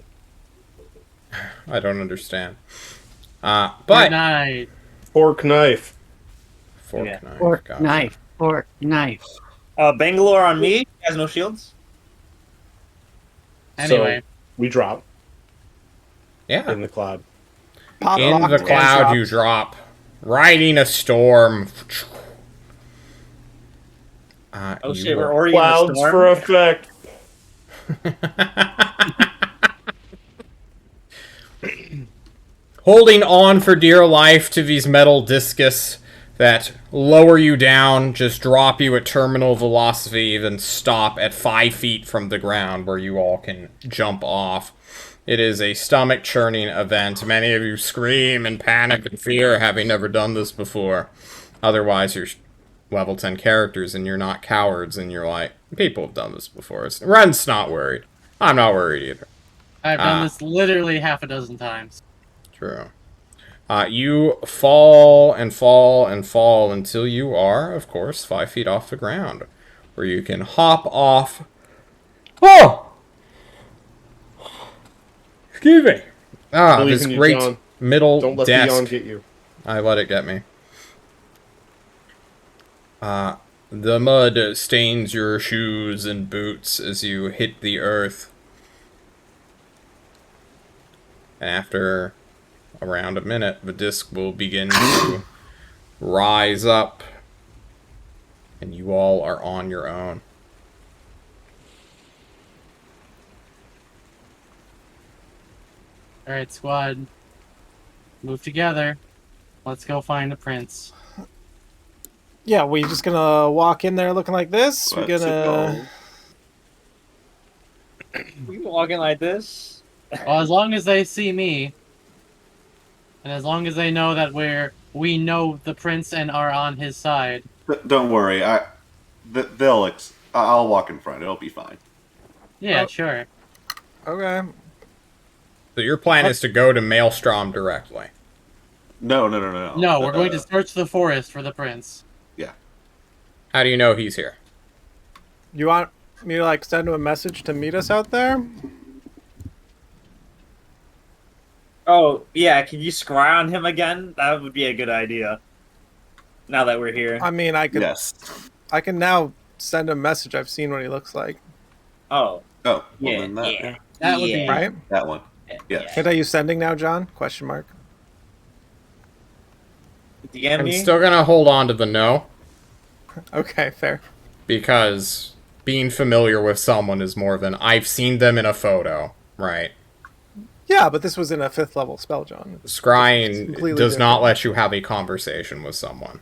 I don't understand. Good But night. Fork knife. fork Yeah. knife. Fork, gotcha. knife, fork, knife. Bangalore on me. You guys no shields? Anyway, So we drop Yeah. in the cloud. Pop In locked the and cloud dropped. you drop. Riding a storm. Oh You shit, will- we're already in the Clouds storm. for effect. Holding on for dear life to these metal discus that lower you down, just drop you at terminal velocity, then stop at 5 feet from the ground where you all can jump off. It is a stomach-churning event. Many of you scream in panic and fear, having never done this before. Otherwise, you're level 10 characters and you're not cowards, and you're like, people have done this before. Ren's not worried. I'm not worried either. I've done this literally half a dozen times. True. You fall and fall and fall until you are, of course, 5 feet off the ground, where you can hop off. Oh! Excuse me. This You, great John. middle Don't let desk. the yawn get you. I let it get me. The mud stains your shoes and boots as you hit the earth. After around a minute, the disc will begin to rise up, and you all are on your own. Alright, squad. Move together. Let's go find the prince. Yeah, we just gonna walk in there looking like this? We're Let's gonna. We walking like this? Well, as long as they see me, and as long as they know that we know the prince and are on his side. Don't worry. I'll walk in front. It'll be fine. Yeah, Oh. sure. Okay. So your plan is to go to Maelstrom directly. No. No, we're going to search the forest for the prince. Yeah. How do you know he's here? You want me to like send him a message to meet us out there? Oh, yeah, can you scry on him again? That would be a good idea. Now that we're here. I mean, I could. Yes. I can now send him a message. I've seen what he looks like. Oh. Oh, well Yeah, then that, yeah. That would be Yeah. Right? that one. Yeah. Hit are you sending now, John? Question mark. DM I'm me? still gonna hold on to the no, Okay, fair. because being familiar with someone is more than I've seen them in a photo, right? Yeah, but this was in a 5th level spell, John. It's Scrying completely does not different. let you have a conversation with someone.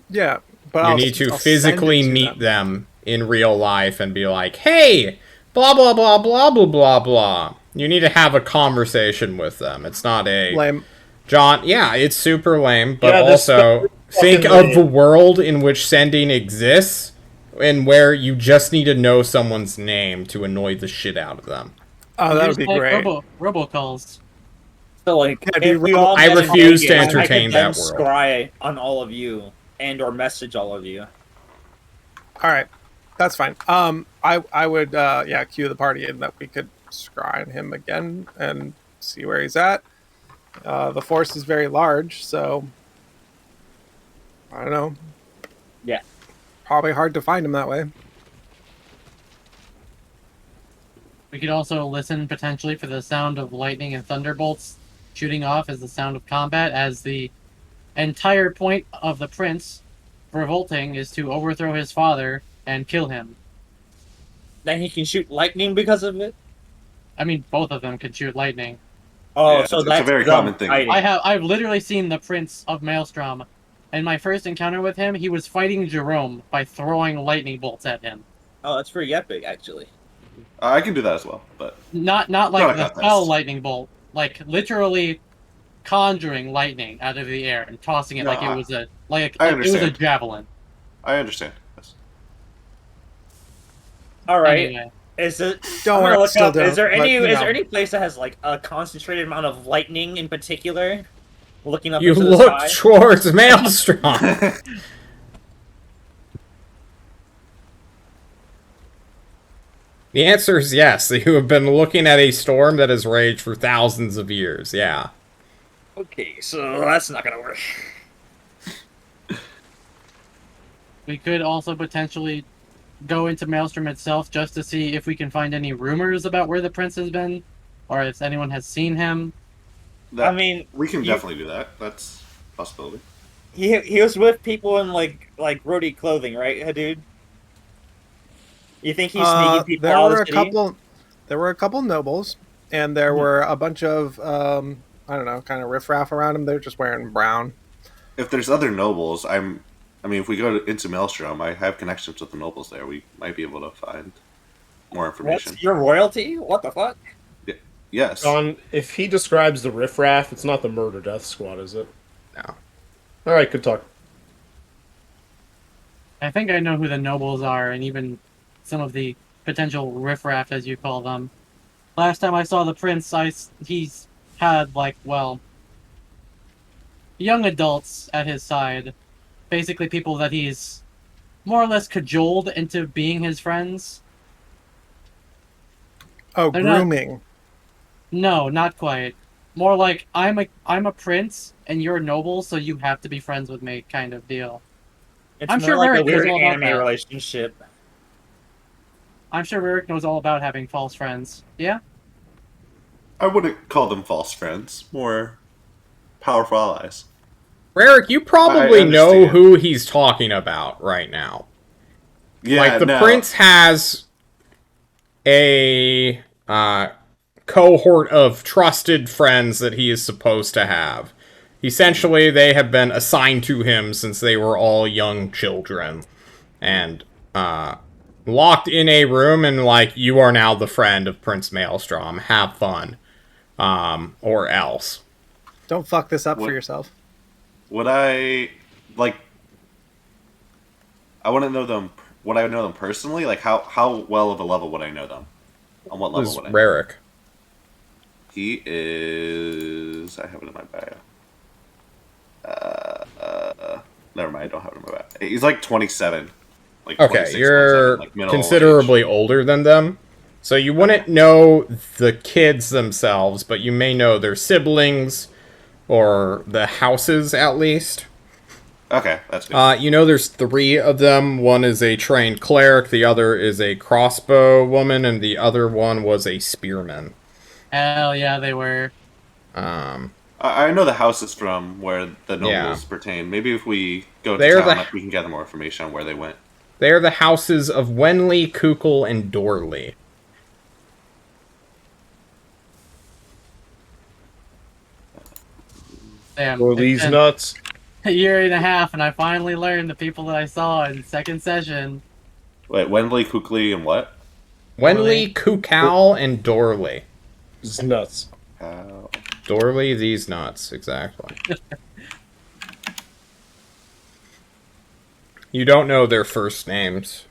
Yeah, but You I'll, need to I'll physically send it to meet them in real life and be like, hey, blah, blah, blah, blah, blah, blah, blah. You need to have a conversation with them. It's not a... Lame. John, yeah, it's super lame, but Yeah, this also think fucking of lame. the world in which sending exists and where you just need to know someone's name to annoy the shit out of them. Oh, that would Just be like great. robocalls. So, like, Yeah, do if we you- all I met in refuse to Vegas, entertain I could that then world. scry on all of you and or message all of you. All right, that's fine. I would cue the party in that we could scry on him again and see where he's at. The force is very large, so I don't know. Yeah. Probably hard to find him that way. We could also listen potentially for the sound of lightning and thunderbolts shooting off as the sound of combat, as the entire point of the prince revolting is to overthrow his father and kill him. Then he can shoot lightning because of it? I mean, both of them can shoot lightning. Oh, Yeah, so it's a that's very them common thing. fighting. I've literally seen the Prince of Maelstrom. In my first encounter with him, he was fighting Jerome by throwing lightning bolts at him. Oh, that's pretty epic, actually. I can do that as well, but Not like Not a the contest. spell lightning bolt, like literally conjuring lightning out of the air and tossing it No, like it was a I it was a understand. javelin. I understand. Yes. All right. Anyway, Is it? Don't I'm gonna worry, look still up. don't, Is there but, any? you Is know. there any place that has like a concentrated amount of lightning in particular? Looking up You into the look sky. towards Maelstrom. The answer is yes. You have been looking at a storm that has raged for thousands of years. Yeah. Okay, so that's not gonna work. we could also potentially go into Maelstrom itself just to see if we can find any rumors about where the prince has been, or if anyone has seen him. That- I mean, we can you- definitely do that. That's a possibility. he was with people in like roadie clothing, right, dude? You think he's sneaking people there out were of a the city? couple. There were a couple nobles, and there were a bunch of I don't know, kind of riffraff around him. They're just wearing brown. if there's other nobles, I mean, if we go into Maelstrom, I have connections with the nobles there. We might be able to find more information. What's your royalty? What the fuck? Yes. John, if he describes the riffraff, it's not the murder death squad, is it? No. All right, good talk. I think I know who the nobles are, and even some of the potential riffraff, as you call them. Last time I saw the prince, he's had, like, well, young adults at his side. Basically people that he's more or less cajoled into being his friends. Oh, They're not- grooming. No, not quite. More like, I'm a prince, and you're a noble, so you have to be friends with me, kind of deal. It's I'm more sure like Rick a weird knows all about anime that. relationship. I'm sure Rick knows all about having false friends. Yeah? I wouldn't call them false friends. More powerful allies. Rarick, you probably I know understand. who he's talking about right now. Yeah, Like, the no. prince has a cohort of trusted friends that he is supposed to have. Essentially, they have been assigned to him since they were all young children. And, locked in a room and, like, you are now the friend of Prince Maelstrom. Have fun. Or else. Don't fuck this up What- for yourself. Would I like? I want to know them. Would I know them personally? Like how well of a level would I know them? On what level Who's would I? Rarick? He is. I have it in my bio. Never mind. I don't have it in my bio. He's like 27. Like Okay, 26, you're 27, like middle considerably age. older than them. So you wouldn't know the kids themselves, but you may know their siblings, or the houses at least. Okay, that's good. You know there's 3 of them. One is a trained cleric, the other is a crossbow woman, and the other one was a spearman. Hell yeah, they were. I know the houses from where the nobles Yeah. pertain. Maybe if we go to They're town, the- we can gather more information on where they went. They're the houses of Wenley, Kukul, and Dorley. Damn. Or it's these been nuts. a year and a half, and I finally learned the people that I saw in second session. Wait, Wembley, Kukli, and what? Wenley, Kukal, and Dorley. It's nuts. Dorley, these nuts, exactly. You don't know their first names.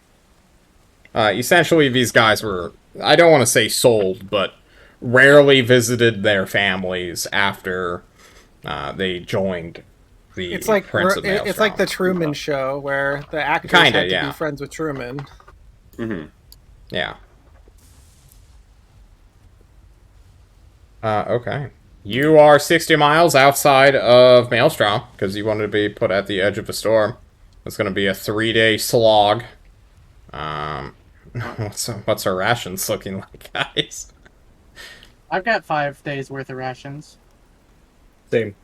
Essentially, these guys were, I don't want to say sold, but rarely visited their families after they joined the It's like Prince of it's Maelstrom. like the Truman Show, where the actors Kinda, had to yeah. be friends with Truman. Mm-hmm. Yeah. Okay. You are 60 miles outside of Maelstrom, because you wanted to be put at the edge of a storm. It's going to be a 3-day slog. What's our rations looking like, guys? I've got 5 days worth of rations. Same.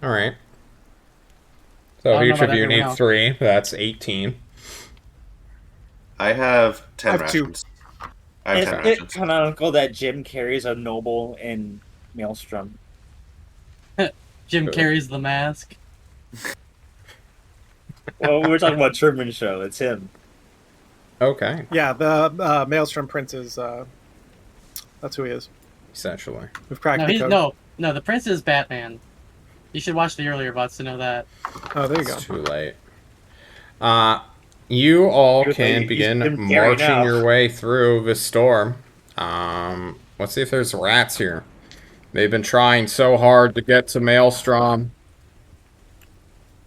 Alright. I So don't know each of about you everyone need else. 3. That's 18. I have 10 I have 2. rations. I have Is 10 it rations. canonical that Jim carries a noble in Maelstrom? Jim Good. carries the mask. Well, we were talking about Truman Show. It's him. Okay, Yeah, the Maelstrom Prince is. That's who he is. essentially. We've cracked No, the he's code. no. The prince is Batman. You should watch the earlier bots to know that. Oh, there you go. It's too late. You all He's can Jim begin Carrey marching now. your way through this storm. Let's see if there's rats here. They've been trying so hard to get to Maelstrom.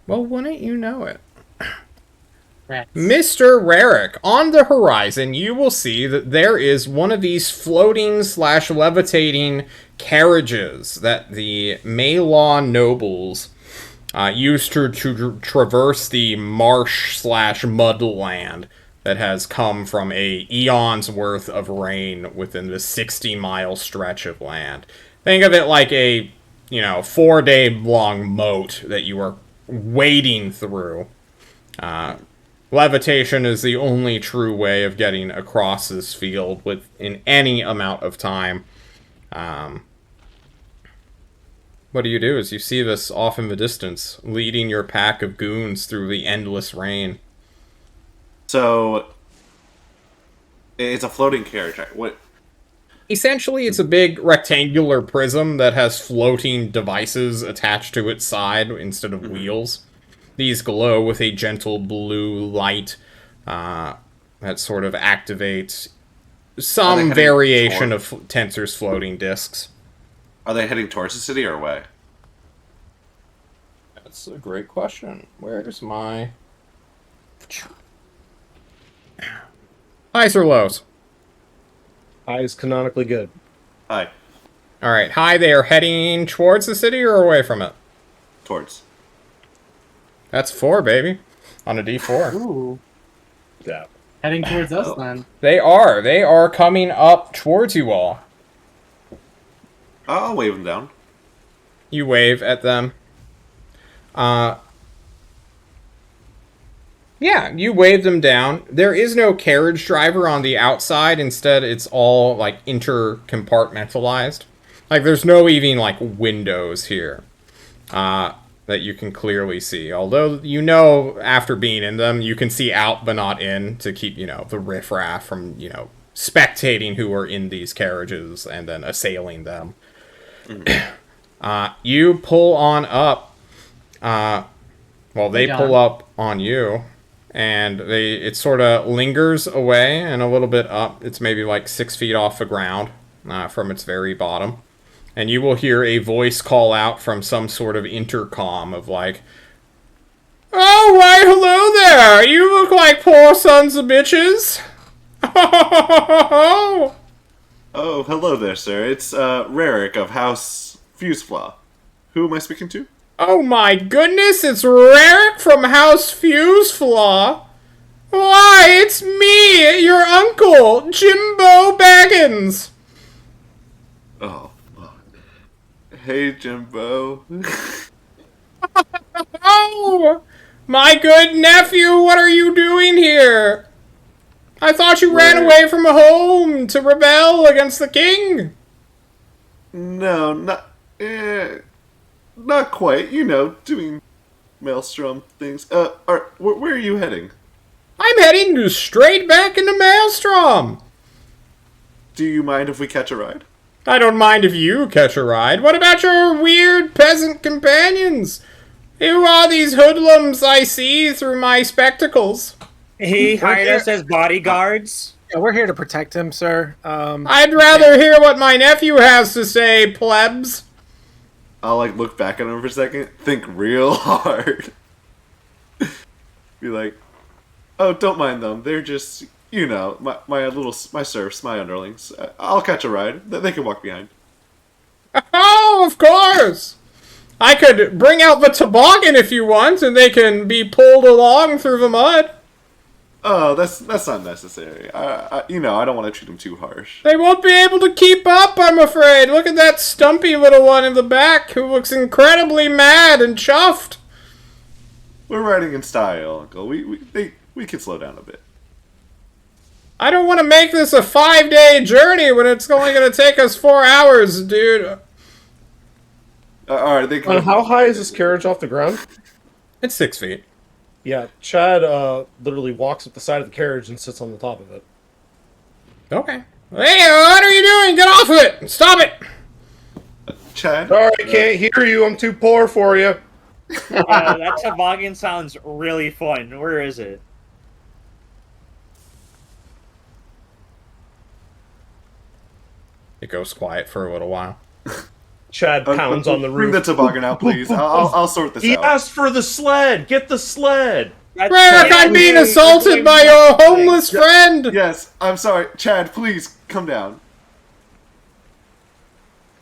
Well, wouldn't you know it? Rats. Mr. Rarick, on the horizon, you will see that there is one of these floating/levitating carriages that the Maelon nobles used to traverse the marsh/mudland that has come from a eon's worth of rain within the 60-mile stretch of land. Think of it like a, 4-day-long moat that you are wading through. Levitation is the only true way of getting across this field within any amount of time. What do you do as you see this off in the distance, leading your pack of goons through the endless rain? So, it's a floating carriage, right? What? Essentially, it's a big rectangular prism that has floating devices attached to its side instead of wheels. These glow with a gentle blue light that sort of activates some variation of Tensor's floating discs. Are they heading towards the city or away? That's a great question. Where's my... Highs or lows? High is canonically good. Hi. Alright, high, they are heading towards the city or away from it? Towards. That's 4, baby. On a D4. Ooh. Yeah. Heading towards us then. They are coming up towards you all. I'll wave them down. You wave at them. Yeah, you wave them down. There is no carriage driver on the outside. Instead, it's all, like, intercompartmentalized. Like, there's no even, like, windows here that you can clearly see. Although, you know, after being in them, you can see out but not in to keep, you know, the riffraff from, you know, spectating who are in these carriages and then assailing them. You pull on up. Well, they pull up on you. And it sort of lingers away and a little bit up. It's maybe like 6 feet off the ground from its very bottom. And you will hear a voice call out from some sort of intercom of like, "Oh, why, hello there! You look like poor sons of bitches!" Oh, hello there, sir. It's Rarick of House Fuseflaw. Who am I speaking to? Oh my goodness, it's Rarick from House Fuseflaw. Why, it's me, your uncle, Jimbo Baggins. Oh. Hey, Jimbo. Oh, my good nephew, what are you doing here? I thought you ran away from home to rebel against the king. No, not quite. You know, doing Maelstrom things. Where are you heading? I'm heading straight back into Maelstrom. Do you mind if we catch a ride? I don't mind if you catch a ride. What about your weird peasant companions? Who are these hoodlums I see through my spectacles? He hired us as bodyguards. Yeah, we're here to protect him, sir. I'd rather hear what my nephew has to say, plebs. I'll like look back at him for a second, think real hard. Be like, oh, don't mind them. They're just, you know, my serfs, my underlings. I'll catch a ride. They can walk behind. Oh, of course. I could bring out the toboggan if you want, and they can be pulled along through the mud. Oh, that's not necessary. I don't want to treat them too harsh. They won't be able to keep up, I'm afraid. Look at that stumpy little one in the back who looks incredibly mad and chuffed. We're riding in style, Uncle. We can slow down a bit. I don't want to make this a 5-day journey when it's only going to take us 4 hours, dude. Alright, How high is this carriage off the ground? It's 6 feet. Yeah, Chad literally walks up the side of the carriage and sits on the top of it. Okay. Hey, what are you doing? Get off of it! Stop it! Chad? Sorry, I can't hear you. I'm too poor for you. That toboggan sounds really fun. Where is it? It goes quiet for a little while. Chad pounds on the roof. Bring the toboggan out, please. I'll sort this He out. asked for the sled. Get the sled. Rarick, I'm being assaulted by your homeless friend! Yes, I'm sorry. Chad, please, come down.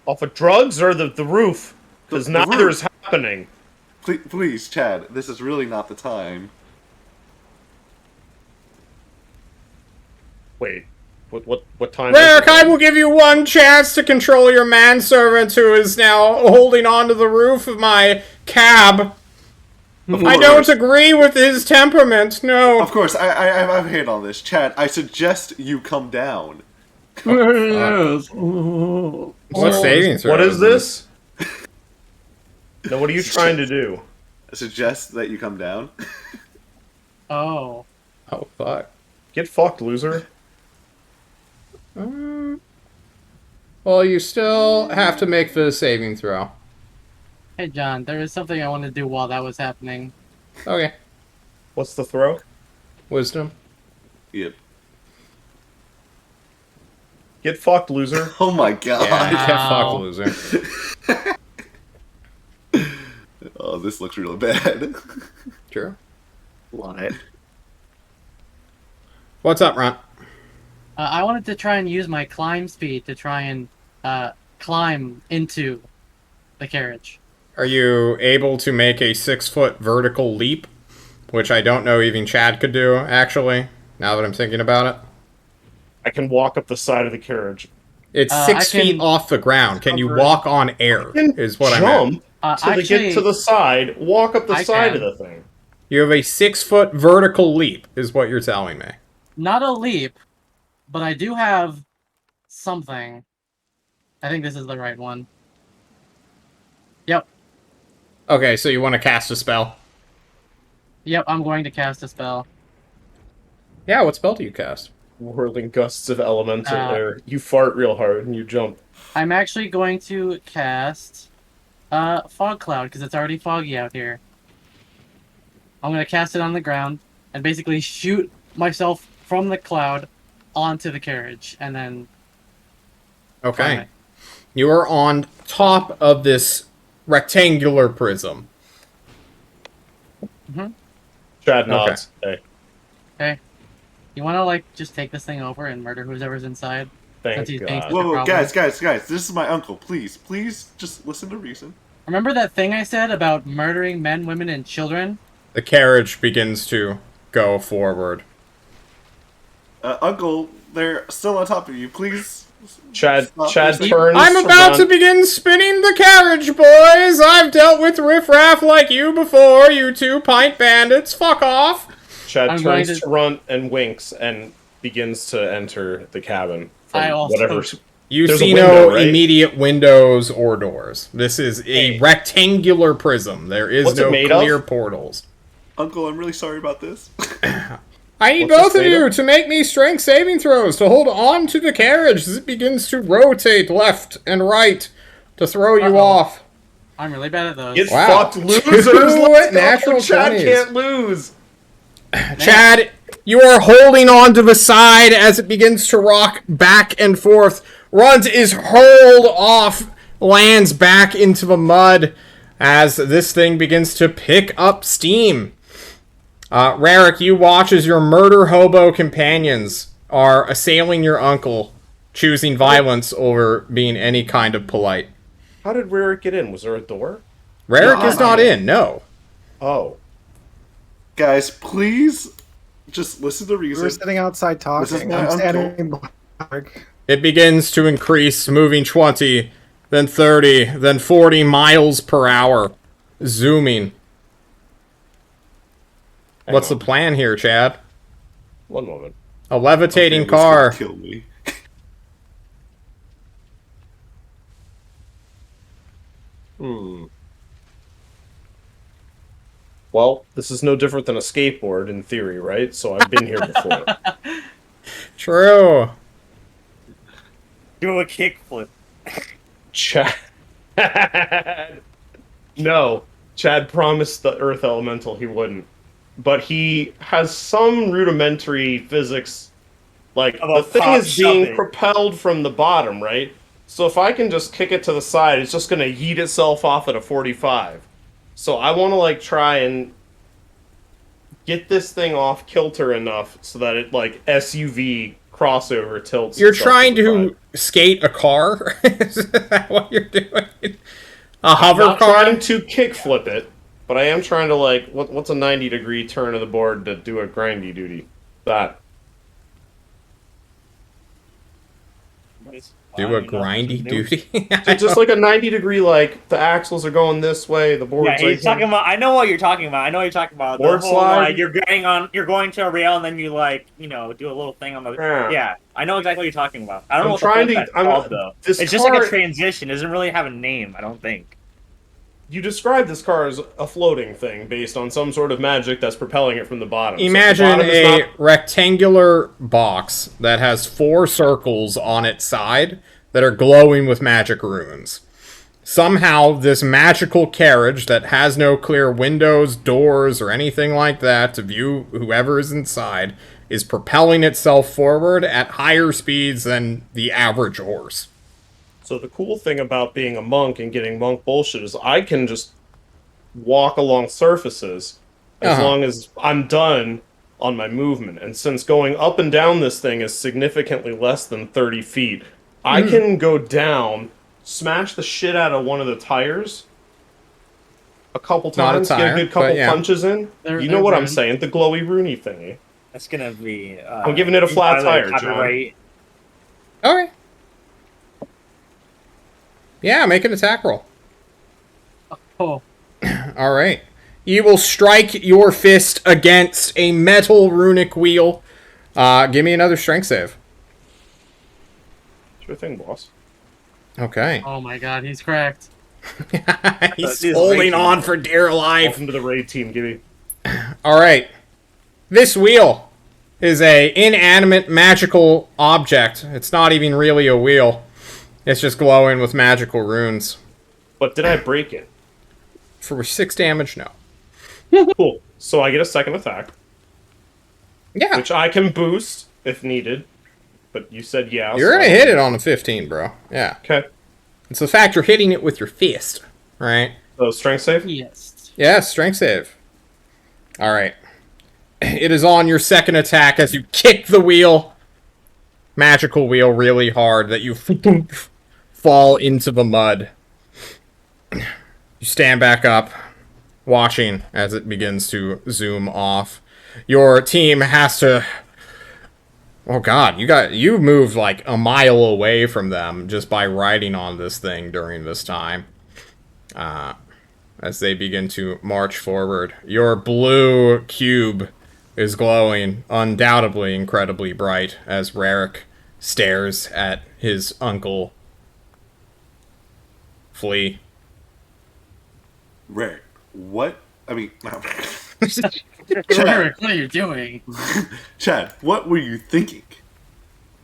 Off of drugs or the roof? Because The neither roof. is happening. Please, Chad, this is really not the time. Wait, what time? Rarick, I will give you one chance to control your manservant who is now holding on to the roof of my cab. I don't agree with his temperament, no. Of course, I've hit on this. Chad, I suggest you come down. What saving throw? What is this? Now, what are you trying to do? I suggest that you come down. Oh. Oh, fuck. Get fucked, loser. Well, you still have to make the saving throw. Hey, John, there was something I wanted to do while that was happening. Okay. What's the throw? Wisdom. Yep. Get fucked, loser. Oh my god. Yeah, get fucked, Ow. loser. Oh, this looks real bad. True. Love it. What's up, Ron? I wanted to try and use my climb speed to try and climb into the carriage. Are you able to make a 6-foot vertical leap? Which I don't know even Chad could do, actually, now that I'm thinking about it. I can walk up the side of the carriage. It's I 6 feet can off the ground. Can you cover- walk on air, Can is what I meant. jump Actually, get to the side, walk up the I side can. of the thing. You have a 6-foot vertical leap, is what you're telling me. not a leap, but I do have something. I think this is the right one. Yep. Okay, so you want to cast a spell? Yep, I'm going to cast a spell. Yeah, what spell do you cast? Whirling gusts of elemental Uh, air. You fart real hard and you jump. I'm actually going to cast Fog Cloud, because it's already foggy out here. I'm going to cast it on the ground, and basically shoot myself from the cloud onto the carriage, and then... climb Okay. it. You are on top of this rectangular prism. Chad nods. Hey, You want to, like, just take this thing over and murder whoever's inside? thank Since you God. think- Whoa, problem. guys, this is my uncle. Please, just listen to reason. Remember that thing I said about murdering men, women, and children? The carriage begins to go forward. Uncle, they're still on top of you. Please. Chad stop. turns. I'm about to begin spinning the carriage, boys! I've dealt with riffraff like you before, you two pint bandits. Fuck off! Chad I'm going turns to- to run and winks and begins to enter the cabin. From I also- whatever. You There's a see window, no right? immediate windows or doors. This is a Hey. rectangular prism. There is What's it no made clear of? portals. Uncle, I'm really sorry about this. I need What's both this of made you of? to make me strength saving throws to hold on to the carriage as it begins to rotate left and right to throw you Uh-oh. off. I'm really bad at those. Get Wow. fucked, losers! Two Let's natural go! Chad 20s. can't lose. Chad, you are holding on to the side as it begins to rock back and forth. Runs is hurled off, lands back into the mud as this thing begins to pick up steam. Rarick, you watch as your murder hobo companions are assailing your uncle, choosing violence over being any kind of polite. How did Rarick get in? Was there a door? Rarick is not in, no. Oh. Guys, please just listen to We were reason. sitting outside This is talking. my I'm uncle. standing behind. It begins to increase, moving 20, then 30, then 40 miles per hour, zooming. Hang What's on. the plan here, Chad? One moment. A levitating Okay, this is gonna car. Kill me. Well, this is no different than a skateboard in theory, right? So I've been here before. True. Do a kickflip. Chad. No. Chad promised the Earth Elemental he wouldn't. But he has some rudimentary physics. Like, How about the thing pop is being shoving? propelled from the bottom, right? So if I can just kick it to the side, it's just going to yeet itself off at a 45. So I want to, like, try and get this thing off kilter enough so that it, like, SUV crossover tilts. You're itself trying the to side. skate a car? Is that what you're doing? A hover Not car? trying to kickflip it, but I am trying to, like, what's a 90-degree turn of the board to do a grindy duty? That. Do a grindy duty? So just like a 90-degree, like, the axles are going this way, the board's Yeah, like he's talking about. I know what you're talking about. I know what you're talking about. Board the whole, slide? like, you're going to a rail and then you like, do a little thing on the. Yeah. Yeah, I know exactly what you're talking about. I don't know I'm what trying the to- fuck that's I'm- called though. this It's just like car- a transition. It doesn't really have a name. I don't think. You described this car as a floating thing based on some sort of magic that's propelling it from the bottom. Imagine so the bottom a is not... rectangular box that has 4 circles on its side that are glowing with magic runes. Somehow, this magical carriage that has no clear windows, doors, or anything like that to view whoever is inside is propelling itself forward at higher speeds than the average horse. So the cool thing about being a monk and getting monk bullshit is I can just walk along surfaces as long as I'm done on my movement. And since going up and down this thing is significantly less than 30 feet, I can go down, smash the shit out of one of the tires a couple Not a times, tire, get a good couple but yeah. punches in. You know what I'm saying, the glowy Rooney thingy. That's gonna be. I'm giving it a flat tire, John. Right. Okay. Yeah, make an attack roll. Oh. Alright. You will strike your fist against a metal runic wheel. Give me another strength save. Sure thing, boss. Okay. Oh my god, he's cracked. He's holding on for dear life. Welcome to the raid team, Gibby. Alright. This wheel is a inanimate magical object. It's not even really a wheel. It's just glowing with magical runes. But did I break it? For 6 damage, no. Cool. So I get a second attack, Yeah. which I can boost if needed. But you said yeah. You're so gonna hit it on a 15, bro. Yeah. Okay. It's the fact you're hitting it with your fist, right? So strength save? Yes. Yeah, strength save. Alright. It is on your second attack as you kick the wheel, magical wheel, really hard that you fall into the mud. You stand back up, watching as it begins to zoom off. Your team has to... Oh god, you moved like a mile away from them just by riding on this thing during this time. As they begin to march forward. Your blue cube is glowing, undoubtedly incredibly bright, as Rarick stares at his uncle flee. Rare. What? I mean, Eric, what are you doing? Chad, what were you thinking?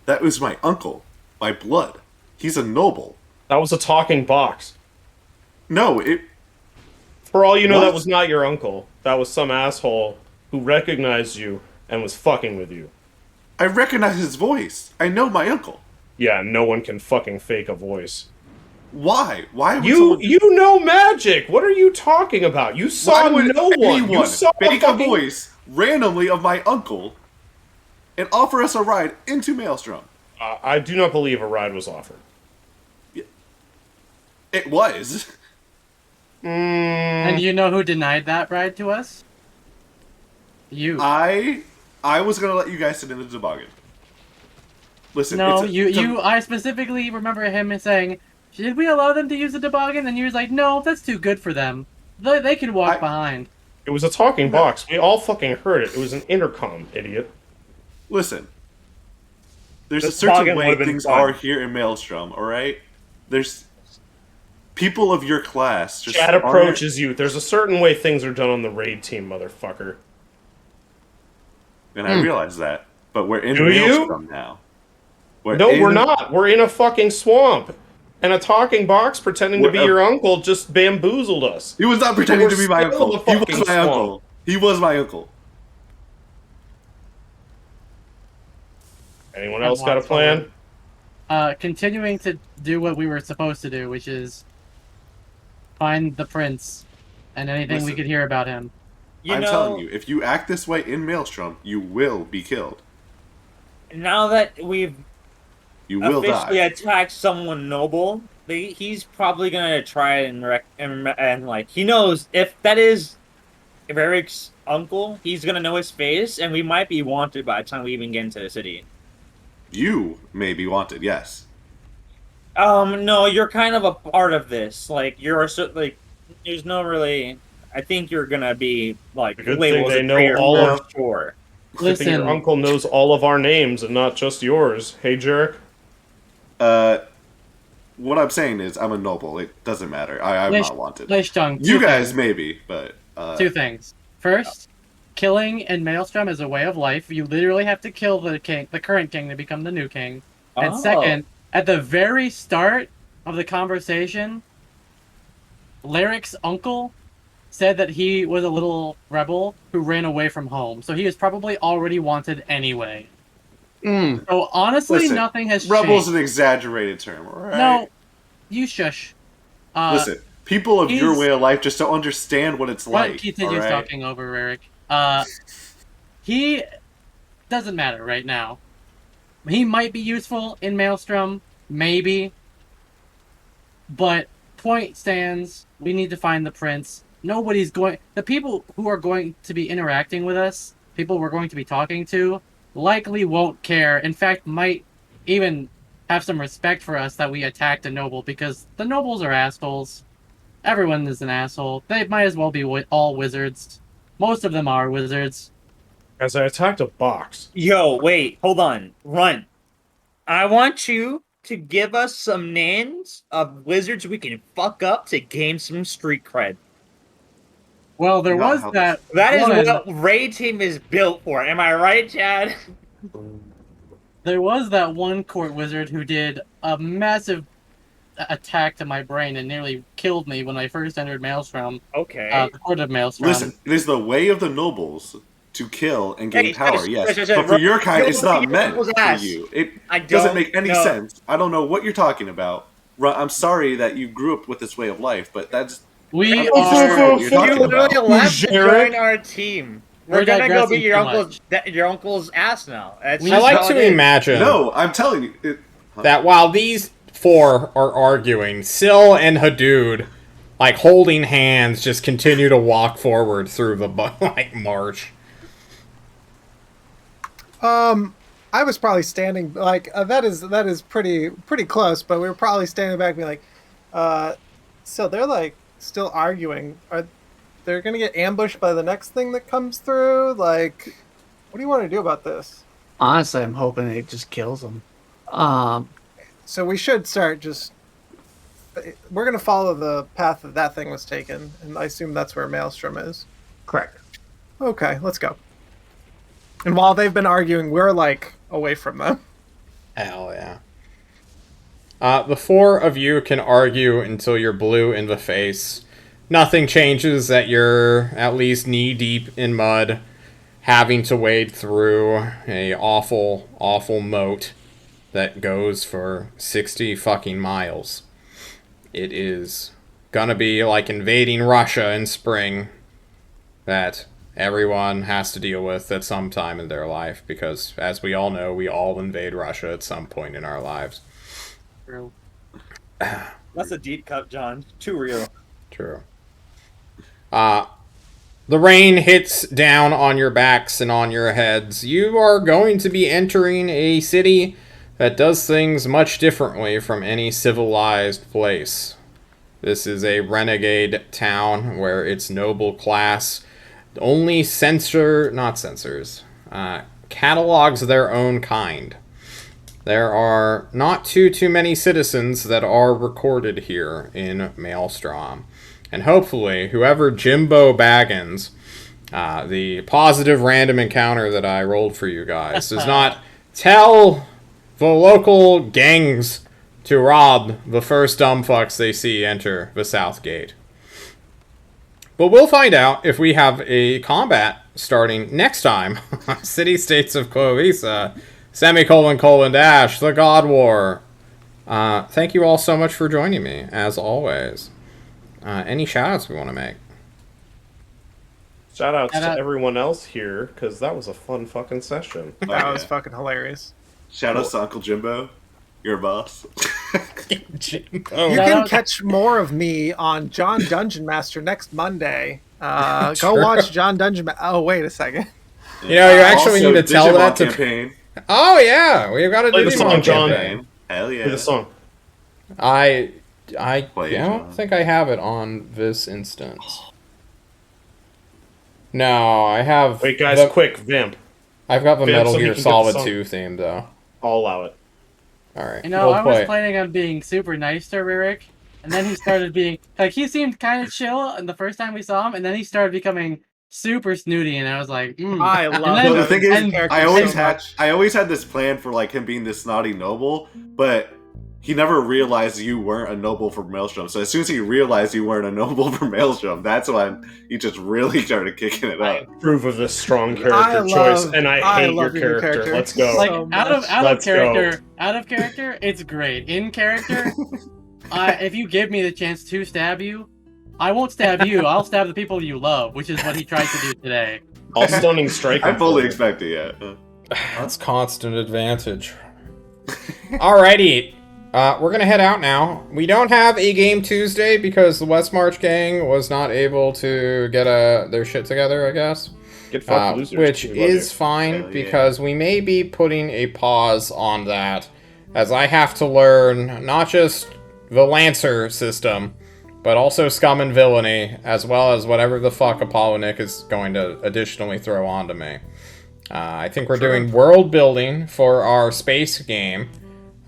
That was my uncle. My blood. He's a noble. That was a talking box. No, it... For all you know, What? that was not your uncle. That was some asshole who recognized you and was fucking with you. I recognize his voice. I know my uncle. Yeah, no one can fucking fake a voice. Why? Why would You someone... you know magic. What are you talking about? You saw Why would no one. anyone You saw fake fucking... a voice randomly of my uncle and offer us a ride into Maelstrom? I do not believe a ride was offered. It was. And you know who denied that ride to us? You. I was gonna let you guys sit in the toboggan. Listen, No, it's I specifically remember him saying, should we allow them to use the toboggan? And you was like, no, that's too good for them. They can walk behind. It was a talking box. We all fucking heard it. It was an intercom, idiot. Listen. There's The a certain toboggan way would've been things fun. are here in Maelstrom, alright? There's people of your class just Chad aren't- approaches you. There's a certain way things are done on the raid team, motherfucker. And I realize that. But we're in Do you? Maelstrom now. We're not. We're in a fucking swamp. And a talking box pretending to be We're- your uncle just bamboozled us. He was not pretending to be my We're still uncle. in He the was fucking my swamp. uncle. He was my uncle. Anyone else got a plan? Continuing to do what we were supposed to do, which is find the prince and anything we Listen. could hear about him. I'm telling you, if you act this way in Maelstrom, you will be killed. Now that we've You will officially die. attacked someone noble, he's probably gonna try and like he knows if that is Eric's uncle, he's gonna know his face, and we might be wanted by the time we even get into the city. You may be wanted, yes. No, you're kind of a part of this. Like there's no really. I think you're gonna be like Good labeled thing as they a know traitor all for of- sure. Good thing your Listen, uncle knows all of our names and not just yours. Hey, Jarek. what I'm saying is, I'm a noble. It doesn't matter. I'm not wanted. Leishtung, You guys maybe, but two things. First, killing in Maelstrom is a way of life. You literally have to kill the current king, to become the new king. And second, at the very start of the conversation, Lyric's uncle said that he was a little rebel who ran away from home. So he is probably already wanted anyway. So honestly, Listen, nothing has rebel's changed. an exaggerated term, all right? No, you shush. Listen, people of your way of life just don't understand what it's like. Continues all right? talking over Eric. He doesn't matter right now. He might be useful in Maelstrom, maybe. But point stands. We need to find the prince. Nobody's going. The people who are going to be interacting with us, people we're going to be talking to, likely won't care. In fact, might even have some respect for us that we attacked a noble, because the nobles are assholes. Everyone is an asshole. They might as well be all wizards. Most of them are wizards. As I attacked a box. Yo, wait, hold on. Run. I want you to give us some names of wizards we can fuck up to gain some street cred. Well, there was that. That is what Raid Team is built for. Am I right, Chad? There was that one court wizard who did a massive attack to my brain and nearly killed me when I first entered Maelstrom. Okay. The court of Maelstrom. Listen, it is the way of the nobles to kill and gain power, yes. But for your kind, it's not meant for you. It doesn't make any sense. I don't know what you're talking about. I'm sorry that you grew up with this way of life, but that's... You literally left to join our team. We're gonna go beat your uncle's ass now. I like to imagine. No, I'm telling you that while these four are arguing, Syl and Hadood, like holding hands, just continue to walk forward through the march. I was probably standing like that is pretty close, but we were probably standing back, being like, so they're like still arguing. Are they're gonna get ambushed by the next thing that comes through? Like, what do you want to do about this? Honestly, I'm hoping it just kills them. So we should start just. We're gonna follow the path that thing was taken, and I assume that's where Maelstrom is. Correct. Okay, let's go. And while they've been arguing, we're like away from them. Hell yeah. The four of you can argue until you're blue in the face. Nothing changes that you're at least knee-deep in mud, having to wade through a awful, awful moat that goes for 60 fucking miles. It is gonna be like invading Russia in spring that everyone has to deal with at some time in their life, because, as we all know, we all invade Russia at some point in our lives. True. That's a deep cut, John. Too real. True. The rain hits down on your backs and on your heads. You are going to be entering a city that does things much differently from any civilized place. This is a renegade town where its noble class only catalogs their own kind. There are not too many citizens that are recorded here in Maelstrom. And hopefully, whoever Jimbo Baggins, the positive random encounter that I rolled for you guys, does not tell the local gangs to rob the first dumb fucks they see enter the south gate. But we'll find out if we have a combat starting next time on City States of Klovisa, ;:, the God War. Thank you all so much for joining me, as always. Any shoutouts we want to make? Shoutouts to everyone else here, because that was a fun fucking session. That was fucking hilarious. Shoutouts to Uncle Jimbo. You're a boss. Jimbo. You can catch more of me on John Dungeon Master next Monday. Go watch John Dungeon Master. Oh, wait a second. You know, you actually need to tell Digimon that to... campaign. Oh, yeah. We've got a Digimon campaign. Hell yeah. Play the song. I don't think I have it on this instance. No, I have... Wait, guys, quick, Vamp. I've got the Vamp, Metal so he Gear can get Solid the song. 2 theme, though. I'll allow it. Alright, You know, we'll I play was it. planning on being super nice to Ririk, and then he started being like he seemed kind of chill and the first time we saw him, and then he started becoming super snooty, and I was like, I love then- No, the thing is, and- I always so had much. I always had this plan for like him being this snotty noble, but he never realized you weren't a noble for Maelstrom. So as soon as he realized you weren't a noble for Maelstrom, that's when he just really started kicking it I up. approve of this strong I character choice, love- and I I hate your love your new character. character. Let's go. like So out of much. Let's go. out of character, it's great. In character, if you give me the chance to stab you, I won't stab you. I'll stab the people you love, which is what he tried to do today. I'll stunning strike. I him fully for it. expect it, yeah. That's constant advantage. Alrighty. We're gonna head out now. We don't have a game Tuesday because the West March gang was not able to get their shit together, I guess. Get fucked, losers. Which We love is you. fine Hell yeah. because we may be putting a pause on that as I have to learn not just the Lancer system, but also Scum and Villainy, as well as whatever the fuck Apollo Nick is going to additionally throw onto me. I think we're doing world building for our space game,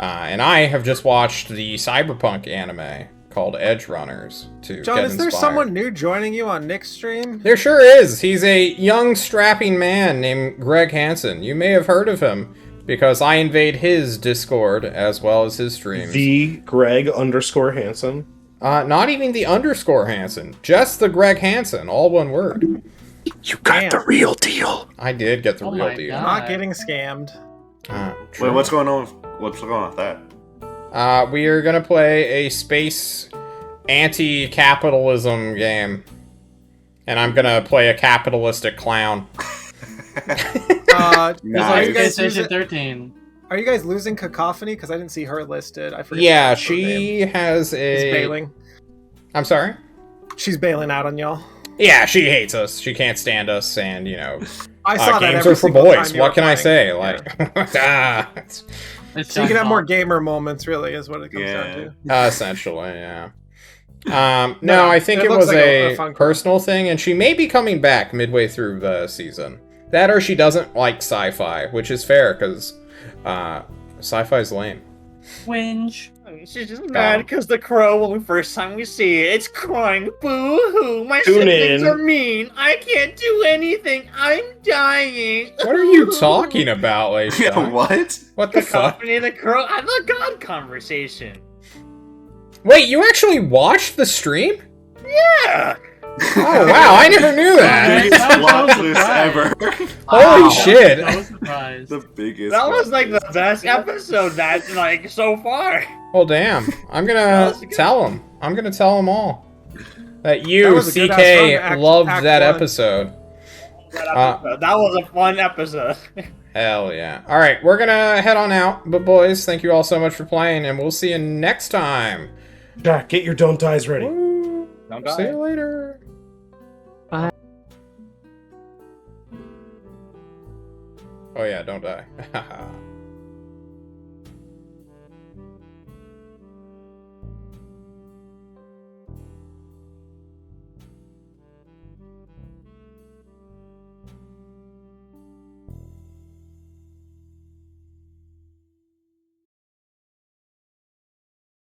and I have just watched the Cyberpunk anime called Edge Runners to John, get is there inspired. someone new joining you on Nick's stream? There sure is. He's a young, strapping man named Greg Hansen. You may have heard of him because I invade his Discord as well as his streams. The Greg_Hansen. Not even the underscore Hansen, just the Greg Hansen, all one word. You got the real deal. I did get the Oh real my deal. God. Not getting scammed. Wait, what's going on? What's going on with that? We are gonna play a space anti-capitalism game, and I'm gonna play a capitalistic clown. Are you Nice. guys PlayStation losing, 13. are you guys losing Cacophony? Because I didn't see her listed. I forget. Yeah, her name. she has She's a. bailing. I'm sorry. She's bailing out on y'all. Yeah, she hates us. She can't stand us, and you know, I saw that games every are for single boys. time you What were can I playing. say? Yeah. Like, It's So you John's can have more fault. gamer moments, really, is what it comes down Yeah. to. essentially, yeah. No, No, I think it it looks was like a a fun personal thing, and she may be coming back midway through the season. That or she doesn't like sci-fi, which is fair because sci-fi's lame. Whinge. She's just mad because the crow, when the first time we see it, it's crying, boo-hoo, my Tune siblings in. are mean, I can't do anything, I'm dying. What are you talking about, Leisha? Yeah, what? What the fuck? Cacophony the crow, I the god conversation. Wait, you actually watched the stream? Yeah. Oh wow, I never knew that. Biggest That was plot so twist surprised. ever. Holy Wow. shit! So surprised. The biggest. That was plot like the twist. best episode that like so far. Well, damn. I'm That gonna was good. tell him. I'm gonna tell them all that That you, was a good CK, ass run, loved act that one. episode. That was a fun episode. Hell yeah. Alright, we're gonna head on out. But boys, thank you all so much for playing, and we'll see you next time. Jack, get your don't dies ready. Woo. Don't See die. you later. Bye. Oh yeah, don't die.